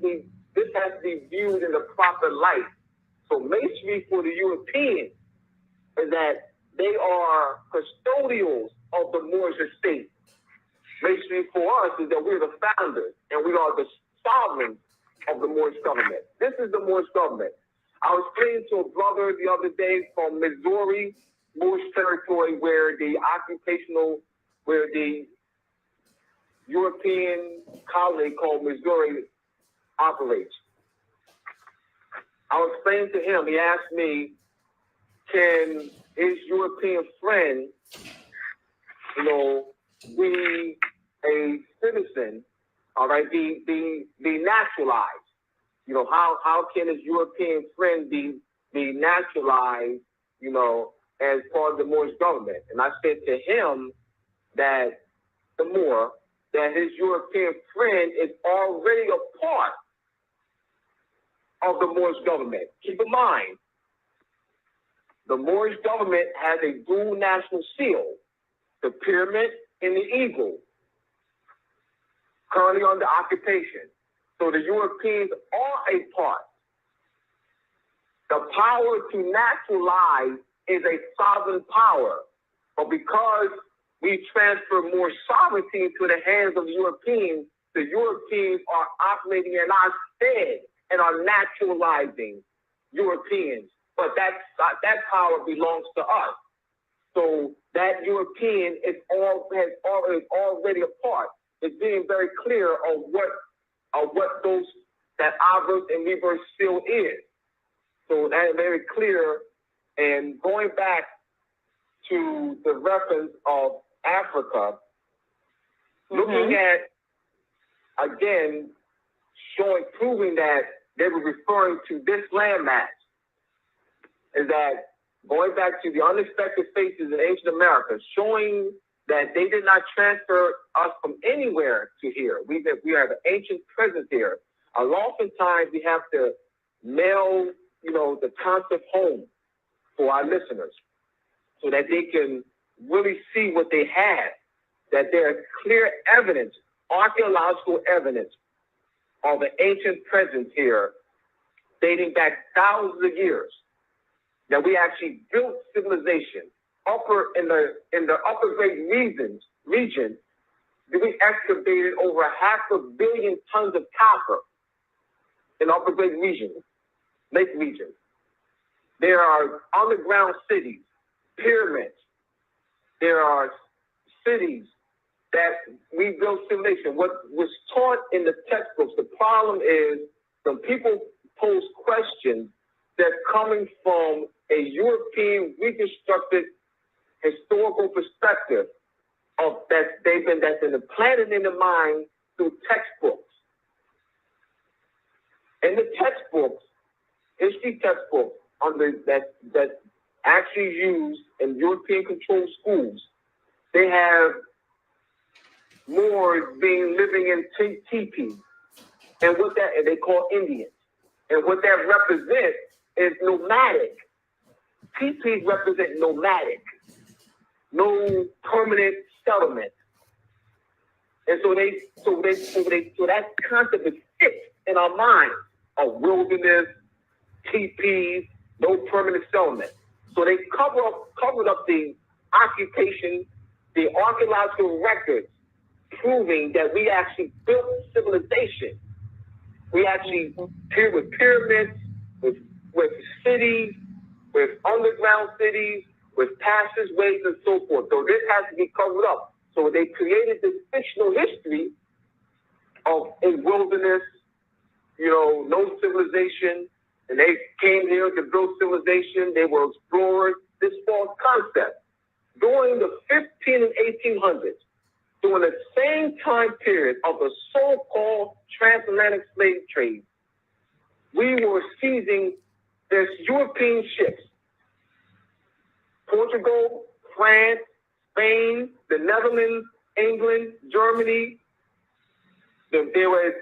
be viewed in the proper light. So masonry for the Europeans is that they are custodials of the Moorish estate. Masonry for us is that we're the founders and we are the sovereigns of the Moorish government. This is the Moorish government. I was explaining to a brother the other day from Missouri, Moorish territory, where the European colony called Missouri operates. I was explaining to him, he asked me, can his European friend, be a citizen, all right, be naturalized? How can his European friend be naturalized, as part of the Moorish government? And I said to him that his European friend is already a part of the Moorish government. Keep in mind, the Moorish government has a dual national seal, the pyramid and the eagle, currently under occupation. So the Europeans are a part. The power to naturalize is a sovereign power. But because we transfer more sovereignty into the hands of the Europeans are operating in our stead and are naturalizing Europeans. But that power belongs to us. So that European is already a part. It's being very clear of what that obverse and reverse seal is. So that is very clear. And going back to the reference of Africa, looking at, again, proving that they were referring to this landmass, is that going back to the unexpected faces in ancient America, showing that they did not transfer us from anywhere to here. We have an ancient presence here. Oftentimes we have to mail, the concept home for our listeners so that they can really see what they have, that there is clear evidence, archaeological evidence of an ancient presence here dating back thousands of years, that we actually built civilization in the upper Great region, we excavated over 500 million tons of copper in the upper Great Lake region. There are underground cities, pyramids. There are cities that we built civilization. What was taught in the textbooks, the problem is when people pose questions, they're coming from a European reconstructed historical perspective of that's been implanted in the mind through textbooks. In the textbooks, history textbooks that actually used in European controlled schools, they have Moors living in teepees, and they call Indians. And what that represents is nomadic. Teepees represent nomadic, no permanent settlement. And so that concept is fixed in our minds of wilderness, teepees, no permanent settlement. So they covered up the occupation, the archaeological records proving that we actually built civilization. We actually with pyramids, with cities, with underground cities, with passageways and so forth. So this has to be covered up. So they created this fictional history of a wilderness, no civilization, and they came here to build civilization. They were explorers. This false concept. During the 15 and 1800s, during the same time period of the so-called transatlantic slave trade, we were seizing this European ships. Portugal, France, Spain, the Netherlands, England, Germany. There was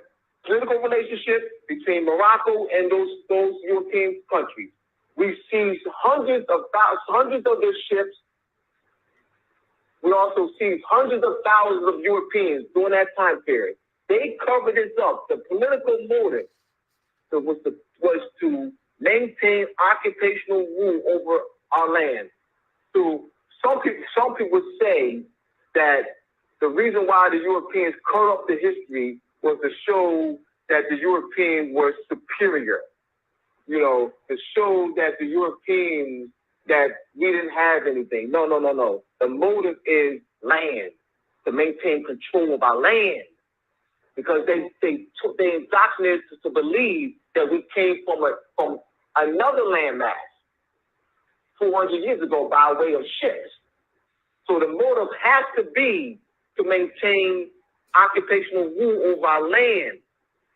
political relationships between Morocco and those European countries. We seized hundreds of their ships. We also seized hundreds of thousands of Europeans during that time period. They covered this up. The political motive was to maintain occupational rule over our land. So some people say that the reason why the Europeans cut up the history was to show that the Europeans were superior. To show that the Europeans, that we didn't have anything. No. The motive is land, to maintain control of our land. Because they indoctrinated us to believe that we came from another landmass 400 years ago by way of ships. So the motive has to be to maintain occupational rule over our land.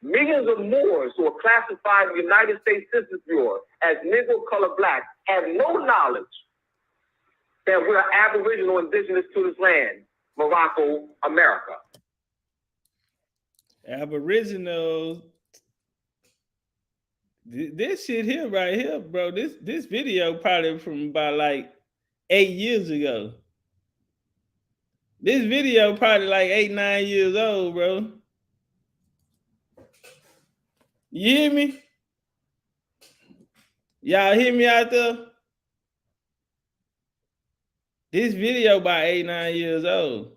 Millions of Moors who are classified in the United States Census Bureau as Negro, color, black have no knowledge that we're Aboriginal indigenous to this land, Morocco, America. Aboriginal. This shit here right here, bro. This video probably from about like 8 years ago. This video probably like 8, 9 years old, bro. You hear me? Y'all hear me out there? This video about 8, 9 years old.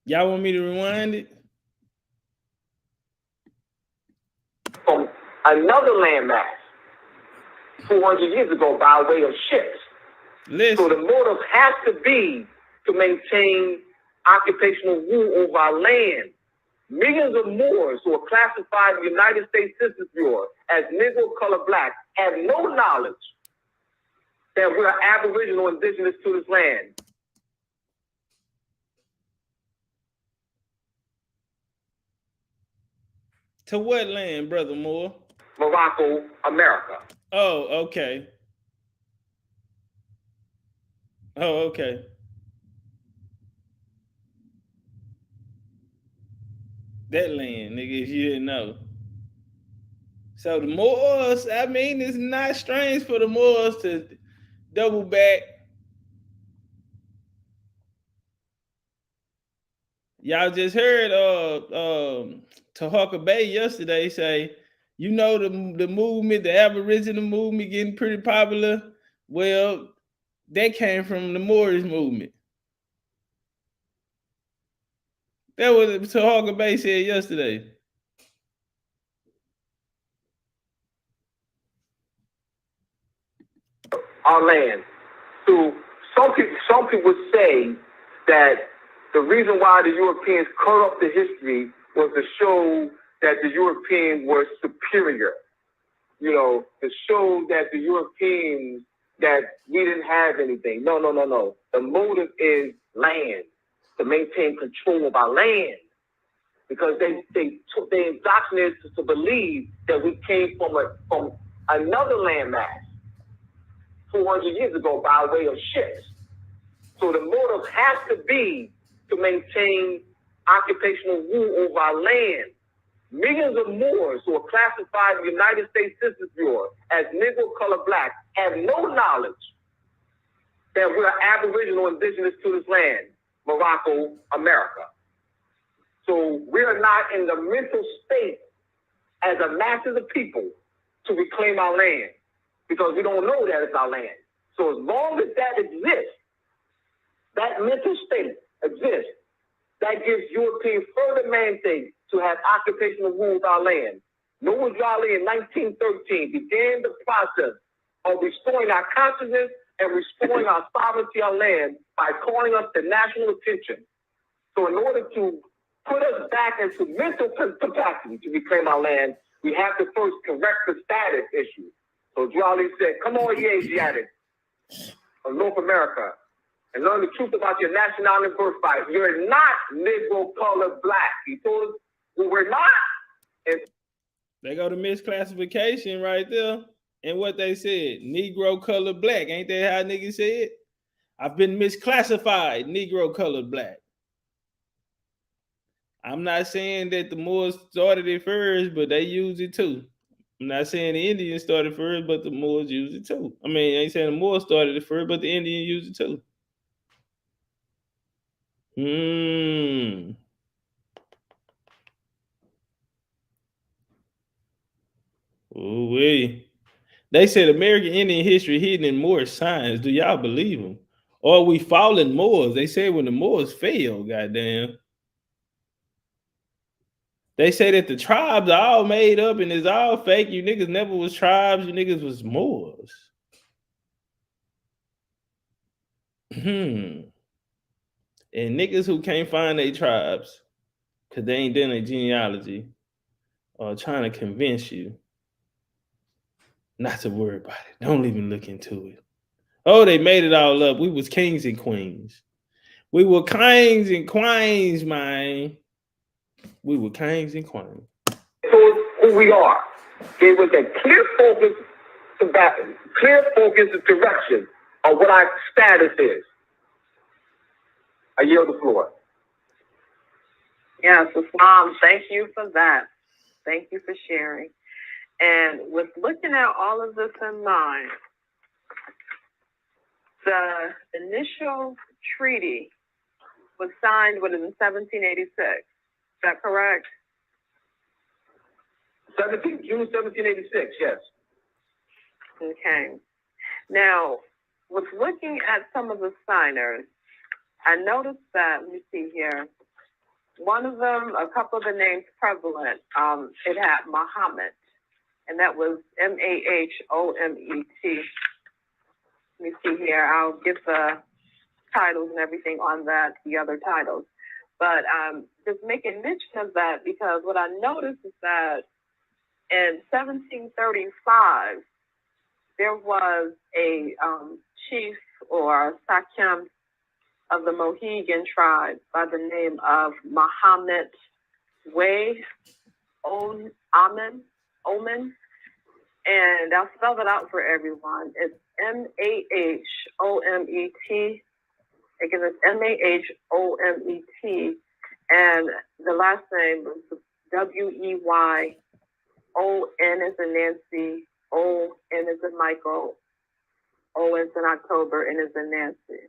Y'all want me to rewind it? From another landmass 400 years ago by way of ships. Listen. So the motive has to be to maintain occupational rule over our land. Millions of Moors who are classified in the United States Census Bureau as Negro, color, black have no knowledge that we're Aboriginal indigenous to this land. To what land, Brother Moore? Morocco, America. Oh, okay. That land, nigga, if you didn't know. So the Moors, I mean, it's not strange for the Moors to double back. Y'all just heard Tahaka Bay yesterday say, the movement, the Aboriginal movement getting pretty popular. Well, that came from the Moorish movement. That was what Tahaka Bay said yesterday. Our land. So some people say that the reason why the Europeans cut up the history was to show that the Europeans were superior. To show that the Europeans, that we didn't have anything. No. The motive is land, to maintain control of our land. Because they indoctrinated us to believe that we came from another landmass 400 years ago by way of ships. So the motive has to be to maintain occupational rule over our land. Millions of Moors who are classified in the United States Census Bureau as Negro, color, black have no knowledge that we're Aboriginal indigenous to this land, Morocco, America. So we are not in the mental state as a masses of people to reclaim our land, because we don't know that it's our land. So as long as that exists, that mental state exists, that gives Europeans further mandate to have occupational rule with our land. Noah Jolly in 1913 began the process of restoring our consciousness and restoring our sovereignty on land by calling us to national attention. So in order to put us back into mental capacity to reclaim our land, we have to first correct the status issue. So Jolly said, come on, ye Asiatics of North America, and learn the truth about your nationality and birthright. You're not Negro, colored, black. He told us, well, we're not. And they go to misclassification right there. And what they said, Negro, colored, black. Ain't that how niggas said? I've been misclassified, Negro, colored, black. I'm not saying that the Moors started it first, but they used it too. I'm not saying the Indians started first, but the Moors used it too. I mean, I ain't saying the Moors started it first, but the Indians used it too. Ooh-wee. They said American Indian history hidden in Moorish signs. Do y'all believe them? Or are we fallen Moors? They said when the Moors failed, goddamn. They say that the tribes are all made up and it's all fake. You niggas never was tribes. You niggas was Moors. And niggas who can't find their tribes because they ain't done a genealogy are trying to convince you not to worry about it. Don't even look into it. Oh, they made it all up. We was kings and queens. We were kings and queens, man. We were kings and queens. so who we are. Gave us a clear focus and direction on what our status is. I yield the floor. Yes, Islam, thank you for that. Thank you for sharing. And with looking at all of this in mind, the initial treaty was signed in 1786. Is that correct? June 1786, yes. Okay. Now, with looking at some of the signers, I noticed that, let me see here, one of them, a couple of the names prevalent, it had Muhammad, and that was Mahomet. Let me see here, I'll get the titles and everything on that, the other titles. But just making mention of that because what I noticed is that in 1735, there was a chief or Sakim of the Mohegan tribe by the name of Muhammad Oman, and I'll spell it out for everyone. It's Mahomet. Again, it's Mahomet, and the last name is Weyon as in Nancy, O N as in Michael, O as in October, N as in Nancy.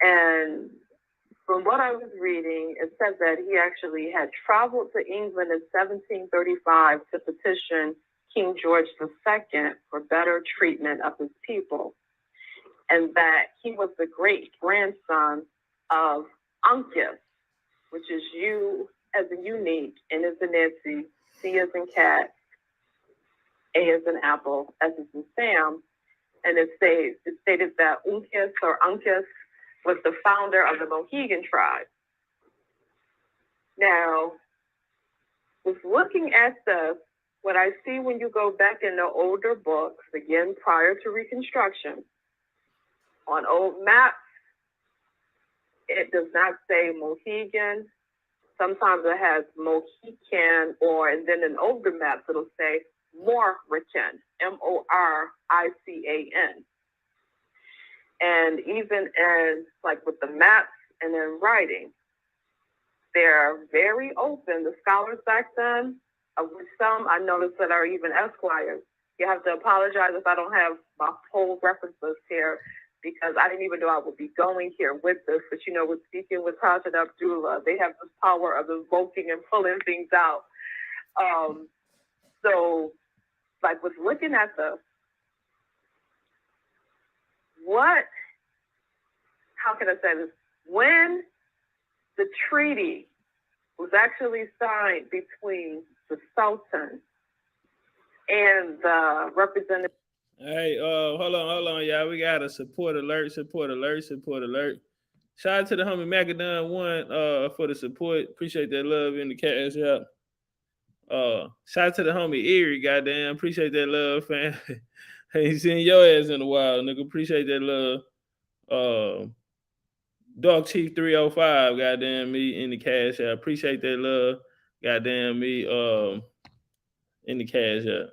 And from what I was reading, it says that he actually had traveled to England in 1735 to petition King George II for better treatment of his people, and that he was the great-grandson of Uncas, which is U as in unique, N as in Nancy, C as in cat, A as in apple, S as in Sam, and it stated that Uncas was the founder of the Mohegan tribe. Now, with looking at this, what I see when you go back in the older books, again, prior to Reconstruction, on old maps, it does not say Mohegan. Sometimes it has Mohican, and then in older maps, it'll say Morican, Morican. And even in, like with the maps and in writing, they're very open. The scholars back then, of which some I noticed that are even esquires. You have to apologize if I don't have my whole reference list here, because I didn't even know I would be going here with this. But you know, with speaking with Tajid Abdullah, they have this power of invoking and pulling things out. So, like with looking at this, how can I say this? When the treaty was actually signed between the Sultan and the representative. Hey, hold on, y'all. We got a support alert. Shout out to the homie Macadon one for the support. Appreciate that love in the cash out. Shout out to the homie Erie, goddamn. Appreciate that love, fam. Ain't seen your ass in a while, nigga. Appreciate that love. Dog Chief 305, goddamn me in the cash out. Appreciate that love, goddamn me in the cash out.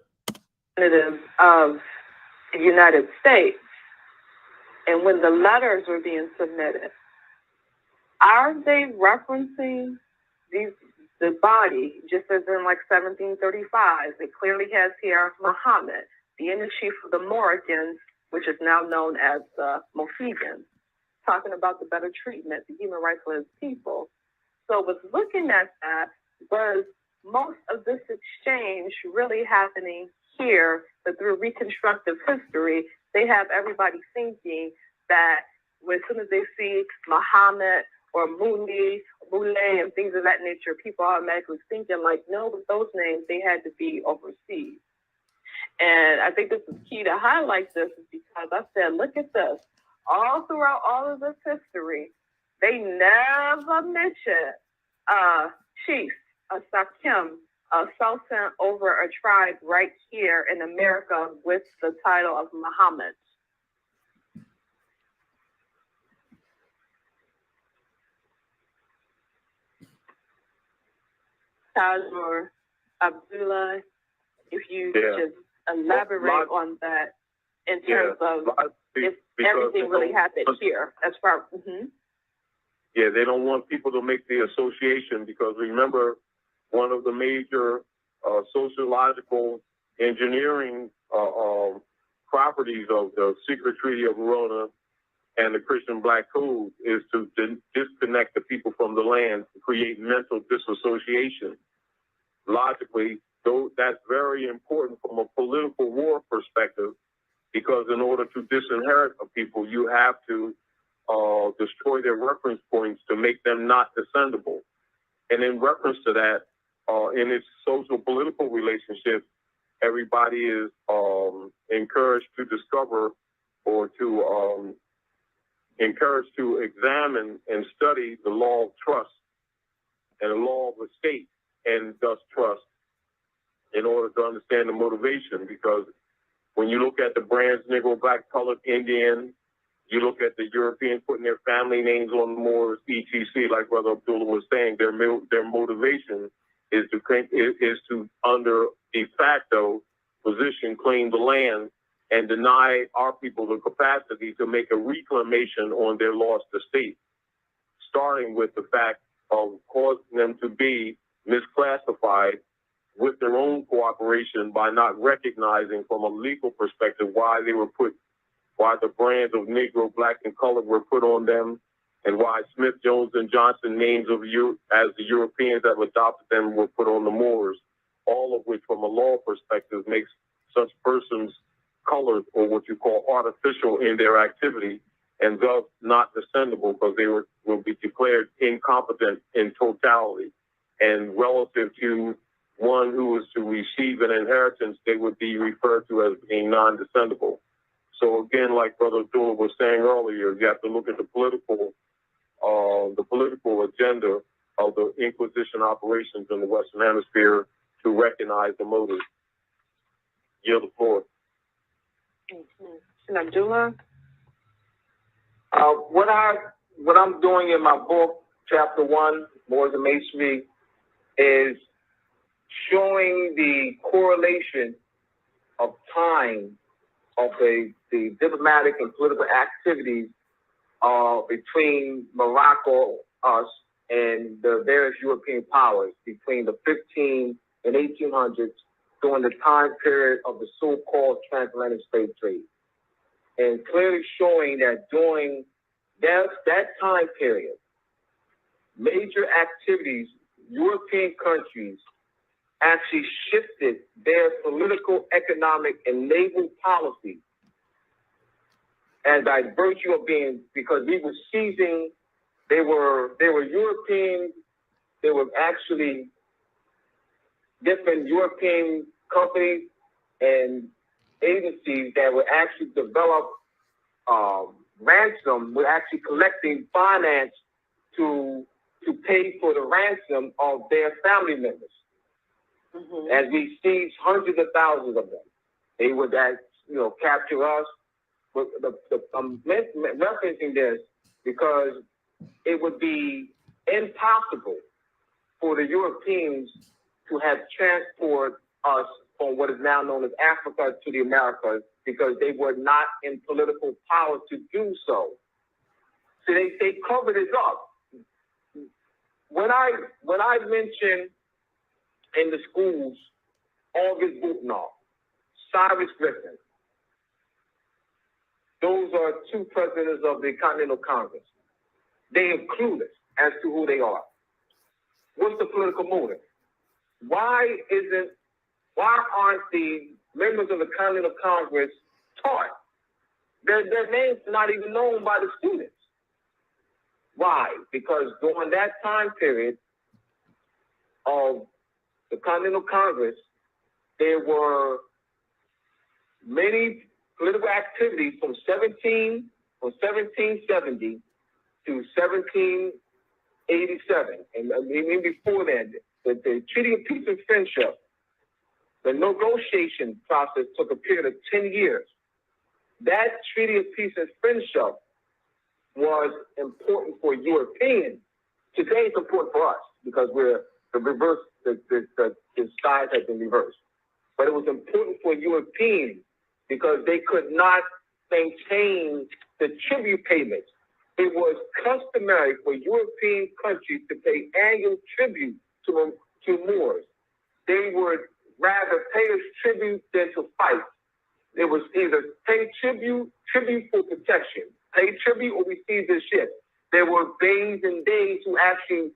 Of the United States, and when the letters were being submitted, are they referencing the body, just as in like 1735? It clearly has here Muhammad, the inner chief of the Moroccans, which is now known as the Mohegans, talking about the better treatment, the human rights for his people. So with looking at that, was most of this exchange really happening here, but through reconstructive history, they have everybody thinking that as soon as they see Muhammad or Muli, and things of that nature, people are automatically thinking like, no, with those names, they had to be overseas. And I think this is key to highlight this is because I said, look at this. All throughout all of this history, they never mention chiefs, a Sakim, a sultan over a tribe right here in America with the title of Muhammad. Taj or Abdullah, if you just elaborate on that in terms of if everything really happened here as far Yeah, they don't want people to make the association because remember, one of the major sociological engineering properties of the Secret Treaty of Verona and the Christian Black Code is to disconnect the people from the land, to create mental disassociation. Logically, though, that's very important from a political war perspective, because in order to disinherit a people, you have to destroy their reference points to make them not descendable. And in reference to that, in its social political relationship, everybody is encouraged to discover or to encouraged to examine and study the law of trust and the law of the state, and thus trust, in order to understand the motivation. Because when you look at the brands, Negro, Black, Colored, Indian, you look at the Europeans putting their family names on the Moors, etc., like Brother Abdullah was saying, their motivation is to under de facto position, claim the land and deny our people the capacity to make a reclamation on their lost estate, starting with the fact of causing them to be misclassified with their own cooperation by not recognizing from a legal perspective why the brands of Negro, Black, and Colored were put on them, and why Smith, Jones, and Johnson names of as the Europeans that adopted them were put on the Moors, all of which from a law perspective makes such persons colored, or what you call artificial in their activity, and thus not descendable because they will be declared incompetent in totality. And relative to one who is to receive an inheritance, they would be referred to as being non-descendable. So again, like Brother Abdullah was saying earlier, you have to look at the political agenda of the Inquisition operations in the Western Hemisphere to recognize the motive. Yield the floor. And Abdullah? What I'm doing in my book, chapter 1, Moors and Masonry, is showing the correlation of time of the diplomatic and political activities between Morocco, us, and the various European powers between the 15 and 1800s during the time period of the so-called transatlantic slave trade. And clearly showing that during that time period, major activities, European countries actually shifted their political, economic, and naval policy as by virtue of being, because we were seizing, they were European, they were actually different European companies and agencies that would actually develop ransom, we're actually collecting finance to pay for the ransom of their family members. Mm-hmm. As we seized hundreds of thousands of them, they would capture us. But I'm referencing this because it would be impossible for the Europeans to have transport us from what is now known as Africa to the Americas because they were not in political power to do so. So they covered it up. When I mention in the schools August Butenhoff, Cyrus Griffin, those are two presidents of the Continental Congress. They are clueless as to who they are. What's the political motive? Why aren't the members of the Continental Congress taught? Their names are not even known by the students. Why? Because during that time period of the Continental Congress, there were many political activities from 1770 to 1787, and even before that, the Treaty of Peace and Friendship, the negotiation process took a period of 10 years. That Treaty of Peace and Friendship was important for Europeans. Today it's important for us because the sides have been reversed. But it was important for Europeans because they could not maintain the tribute payments. It was customary for European countries to pay annual tribute to Moors. They would rather pay us tribute than to fight. It was either pay tribute for protection, pay tribute or receive the ship. There were days and days who actually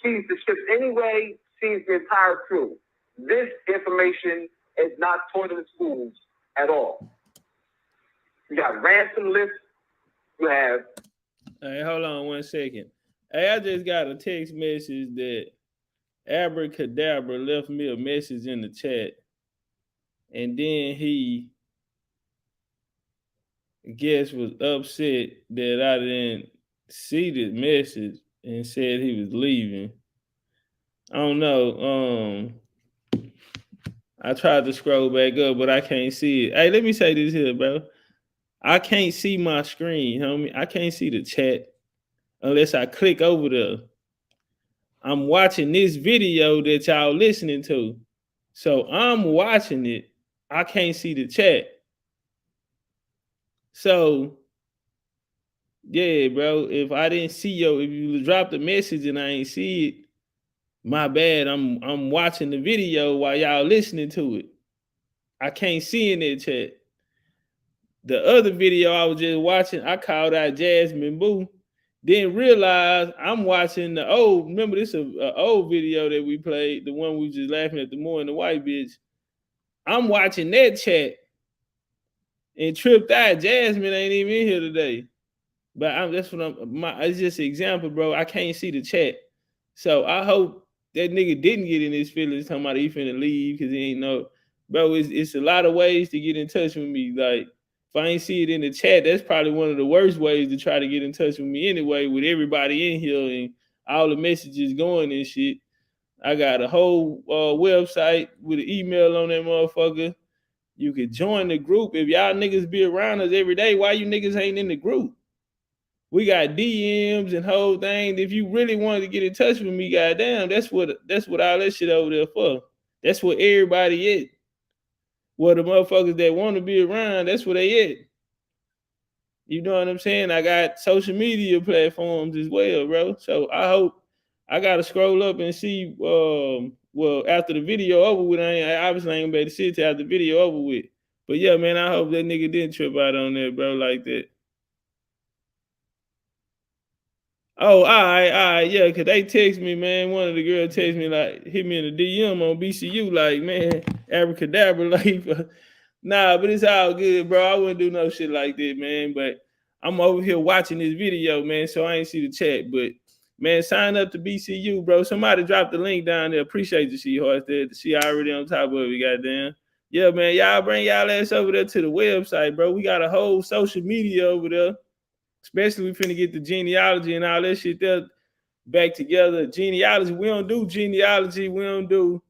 seized the ship anyway, seized the entire crew. This information is not taught in the schools at all. You got ransom lists. You have. Hey, hold on 1 second. Hey, I just got a text message that Abracadabra left me a message in the chat, and then he, I guess, was upset that I didn't see the message and said he was leaving. I don't know. I tried to scroll back up, but I can't see it. Hey, let me say this here, bro. I can't see my screen, homie. I can't see the chat unless I click over there. I'm watching this video that y'all listening to. So I'm watching it. I can't see the chat. So, yeah, bro, if I didn't see if you dropped a message and I ain't see it, my bad. I'm watching the video while y'all listening to it. I can't see in that chat. The other video I was just watching, I called out Jasmine Boo. Didn't realize I'm watching the old. Remember, this is an old video that we played, the one we was just laughing at the Moor and the white bitch. I'm watching that chat and tripped out. Jasmine ain't even in here today. But that's what it's just an example, bro. I can't see the chat. So I hope that nigga didn't get in his feelings talking about he finna leave because he ain't know. Bro, it's a lot of ways to get in touch with me. Like, if I ain't see it in the chat, that's probably one of the worst ways to try to get in touch with me anyway, with everybody in here and all the messages going and shit. I got a whole website with an email on that motherfucker. You could join the group. If y'all niggas be around us every day, why you niggas ain't in the group? We got DMs and whole thing. If you really wanted to get in touch with me, goddamn, that's what all that shit over there for. That's what everybody is. Well, the motherfuckers that want to be around, that's where they at. You know what I'm saying? I got social media platforms as well, bro. So I hope I gotta scroll up and see. Well, after the video over with, I obviously ain't gonna be able to see it till after the video over with. But yeah, man, I hope that nigga didn't trip out on that, bro, like that. Oh, all right, yeah, because they text me, man. One of the girls text me, like, hit me in the DM on BCU, like, man, abracadabra, like, nah, but it's all good, bro. I wouldn't do no shit like that, man. But I'm over here watching this video, man, so I ain't see the chat. But, man, sign up to BCU, bro. Somebody drop the link down there. Appreciate you, She-Horse, there. She already on top of it, goddamn. Yeah, man, y'all bring y'all ass over there to the website, bro. We got a whole social media over there. Especially we finna get the genealogy and all that shit there back together. Genealogy, we don't do genealogy. We don't do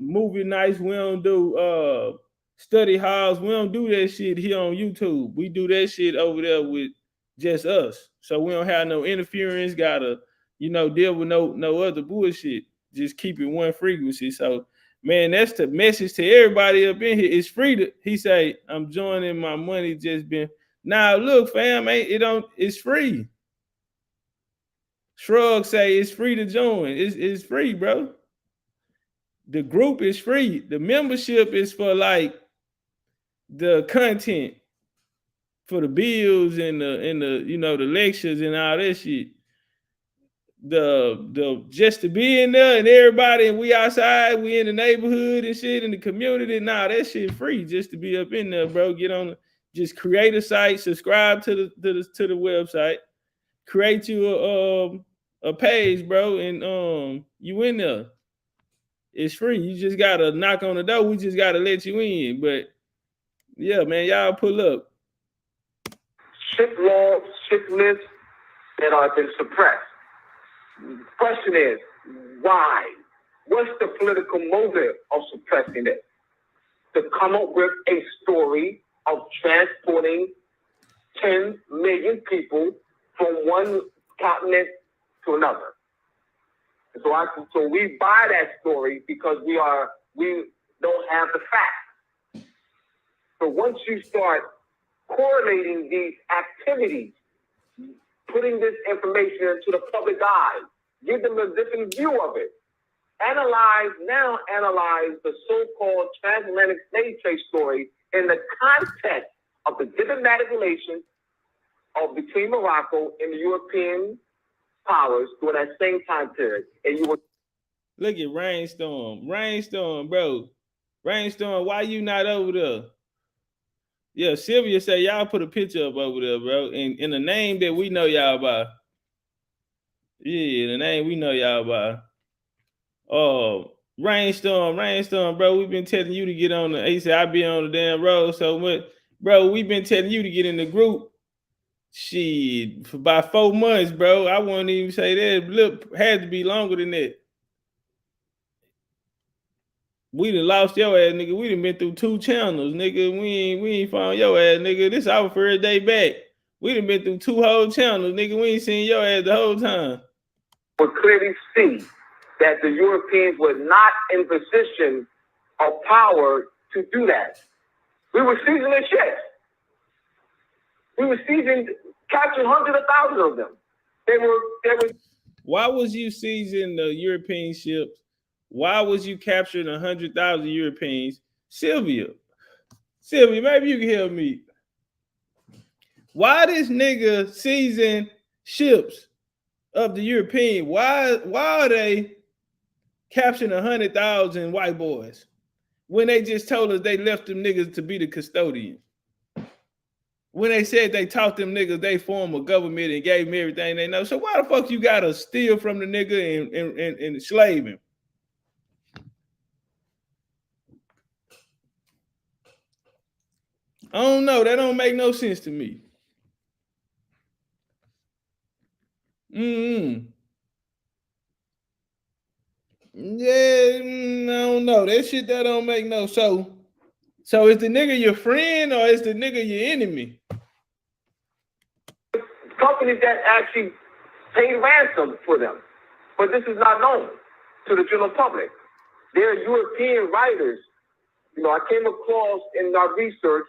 movie nights. We don't do study halls. We don't do that shit here on YouTube. We do that shit over there with just us. So we don't have no interference. Gotta, deal with no other bullshit. Just keep it one frequency. So, man, that's the message to everybody up in here. It's free to. He say, I'm joining. My money just been. Now look, fam, it's free. Shrug say it's free to join. It's free, bro. The group is free. The membership is for like the content, for the bills and the lectures and all that shit. The just to be in there and everybody, and we outside, we in the neighborhood and shit in the community. Nah, that shit free just to be up in there, bro. Get on, just create a site, subscribe to the website, create you a page, bro, and you in there. It's free. You just gotta knock on the door. We just gotta let you in. But yeah, man, y'all pull up. Ship laws, ship lists that have been suppressed. The question is, why? What's the political motive of suppressing it? To come up with a story of transporting 10 million people from one continent to another. So we buy that story because we don't have the facts. So once you start correlating these activities, putting this information into the public eye, give them a different view of it. Analyze the so-called transatlantic slave trade story in the context of the diplomatic relations between Morocco and the European powers during that same time period. And you would look at Rainstorm, bro. Rainstorm, why you not over there? Yeah, Sylvia say y'all put a picture up over there, bro, in the name that we know y'all by. Yeah, the name we know y'all by. Oh, Rainstorm, bro. We've been telling you to get on the. He said I be on the damn road so much, bro. We've been telling you to get in the group. Shit, for about 4 months, bro. I won't even say that. Look, had to be longer than that. We done lost your ass, nigga. We done been through 2 channels, nigga. We ain't found your ass, nigga. This our first day back. We done been through 2 whole channels, nigga. We ain't seen your ass the whole time. Would clearly see that the Europeans were not in position of power to do that. We were seizing their ships. We were capturing hundreds of thousands of them. They were. Why was you seizing the European ships? Why was you capturing 100,000 Europeans? Sylvia, maybe you can help me. Why this nigga seizing ships of the European? Why are they capturing 100,000 white boys when they just told us they left them niggas to be the custodian? When they said they taught them niggas they form a government and gave them everything they know. So why the fuck you gotta steal from the nigga and enslave him? I don't know. That don't make no sense to me. Yeah, I don't know. That shit that don't make no. So is the nigga your friend or is the nigga your enemy? Companies that actually paid ransom for them, but this is not known to the general public. There are European writers. I came across in our research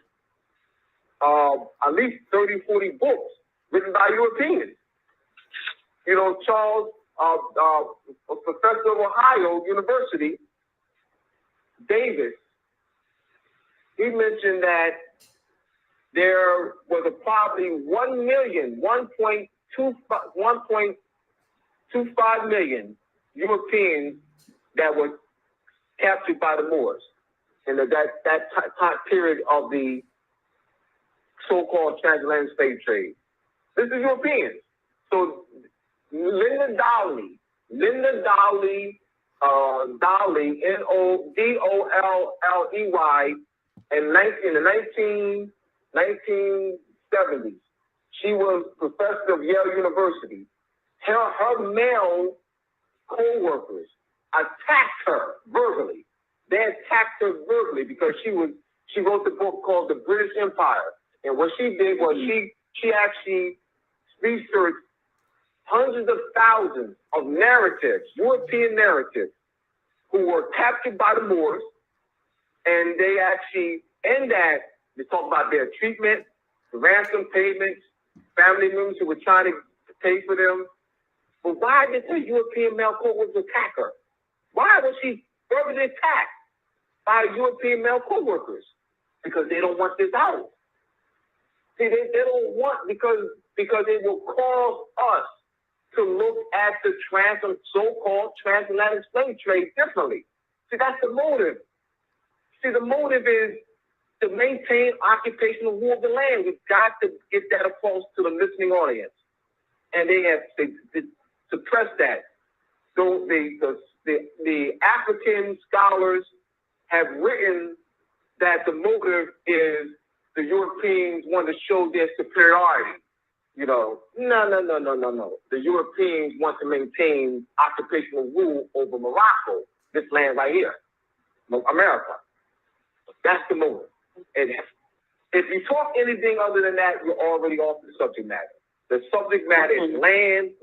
at least 30, 40 books written by Europeans. Charles, a professor of Ohio University, Davis, he mentioned that there was probably 1.25 million Europeans that were captured by the Moors in that time period of the so-called transatlantic slave trade. This is Europeans. So Linda Dowley, N-O-D-O-L-L-E-Y, in the 1970s, She was professor of Yale University. Her male co-workers attacked her verbally. They attacked her verbally because she wrote the book called The British Empire. And what she did was she actually researched hundreds of thousands of narratives, European narratives, who were captured by the Moors. And they actually, in that, they talk about their treatment, the ransom payments, family members who were trying to pay for them. But why did the European male co-workers attack her? Why was she verbally attacked by European male co-workers? Because they don't want this out. See, they don't want, because it will cause us to look at the so-called transatlantic slave trade differently. See, that's the motive. See, the motive is to maintain occupational rule of the land. We've got to get that across to the listening audience. And they suppressed that. So the African scholars have written that the motive is the Europeans want to show their superiority. You know, no. The Europeans want to maintain occupational rule over Morocco, this land right here, America. That's the motive. And if you talk anything other than that, you're already off the subject matter. The subject matter is land.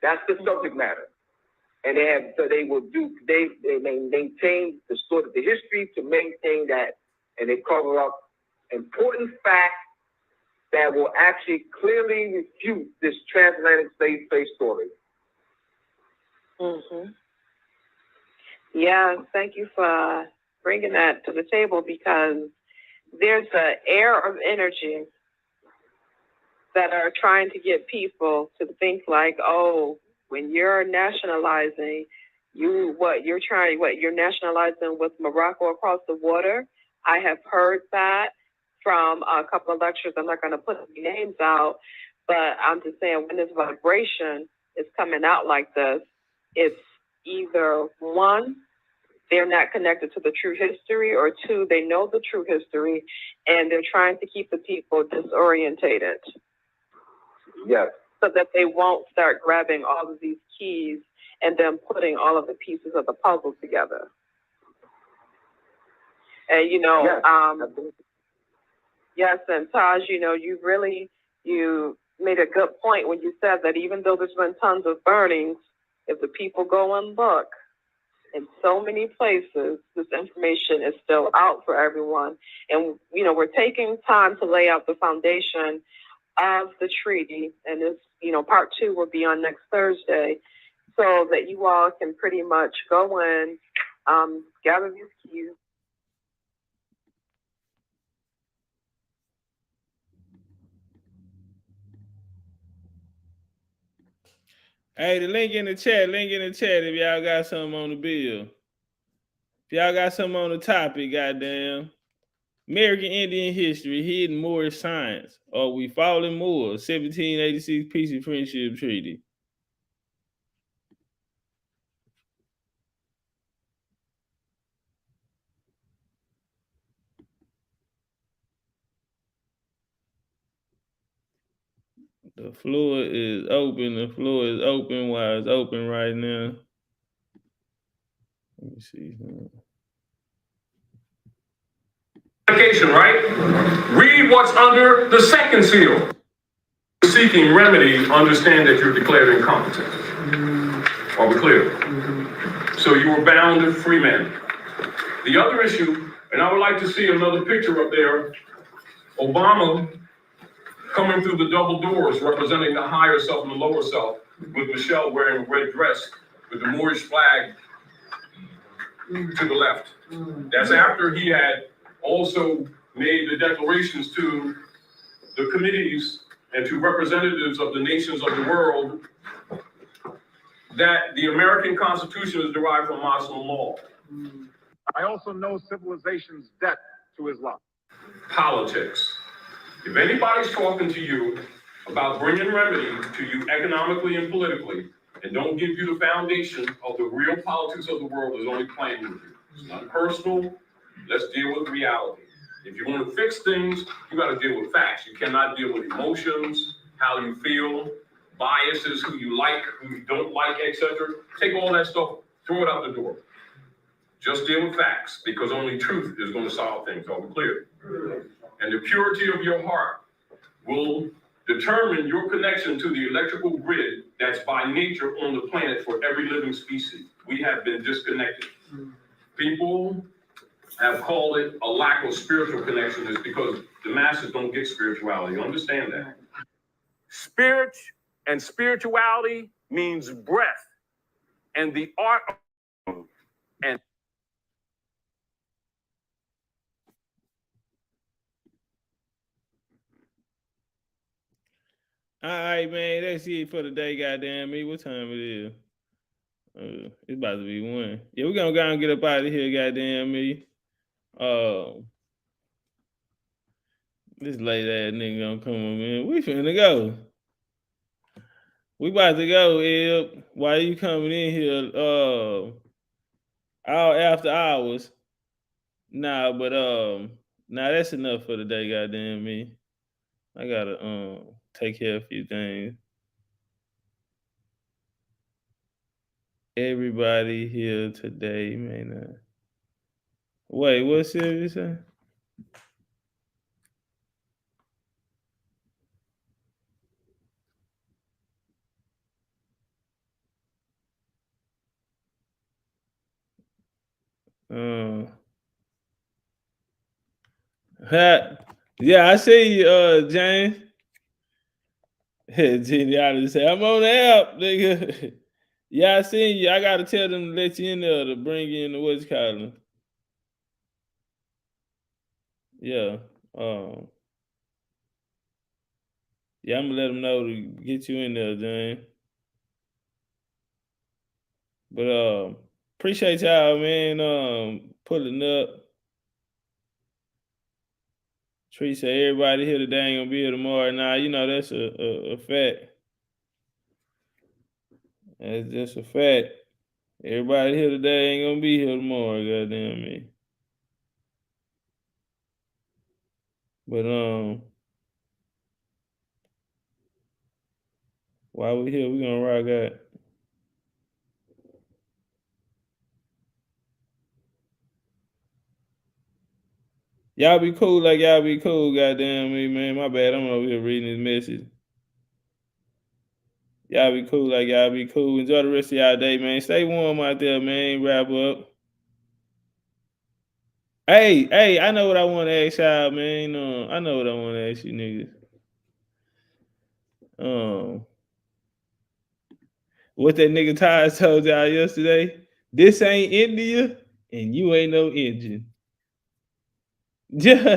That's the subject matter. And they maintain the history to maintain that, and they cover up important facts that will actually clearly refute this transatlantic slave trade story. Mm-hmm. Yeah, thank you for bringing that to the table, because there's an air of energy that are trying to get people to think like, oh, when you're nationalizing, you're nationalizing with Morocco across the water. I have heard that from a couple of lectures. I'm not going to put any names out, but I'm just saying, when this vibration is coming out like this, it's either one, they're not connected to the true history, or two, they know the true history and they're trying to keep the people disorientated. Yes. So that they won't start grabbing all of these keys and then putting all of the pieces of the puzzle together. And, yes, and Taj, you made a good point when you said that even though there's been tons of burnings, if the people go and look in so many places, this information is still out for everyone. And, we're taking time to lay out the foundation of the treaty, and this, part 2 will be on next Thursday, so that you all can pretty much go in, gather these keys. Hey, the link in the chat, if y'all got something on the bill. If y'all got something on the topic, goddamn. American Indian history, hidden Moorish science. Are we falling Moors? 1786 Peace and Friendship Treaty. The floor is open. Why it's open right now? Let me see. Right? Read what's under the second seal. Seeking remedy, understand that you're declared incompetent. Are we clear? So you were bound to free men. The other issue, and I would like to see another picture up there, Obama coming through the double doors, representing the higher self and the lower self, with Michelle wearing a red dress with the Moorish flag to the left. That's after he had also made the declarations to the committees and to representatives of the nations of the world that the American Constitution is derived from Muslim law. I also know civilization's debt to Islam. Politics. If anybody's talking to you about bringing remedy to you economically and politically, and don't give you the foundation of the real politics of the world, is only playing with you. It's not personal. Let's deal with reality. If you want to fix things, you got to deal with facts. You cannot deal with emotions, how you feel, biases, who you like, who you don't like, etc. Take all that stuff, throw it out the door. Just deal with facts, because only truth is going to solve things. Are we clear? And the purity of your heart will determine your connection to the electrical grid that's by nature on the planet for every living species. We have been disconnected. People have called it a lack of spiritual connection is because the masses don't get spirituality. You understand that? Spirit and spirituality means breath, and the art of and All right, man. That's it for the day, goddamn me. What time it is? It's about to be 1. Yeah, we're gonna go and get up out of here, goddamn me. This late ass nigga gonna come on, man. We finna go. We about to go, Eb. Why you coming in here all after hours? Nah, but nah, that's enough for the day, goddamn me. I gotta take care of a few things. Everybody here today, man. Wait, what Sylvia say? Yeah, I see you, James. Genealogy say, I'm on the app, nigga. Yeah, I seen you. I gotta tell them to let you in there to bring you in the what's calling. Yeah. Yeah, I'm gonna let them know to get you in there, James. But appreciate y'all, man. Pulling up. Tree say everybody here today ain't gonna be here tomorrow. Nah, you know that's a fact. That's just a fact. Everybody here today ain't gonna be here tomorrow, goddamn me. But while we here, we gonna rock out. Y'all be cool like y'all be cool, goddamn me, man. My bad, I'm over here reading this message. Y'all be cool like y'all be cool. Enjoy the rest of y'all day, man. Stay warm out there, man. Wrap up. Hey, I know what I want to ask y'all, man. I know what I want to ask you niggas. What that nigga Ty told y'all yesterday? This ain't India, and you ain't no engine. Yeah.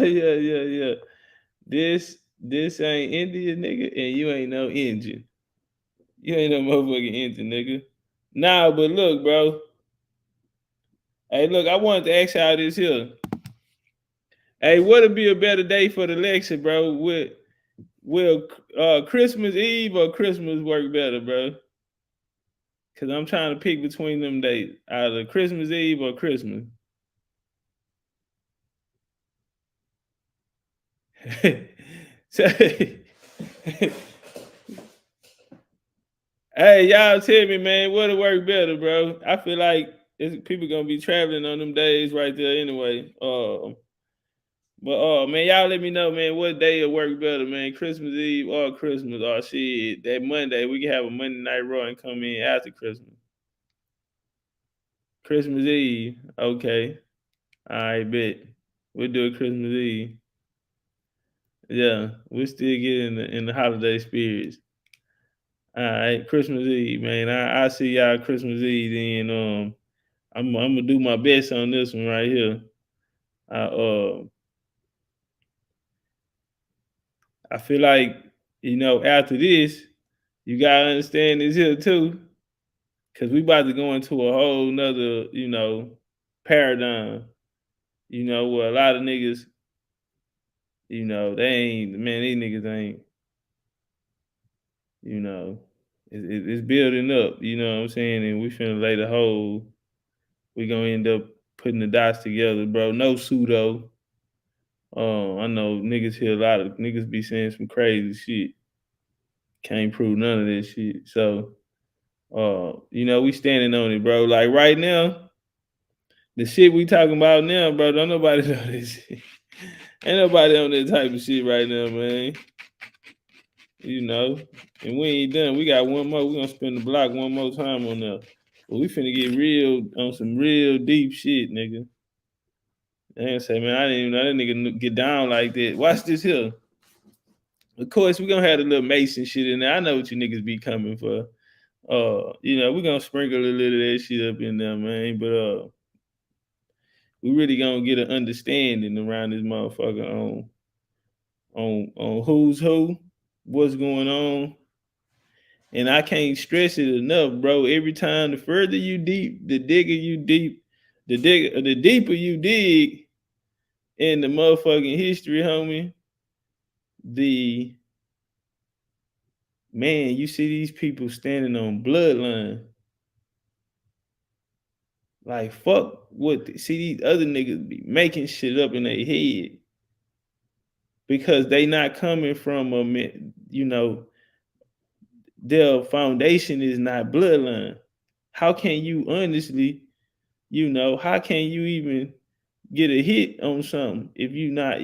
This ain't India, nigga, and you ain't no engine. You ain't no motherfucking engine, nigga. Nah, but look, bro. Hey, look, I wanted to ask y'all this here. Hey, what'd be a better day for the election, bro? Will Christmas Eve or Christmas work better, bro? Cause I'm trying to pick between them days, either Christmas Eve or Christmas. So, hey, y'all tell me, man, what'll work better, bro? I feel like people gonna be traveling on them days right there anyway. But man, y'all let me know, man, what day will work better, man? Christmas Eve or Christmas? Oh shit, that Monday we can have a Monday night raw and come in after Christmas. Christmas Eve, okay. All right, bet. We'll do it Christmas Eve. Yeah, we still get in the holiday spirits. All right, Christmas Eve, man. I see y'all Christmas Eve. Then I'm gonna do my best on this one right here. I feel like after this, you gotta understand this here too, because we about to go into a whole nother paradigm. Where a lot of niggas, they ain't, man. These niggas ain't. It's building up. You know what I'm saying, and we finna lay the whole. We gonna end up putting the dots together, bro. No pseudo. I know niggas hear a lot of niggas be saying some crazy shit. Can't prove none of this shit. So, we standing on it, bro. Like right now, the shit we talking about now, bro, don't nobody know this shit. Ain't nobody on that type of shit right now, man. And we ain't done. We got one more. We gonna spin the block one more time on that. But we finna get real on some real deep shit, nigga. I say, man, I didn't even know that nigga get down like that. Watch this here. Of course, we gonna have a little Mason shit in there. I know what you niggas be coming for. We gonna sprinkle a little of that shit up in there, man. But we really gonna get an understanding around this motherfucker on who's who, what's going on. And I can't stress it enough, bro. Every time, the further you deep, the deeper you dig, the deeper you dig in the motherfucking history, homie. You see these people standing on bloodline. Like, fuck see these other niggas be making shit up in their head because they not coming from their foundation is not bloodline. How can you honestly, how can you even get a hit on something if you not,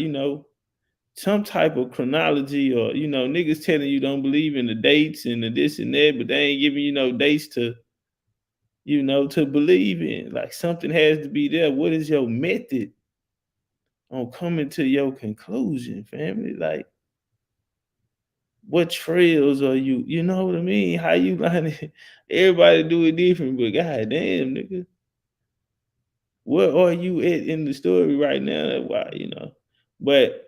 some type of chronology or, niggas telling you don't believe in the dates and the this and that, but they ain't giving you no dates to believe in. Like something has to be there. What is your method on coming to your conclusion, family? Like, what trails are you? You know what I mean? How you line it? Everybody do it different, but goddamn, nigga, where are you at in the story right now? That's why, But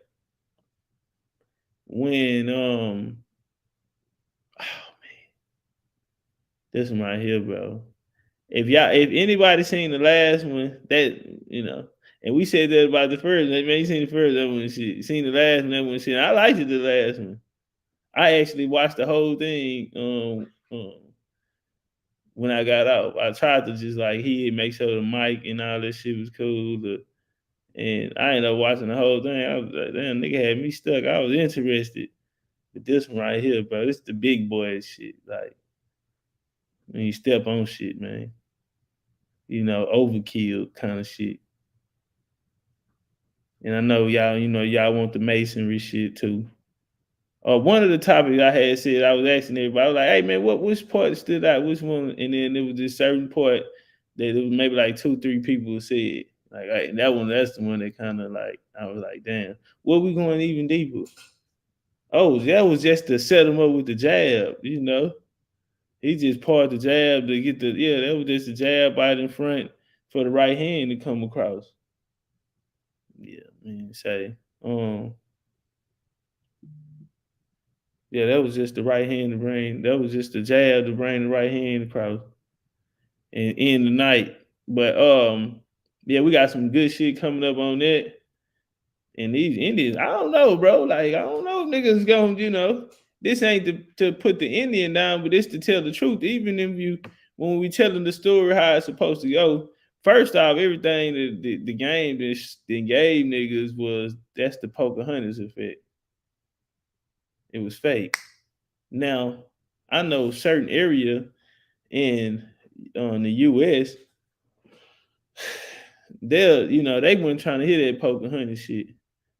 when oh man, this one right here, bro. If anybody seen the last one, and we said that about the first, maybe seen the first, that one shit. Seen the last one, that one shit. I liked it the last one. I actually watched the whole thing when I got out. I tried to just like make sure the mic and all that shit was cool. And I ended up watching the whole thing. I was like, damn, nigga had me stuck. I was interested. But this one right here, bro, this the big boy shit. Like, when you step on shit, man. Overkill kind of shit. And I know y'all want the masonry shit too. One of the topics I had said, I was asking everybody, I was like, hey man, which part stood out? Which one? And then there was this certain part that it was maybe like 2-3 people said. Like, hey, that's the one that kind of like, I was like, damn, what we going even deeper? Oh, that was just to set him up with the jab, He just parred the jab to get that was just a jab right in front for the right hand to come across. Yeah, man, that was just the right hand to bring. That was just the jab to bring the right hand across and end the night. But we got some good shit coming up on that. And these Indians, I don't know, bro. Like, I don't know if niggas gonna, this ain't to put the Indian down, but it's to tell the truth. Even if when we telling the story how it's supposed to go, first off, everything the game that gave niggas that's the Pocahontas effect. It was fake. Now, I know certain area in the U.S. they weren't trying to hear that Pocahontas shit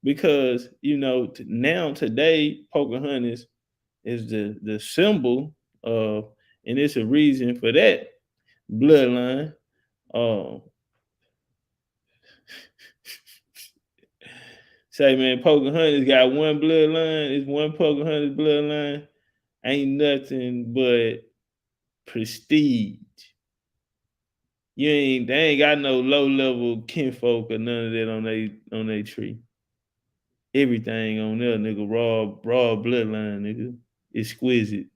because now today Pocahontas is the symbol of, and it's a reason for that bloodline. Say, man, Pocahontas got one bloodline. It's one Pocahontas bloodline. Ain't nothing but prestige. They ain't got no low level kinfolk or none of that on they tree. Everything on there, nigga, raw bloodline, nigga. Exquisite.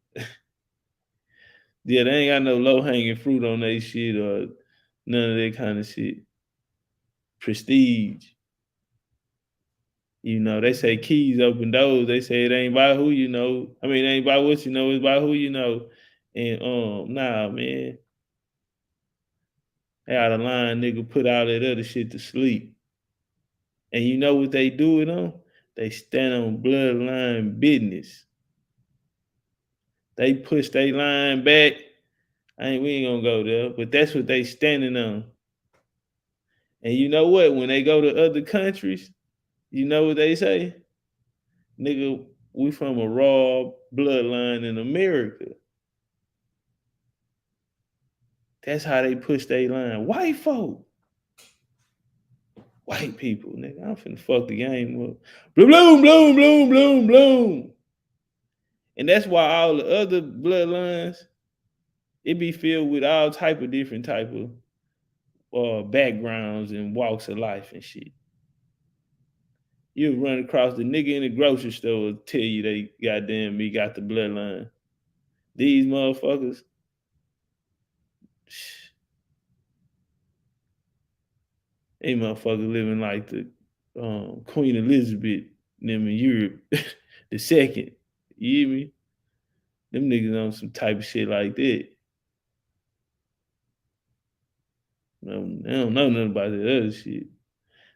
Yeah, they ain't got no low hanging fruit on they shit or none of that kind of shit. Prestige. They say keys open doors. They say it ain't by who you know. I mean, it ain't by what you know, it's by who you know. And nah, man. Out of line, nigga, put all that other shit to sleep. And you know what they do it on? They stand on bloodline business. They push their line back. We ain't gonna go there, but that's what they standing on. And you know what? When they go to other countries, you know what they say? Nigga, we from a raw bloodline in America. That's how they push their line. White folk. White people, nigga. I'm finna fuck the game up. Bloom, bloom, bloom, bloom, bloom, bloom. And that's why all the other bloodlines, it be filled with all type of different type of backgrounds and walks of life and shit. You'll run across the nigga in the grocery store will tell you they goddamn me got the bloodline. These motherfuckers, they motherfuckers living like the Queen Elizabeth them in Europe, the second. You hear me? Them niggas on some type of shit like that. No, they don't know nothing about that other shit.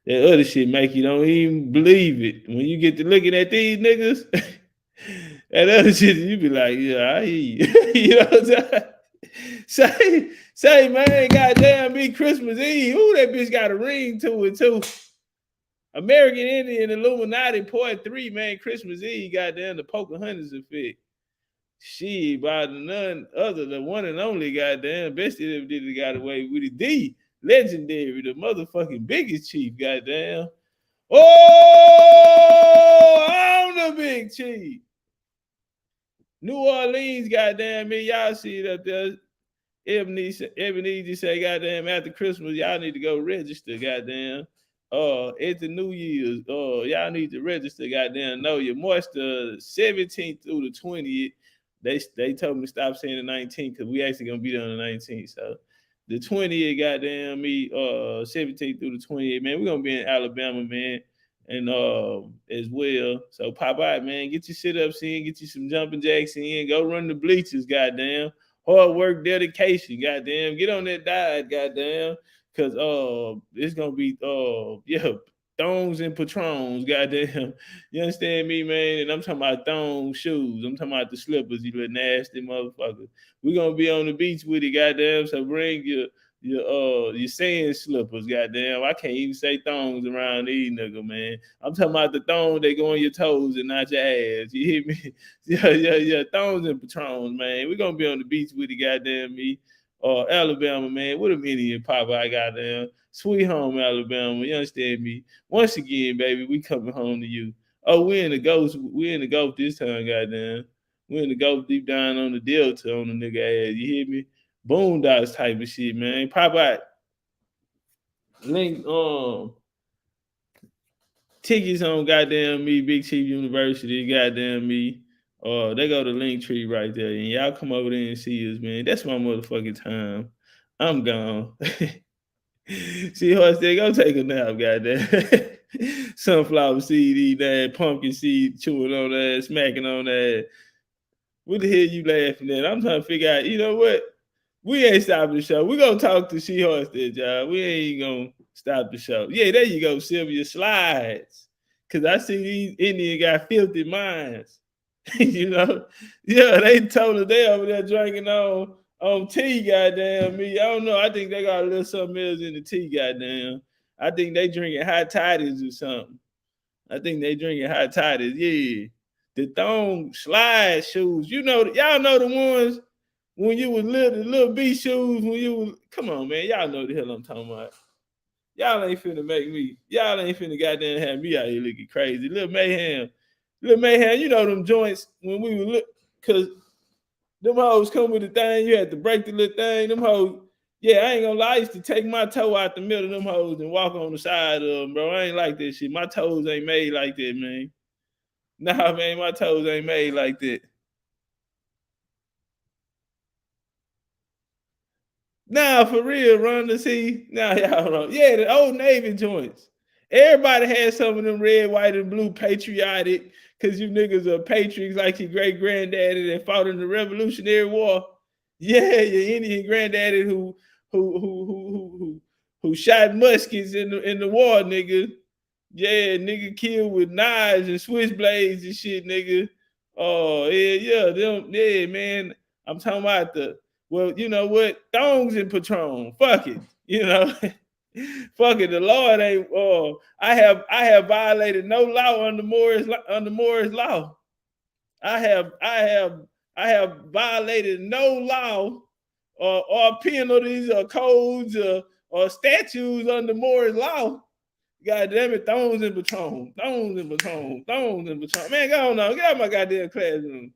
That other shit make you don't even believe it. When you get to looking at these niggas, that other shit, you be like, yeah, I hear you. You know what I'm saying? Say, man, goddamn me Christmas Eve. Ooh, that bitch got a ring to it too. American Indian Illuminati Part 3, man, Christmas Eve, goddamn the Pocahontas effect. She by none other than one and only goddamn best ever did it got away with it. The legendary, the motherfucking biggest chief, goddamn. Oh, I'm the big chief. New Orleans, goddamn me, y'all see it up there. Ebenezer say, goddamn, after Christmas, y'all need to go register, goddamn. At the New Year's, y'all need to register, goddamn. No, your March the 17th through the 20th. They told me to stop saying the 19th because we actually gonna be there on the 19th. So the 20th, goddamn me, 17th through the 28th, man. We're gonna be in Alabama, man, and as well. So pop out, man. Get your sit-ups in, get you some jumping jacks in, go run the bleachers, goddamn. Hard work, dedication, goddamn. Get on that diet, goddamn. Cause it's gonna be thongs and patrons, goddamn. You understand me, man? And I'm talking about thong shoes. I'm talking about the slippers, you little nasty motherfucker. We're gonna be on the beach with it, goddamn. So bring your sand slippers, goddamn. I can't even say thongs around these nigga, man. I'm talking about the thongs that go on your toes and not your ass. You hear me? Yeah, thongs and patrons, man. We're gonna be on the beach with it, goddamn me. Alabama, man. What a Indian pop I got down. Sweet home, Alabama. You understand me? Once again, baby, we coming home to you. Oh, we're in the Gulf. We're in the Gulf this time, goddamn. We're in the Gulf deep down on the Delta on the nigga ass. You hear me? Boondocks type of shit, man. Pop out. Link tickets on goddamn me, Big Chief University, goddamn me. They go to Linktree right there, and y'all come over there and see us, man. That's my motherfucking time. I'm gone. See, horse there, go take a nap, goddamn. Sunflower seed, eat that, pumpkin seed, chewing on that, smacking on that. What the hell you laughing at? I'm trying to figure out, you know what? We ain't stopping the show. We're going to talk to She-Horse there, y'all. We ain't going to stop the show. Yeah, there you go, Sylvia. Slides. Because I see these Indians got filthy minds. You know? Yeah, they told us they over there drinking on tea, goddamn me. I don't know. I think they got a little something else in the tea, goddamn. I think they drinking hot toddies or something. I think they drinking hot toddies. Yeah. The thong slide shoes. You know, y'all know the ones when you was little, the little B shoes, when you was, come on, man. Y'all know the hell I'm talking about. Y'all ain't finna goddamn have me out here looking crazy. Little mayhem, you know them joints when we were cause them hoes come with the thing, you had to break the little thing. Them hoes, yeah, I ain't gonna lie, I used to take my toe out the middle of them hoes and walk on the side of them, bro. I ain't like that shit. My toes ain't made like that, man. Nah, man, my toes ain't made like that. Nah, for real, run to see. Nah, y'all know. Yeah, the old Navy joints. Everybody had some of them red, white, and blue patriotic, because you niggas are patriots like your great granddaddy that fought in the Revolutionary War. Yeah, your Indian granddaddy who shot muskets in the war, nigga. Yeah, nigga killed with knives and switchblades and shit, nigga. Oh, yeah, them, yeah, man. I'm talking about well, you know what? Thongs and Patron. Fuck it. You know. Fuck it. The Lord ain't I have violated no law under Moorish law. I have violated no law or penalties or codes or statutes under Moorish law. God damn it, thongs and Patron. Man, go on now. Get out of my goddamn classroom.